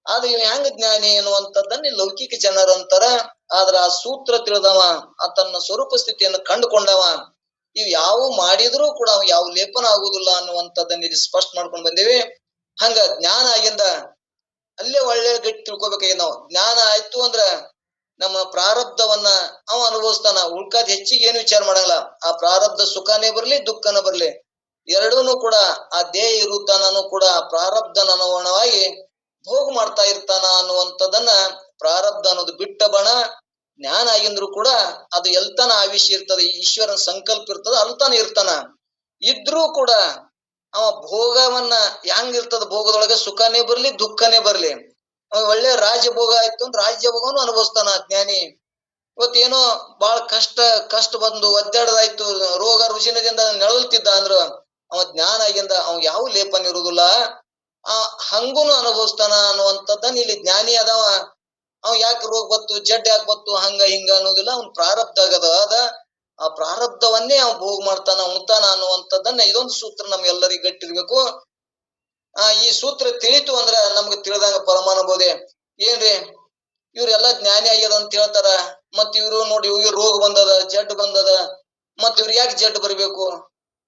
ಆದ್ರೆ ಇವ ಹೆಂಗ ಜ್ಞಾನಿ ಎನ್ನುವಂಥದ್ದನ್ನ ಲೌಕಿಕ ಜನರು ಅಂತಾರ. ಆದ್ರ ಆ ಸೂತ್ರ ತಿಳಿದವ, ಆ ತನ್ನ ಸ್ವರೂಪ ಸ್ಥಿತಿಯನ್ನು ಕಂಡುಕೊಂಡವ, ಇವ್ ಯಾವ ಮಾಡಿದ್ರೂ ಕೂಡ ಅವ್ ಯಾವ ಲೇಪನ ಆಗುದಿಲ್ಲ ಅನ್ನುವಂಥದ್ದನ್ನ ಇಲ್ಲಿ ಸ್ಪಷ್ಟ ಮಾಡ್ಕೊಂಡ್ ಬಂದೇವಿ. ಹಂಗ ಜ್ಞಾನ ಆಗಿಂದ ಅಲ್ಲೇ ಒಳ್ಳೆ ಗಟ್ಟಿ ತಿಳ್ಕೊಬೇಕಾಗಿ ನಾವು ಜ್ಞಾನ ಆಯ್ತು ಅಂದ್ರ ನಮ್ಮ ಪ್ರಾರಬ್ಧವನ್ನ ಅವ ಅನುಭವಿಸ್ತಾನ, ಉಳ್ಕಾದ್ ಹೆಚ್ಚಿಗೆ ಏನು ವಿಚಾರ ಮಾಡಲ್ಲ. ಆ ಪ್ರಾರಬ್ಧ ಸುಖನೇ ಬರ್ಲಿ ದುಃಖನ ಬರ್ಲಿ ಎರಡೂನು ಕೂಡ ಆ ದೇಹ ಇರುತ್ತಾನೂ ಕೂಡ ಪ್ರಾರಬ್ಧನ ಅನುಗುಣವಾಗಿ ಭೋಗ ಮಾಡ್ತಾ ಇರ್ತಾನ ಅನ್ನುವಂಥದ್ದನ್ನ, ಪ್ರಾರಬ್ಧ ಅನ್ನೋದು ಬಿಟ್ಟ ಬಣ. ಜ್ಞಾನ ಆಗಿಂದ್ರು ಕೂಡ ಅದು ಎಲ್ತಾನ ಆವಿಷ್ಯ ಇರ್ತದೆ, ಈಶ್ವರನ ಸಂಕಲ್ಪ ಇರ್ತದ, ಅಲ್ತಾನ ಇರ್ತಾನ. ಇದ್ರೂ ಕೂಡ ಅವ ಭೋಗವನ್ನ ಹೆಂಗಿರ್ತದ, ಭೋಗದೊಳಗೆ ಸುಖನೇ ಬರ್ಲಿ ದುಃಖನೇ ಬರ್ಲಿ, ಒಳ್ಳೆ ರಾಜಭೋಗ ಆಯ್ತು ಅಂದ್ರೆ ರಾಜ್ಯ ಭೋಗವನ್ನು ಅನುಭವಿಸ್ತಾನ ಜ್ಞಾನಿ. ಇವತ್ತೇನೋ ಬಾಳ ಕಷ್ಟ ಬಂದು ಒದ್ದಾಡದಾಯ್ತು, ರೋಗ ರುಜಿನದಿಂದ ನರಳುತ್ತಿದ್ದ ಅಂದ್ರ ಅವ ಜ್ಞಾನ ಆಗಿಂದ ಅವ ಯಾವ ಲೇಪನ ಇರುವುದಿಲ್ಲ, ಆ ಹಂಗುನು ಅನುಭವಿಸ್ತಾನ ಅನ್ನುವಂಥದ್ದನ್ನ ಇಲ್ಲಿ ಜ್ಞಾನಿ ಅದಾವ. ಅವ್ ಯಾಕೆ ರೋಗ ಬತ್ತು, ಜಡ್ ಯಾಕೆ ಬತ್ತು, ಹಂಗ ಹಿಂಗ ಅನ್ನೋದಿಲ್ಲ. ಅವ್ನ ಪ್ರಾರಬ್ಧ ಅದ ಆ ಪ್ರಾರಬ್ಧವನ್ನೇ ಅವ್ ಭೋಗ ಮಾಡ್ತಾನ, ಉಣ್ತಾನ ಅನ್ನುವಂಥದ್ದನ್ನ ಇದೊಂದು ಸೂತ್ರ ನಮ್ಗೆಲ್ಲರಿಗೂ ಗಟ್ಟಿರ್ಬೇಕು. ಈ ಸೂತ್ರ ತಿಳಿತು ಅಂದ್ರ ನಮ್ಗೆ ತಿಳಿದಂಗ ಪರಮಾನುಭೂತಿ ಏನ್ರಿ, ಇವ್ರೆಲ್ಲಾ ಜ್ಞಾನಿ ಆಗ್ಯದ ಅಂತ ಹೇಳ್ತಾರ, ಮತ್ ಇವ್ರು ನೋಡಿ ಇವ್ರಿಗೆ ರೋಗ ಬಂದದ, ಜಡ್ ಬಂದದ, ಮತ್ ಇವ್ರಿಗೆ ಯಾಕೆ ಜಡ್ ಬರ್ಬೇಕು,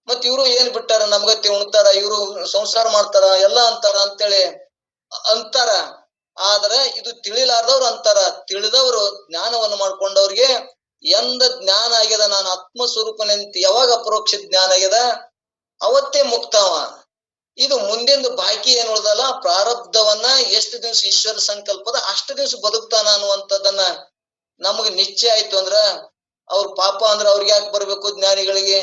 ಮತ್ ಇವ್ರು ಏನ್ ಬಿಟ್ಟಾರ, ನಮ್ಗತಿ ಉಣ್ತಾರ, ಇವ್ರು ಸಂಸಾರ ಮಾಡ್ತಾರ ಎಲ್ಲಾ ಅಂತಾರ ಅಂತೇಳಿ ಅಂತಾರ. ಆದ್ರ ಇದು ತಿಳಿಲಾರ್ದವ್ರು ಅಂತಾರ. ತಿಳಿದವರು ಜ್ಞಾನವನ್ನು ಮಾಡ್ಕೊಂಡವ್ರಿಗೆ ಎಂದ ಜ್ಞಾನ ಆಗ್ಯದ, ನಾನು ಆತ್ಮ ಸ್ವರೂಪನಂತ ಯಾವಾಗ ಅಪರೋಕ್ಷ ಜ್ಞಾನ ಆಗ್ಯದ ಅವತ್ತೇ ಮುಕ್ತಾವ. ಇದು ಮುಂದೆಂದು ಬಾಕಿ ಏನ್ ಉಳ್ದಲ್ಲ, ಪ್ರಾರಬ್ಧವನ್ನ ಎಷ್ಟು ದಿವ್ಸ ಈಶ್ವರ ಸಂಕಲ್ಪದ ಅಷ್ಟು ದಿವ್ಸ ಬದುಕ್ತಾನ ಅನ್ನುವಂಥದ್ದನ್ನ ನಮಗ್ ನಿಶ್ಚಯ ಆಯ್ತು ಅಂದ್ರ, ಅವ್ರ ಪಾಪ ಅಂದ್ರ ಅವ್ರಿಗೆ ಯಾಕೆ ಬರ್ಬೇಕು, ಜ್ಞಾನಿಗಳಿಗೆ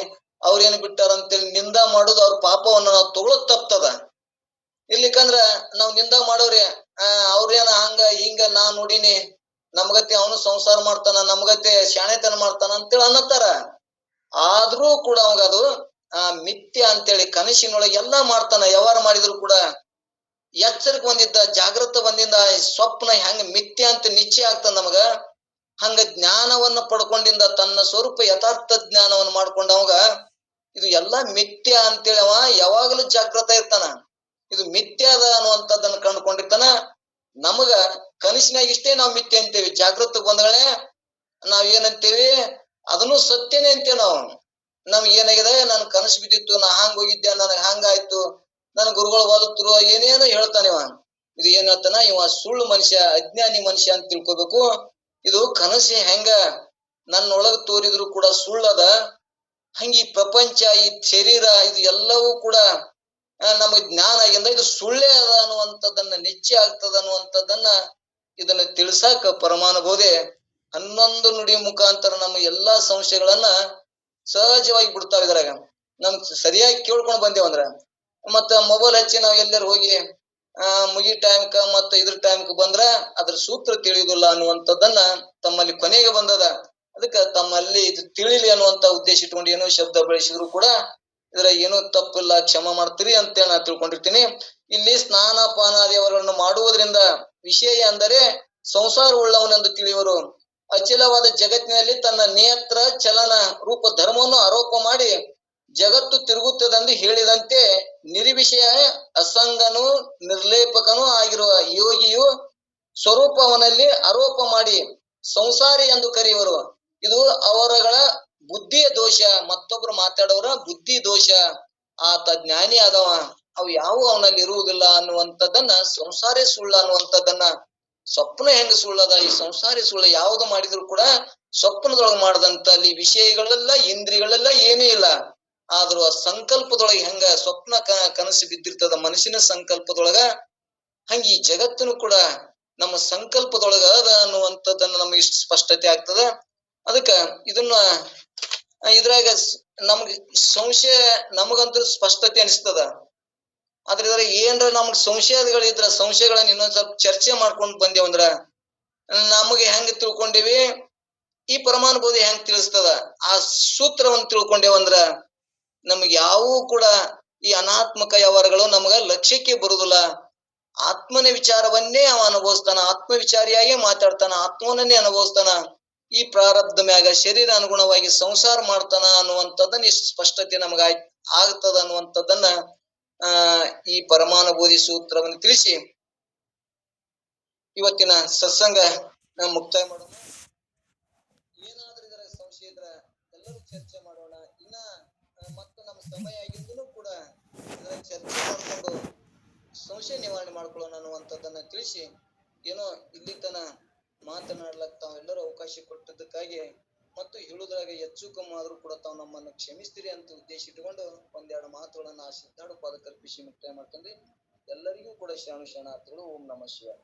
ಅವ್ರೇನ್ ಬಿಟ್ಟಾರ ಅಂತೇಳಿ ನಿಂದ ಮಾಡುದು ಅವ್ರ ಪಾಪವನ್ನ ನಾವು ತಗೊಳದ್ ತಪ್ತದ. ಇಲ್ಲಿಕಂದ್ರ ನಾವ್ ನಿಂದ ಮಾಡೋರಿ ಅವ್ರೇನ ಹಂಗ ಹಿಂಗ ನಾ ನೋಡಿನಿ, ನಮ್ಗತಿ ಅವನು ಸಂಸಾರ ಮಾಡ್ತಾನ, ನಮ್ಗತಿ ಶಾಣೆತನ ಮಾಡ್ತಾನ ಅಂತೇಳಿ ಅನ್ನತ್ತಾರ. ಆದ್ರೂ ಕೂಡ ಅವಾಗ ಅದು ಮಿಥ್ಯ ಅಂತೇಳಿ ಕನಸಿನೊಳಗೆ ಎಲ್ಲಾ ಮಾಡ್ತಾನ. ವ್ಯವಹಾರ ಮಾಡಿದ್ರು ಕೂಡ ಎಚ್ಚರಿಕೆ ಬಂದಿದ್ದ, ಜಾಗೃತ ಬಂದಿಂದ ಸ್ವಪ್ನ ಹೆಂಗ ಮಿಥ್ಯ ಅಂತ ನಿಶ್ಚಯ ಆಗ್ತದ ನಮಗ, ಹಂಗ ಜ್ಞಾನವನ್ನ ಪಡ್ಕೊಂಡಿಂದ ತನ್ನ ಸ್ವರೂಪ ಯಥಾರ್ಥ ಜ್ಞಾನವನ್ನ ಮಾಡ್ಕೊಂಡವಾಗ ಇದು ಎಲ್ಲಾ ಮಿಥ್ಯ ಅಂತೇಳಿ ಅವ ಯಾವಾಗಲೂ ಜಾಗೃತ ಇರ್ತಾನ. ಇದು ಮಿಥ್ಯ ಅದ ಅನ್ನುವಂಥದ್ದನ್ನ ಕಂಡುಕೊಂಡಿರ್ತಾನ. ನಮಗ ಕನಸಿನಾಗ ಇಷ್ಟೇ ನಾವು ಮಿಥ್ಯ ಅಂತೇವಿ, ಜಾಗೃತ ಬಂದಗಳೇ ನಾವ್ ಏನಂತೇವಿ ಅದನ್ನು ಸತ್ಯನೇ ಅಂತೇವಿ. ನಮ್ಗೆ ಏನಾಗಿದೆ, ನನ್ ಕನಸು ಬಿದ್ದಿತ್ತು, ನಾ ಹಂಗ ಹೋಗಿದ್ದೆ, ನನಗ್ ಹಂಗಾಯ್ತು, ನನ್ ಗುರುಗಳು ಹೊಲತ್ರು, ಏನೇನೋ ಹೇಳ್ತಾನೆ ಇವ. ಇದು ಏನ್ ಹೇಳ್ತಾನ ಇವ, ಸುಳ್ಳು ಮನುಷ್ಯ, ಅಜ್ಞಾನಿ ಮನುಷ್ಯ ಅಂತ ತಿಳ್ಕೊಬೇಕು. ಇದು ಕನಸು ಹೆಂಗ ನನ್ನೊಳಗ್ ತೋರಿದ್ರು ಕೂಡ ಸುಳ್ಳದ, ಹಂಗಿ ಪ್ರಪಂಚ, ಈ ಶರೀರ, ಇದು ಎಲ್ಲವೂ ಕೂಡ ನಮಗ್ ಜ್ಞಾನ ಆಗಿಂದ ಇದು ಸುಳ್ಳೇ ಅದ ಅನ್ನುವಂಥದ್ದನ್ನ ನಿಶ್ಚಯ ಆಗ್ತದ ಅನ್ನುವಂಥದ್ದನ್ನ ಇದನ್ನ ತಿಳ್ಸಾಕ ಪರಮಾನುಭೂತಿ 11 ನುಡಿ ಮುಖಾಂತರ ನಮ್ಮ ಎಲ್ಲಾ ಸಂಶಯಗಳನ್ನ ಸಹಜವಾಗಿ ಬಿಡ್ತಾವ. ಇದ್ರಾಗ ನಮ್ಗ್ ಸರಿಯಾಗಿ ಕೇಳ್ಕೊಂಡ್ ಬಂದೇವಂದ್ರ, ಮತ್ತ ಮೊಬೈಲ್ ಹಚ್ಚಿ ನಾವ್ ಎಲ್ಲರೂ ಹೋಗಿ ಮುಗಿ ಟೈಮ್ಕ ಮತ್ತ ಇದ್ರ ಟೈಮ್ಕ ಬಂದ್ರ ಅದ್ರ ಸೂತ್ರ ತಿಳಿಯುದಿಲ್ಲ ಅನ್ನುವಂಥದ್ದನ್ನ ತಮ್ಮಲ್ಲಿ ಕೊನೆಗೆ ಬಂದದ. ಅದಕ್ಕ ತಮ್ಮಲ್ಲಿ ಇದು ತಿಳಿಲಿ ಅನ್ನುವಂತ ಉದ್ದೇಶ ಇಟ್ಕೊಂಡು ಏನೋ ಶಬ್ದ ಬಳಸಿದ್ರು ಕೂಡ ಇದ್ರ ಏನೋ ತಪ್ಪಿಲ್ಲ, ಕ್ಷಮ ಮಾಡ್ತೀರಿ ಅಂತೇಳಿ ನಾ ತಿಳ್ಕೊಂಡಿರ್ತೀನಿ. ಇಲ್ಲಿ ಸ್ನಾನ ಪಾನಾದಿಯವರನ್ನು ಮಾಡುವುದರಿಂದ ವಿಷಯ ಅಂದರೆ ಸಂಸಾರ ಉಳ್ಳವನೆಂದು ತಿಳಿಯುವರು. ಅಚಲವಾದ ಜಗತ್ತಿನಲ್ಲಿ ತನ್ನ ನೇತ್ರ ಚಲನ ರೂಪ ಧರ್ಮವನ್ನು ಆರೋಪ ಮಾಡಿ ಜಗತ್ತು ತಿರುಗುತ್ತದೆಂದು ಹೇಳಿದಂತೆ ನಿರ್ವಿಷಯ ಅಸಂಗನು ನಿರ್ಲೇಪಕನೂ ಆಗಿರುವ ಯೋಗಿಯು ಸ್ವರೂಪವನಲ್ಲಿ ಆರೋಪ ಮಾಡಿ ಸಂಸಾರಿ ಎಂದು ಕರೆಯುವರು. ಇದು ಅವರಗಳ ಬುದ್ಧಿಯ ದೋಷ, ಮತ್ತೊಬ್ರು ಮಾತಾಡೋರ ಬುದ್ಧಿ ದೋಷ. ಆತ ಜ್ಞಾನಿ ಆದವ, ಅವು ಯಾವ ಅವನಲ್ಲಿ ಇರುವುದಿಲ್ಲ ಅನ್ನುವಂಥದ್ದನ್ನ, ಸಂಸಾರಿ ಸುಳ್ಳ ಅನ್ನುವಂಥದ್ದನ್ನ, ಸ್ವಪ್ನ ಹೆಂಗ ಸುಳ್ಳದ, ಈ ಸಂಸಾರಿ ಸುಳ್ಳ ಯಾವ್ದು ಮಾಡಿದ್ರು ಕೂಡ ಸ್ವಪ್ನದೊಳಗೆ ಮಾಡದಂತ ಅಲ್ಲಿ ವಿಷಯಗಳೆಲ್ಲ ಇಂದ್ರಿಯಗಳೆಲ್ಲ ಏನೂ ಇಲ್ಲ. ಆದ್ರೂ ಆ ಸಂಕಲ್ಪದೊಳಗೆ ಹೆಂಗ ಸ್ವಪ್ನ ಕನಸು ಬಿದ್ದಿರ್ತದ ಮನಸ್ಸಿನ ಸಂಕಲ್ಪದೊಳಗ, ಹಂಗ ಈ ಜಗತ್ತನು ಕೂಡ ನಮ್ಮ ಸಂಕಲ್ಪದೊಳಗ ಅದ ಅನ್ನುವಂಥದ್ದನ್ನ ನಮ್ಗೆ ಇಷ್ಟ ಸ್ಪಷ್ಟತೆ ಆಗ್ತದ. ಅದಕ್ಕ ಇದನ್ನ ಇದ್ರಾಗ ನಮ್ಗೆ ಸಂಶಯ ನಮಗಂತೂ ಸ್ಪಷ್ಟತೆ ಅನಿಸ್ತದ. ಆದ್ರೆ ಇದ್ರ ಏನ್ರ ನಮ್ಗ್ ಸಂಶಯಗಳಿದ್ರ ಸಂಶಯಗಳನ್ನ ಇನ್ನೊಂದ್ ಸ್ವಲ್ಪ ಚರ್ಚೆ ಮಾಡ್ಕೊಂಡ್ ಬಂದೇವಂದ್ರ ನಮಗೆ ಹೆಂಗ್ ತಿಳ್ಕೊಂಡಿವಿ, ಈ ಪರಮಾನುಭೂತಿ ಹೆಂಗ್ ತಿಳಿಸ್ತದ, ಆ ಸೂತ್ರವನ್ನು ತಿಳ್ಕೊಂಡೇವಂದ್ರ ನಮ್ಗೆ ಯಾವೂ ಕೂಡ ಈ ಅನಾತ್ಮಕ ವ್ಯವಹಾರಗಳು ನಮಗ ಲಕ್ಷ್ಯಕ್ಕೆ ಬರುದಿಲ್ಲ. ಆತ್ಮನ ವಿಚಾರವನ್ನೇ ಅವ ಅನುಭವಿಸ್ತಾನ, ಆತ್ಮ ವಿಚಾರಿಯಾಗಿ ಮಾತಾಡ್ತಾನ, ಆತ್ಮವನ್ನೇ ಅನುಭವಿಸ್ತಾನ. ಈ ಪ್ರಾರಬ್ಧ ಮ್ಯಾಗ ಶರೀರ ಅನುಗುಣವಾಗಿ ಸಂಸಾರ ಮಾಡ್ತಾನ ಅನ್ನುವಂಥದ್ದನ್ನ ಇಷ್ಟು ಸ್ಪಷ್ಟತೆ ನಮಗ ಆಗ್ತದ ಅನ್ನುವಂಥದ್ದನ್ನ ಈ ಪರಮಾನುಭೂತಿ ಸೂತ್ರವನ್ನು ತಿಳಿಸಿ ಇವತ್ತಿನ ಸತ್ಸಂಗ ಮುಕ್ತಾಯ ಮಾಡೋಣ. ಏನಾದ್ರೂ ಇದರ ಸಂಶಯ ಇದ್ರ ಎಲ್ಲರೂ ಚರ್ಚೆ ಮಾಡೋಣ. ಇನ್ನ ಮತ್ತು ನಮ್ಮ ಸಮಯ ಆಗಿದ್ದೂ ಕೂಡ ಇದರ ಚರ್ಚೆ ಮಾಡಿಕೊಂಡು ಸಂಶಯ ನಿವಾರಣೆ ಮಾಡ್ಕೊಳ್ಳೋಣ ಅನ್ನುವಂಥದ್ದನ್ನ ತಿಳಿಸಿ, ಏನೋ ಇಲ್ಲಿ ತನ ಮಾತನಾಡ್ಲಕ್ ತಾವೆಲ್ಲರೂ ಅವಕಾಶ ಕೊಟ್ಟದಕ್ಕಾಗಿ ಮತ್ತು ಹೇಳುದ್ರಾಗ ಹೆಚ್ಚು ಕಮ್ಮಿ ಆದ್ರೂ ಕೂಡ ತಾವು ನಮ್ಮನ್ನು ಕ್ಷಮಿಸ್ತೀರಿ ಅಂತ ಉದ್ದೇಶ ಇಟ್ಟುಕೊಂಡು ಒಂದೆರಡು ಮಾತುಗಳನ್ನ ಆ ಸಿದ್ಧಾಡು ಪಾದ ಕಲ್ಪಿಸಿ ಮುಕ್ತಾಯ ಮಾಡ್ಕೊಂಡ್ರಿ. ಎಲ್ಲರಿಗೂ ಕೂಡ ಶರಣಾರ್ಥಿಗಳು. ಓಂ ನಮಃ ಶಿವಾಯ.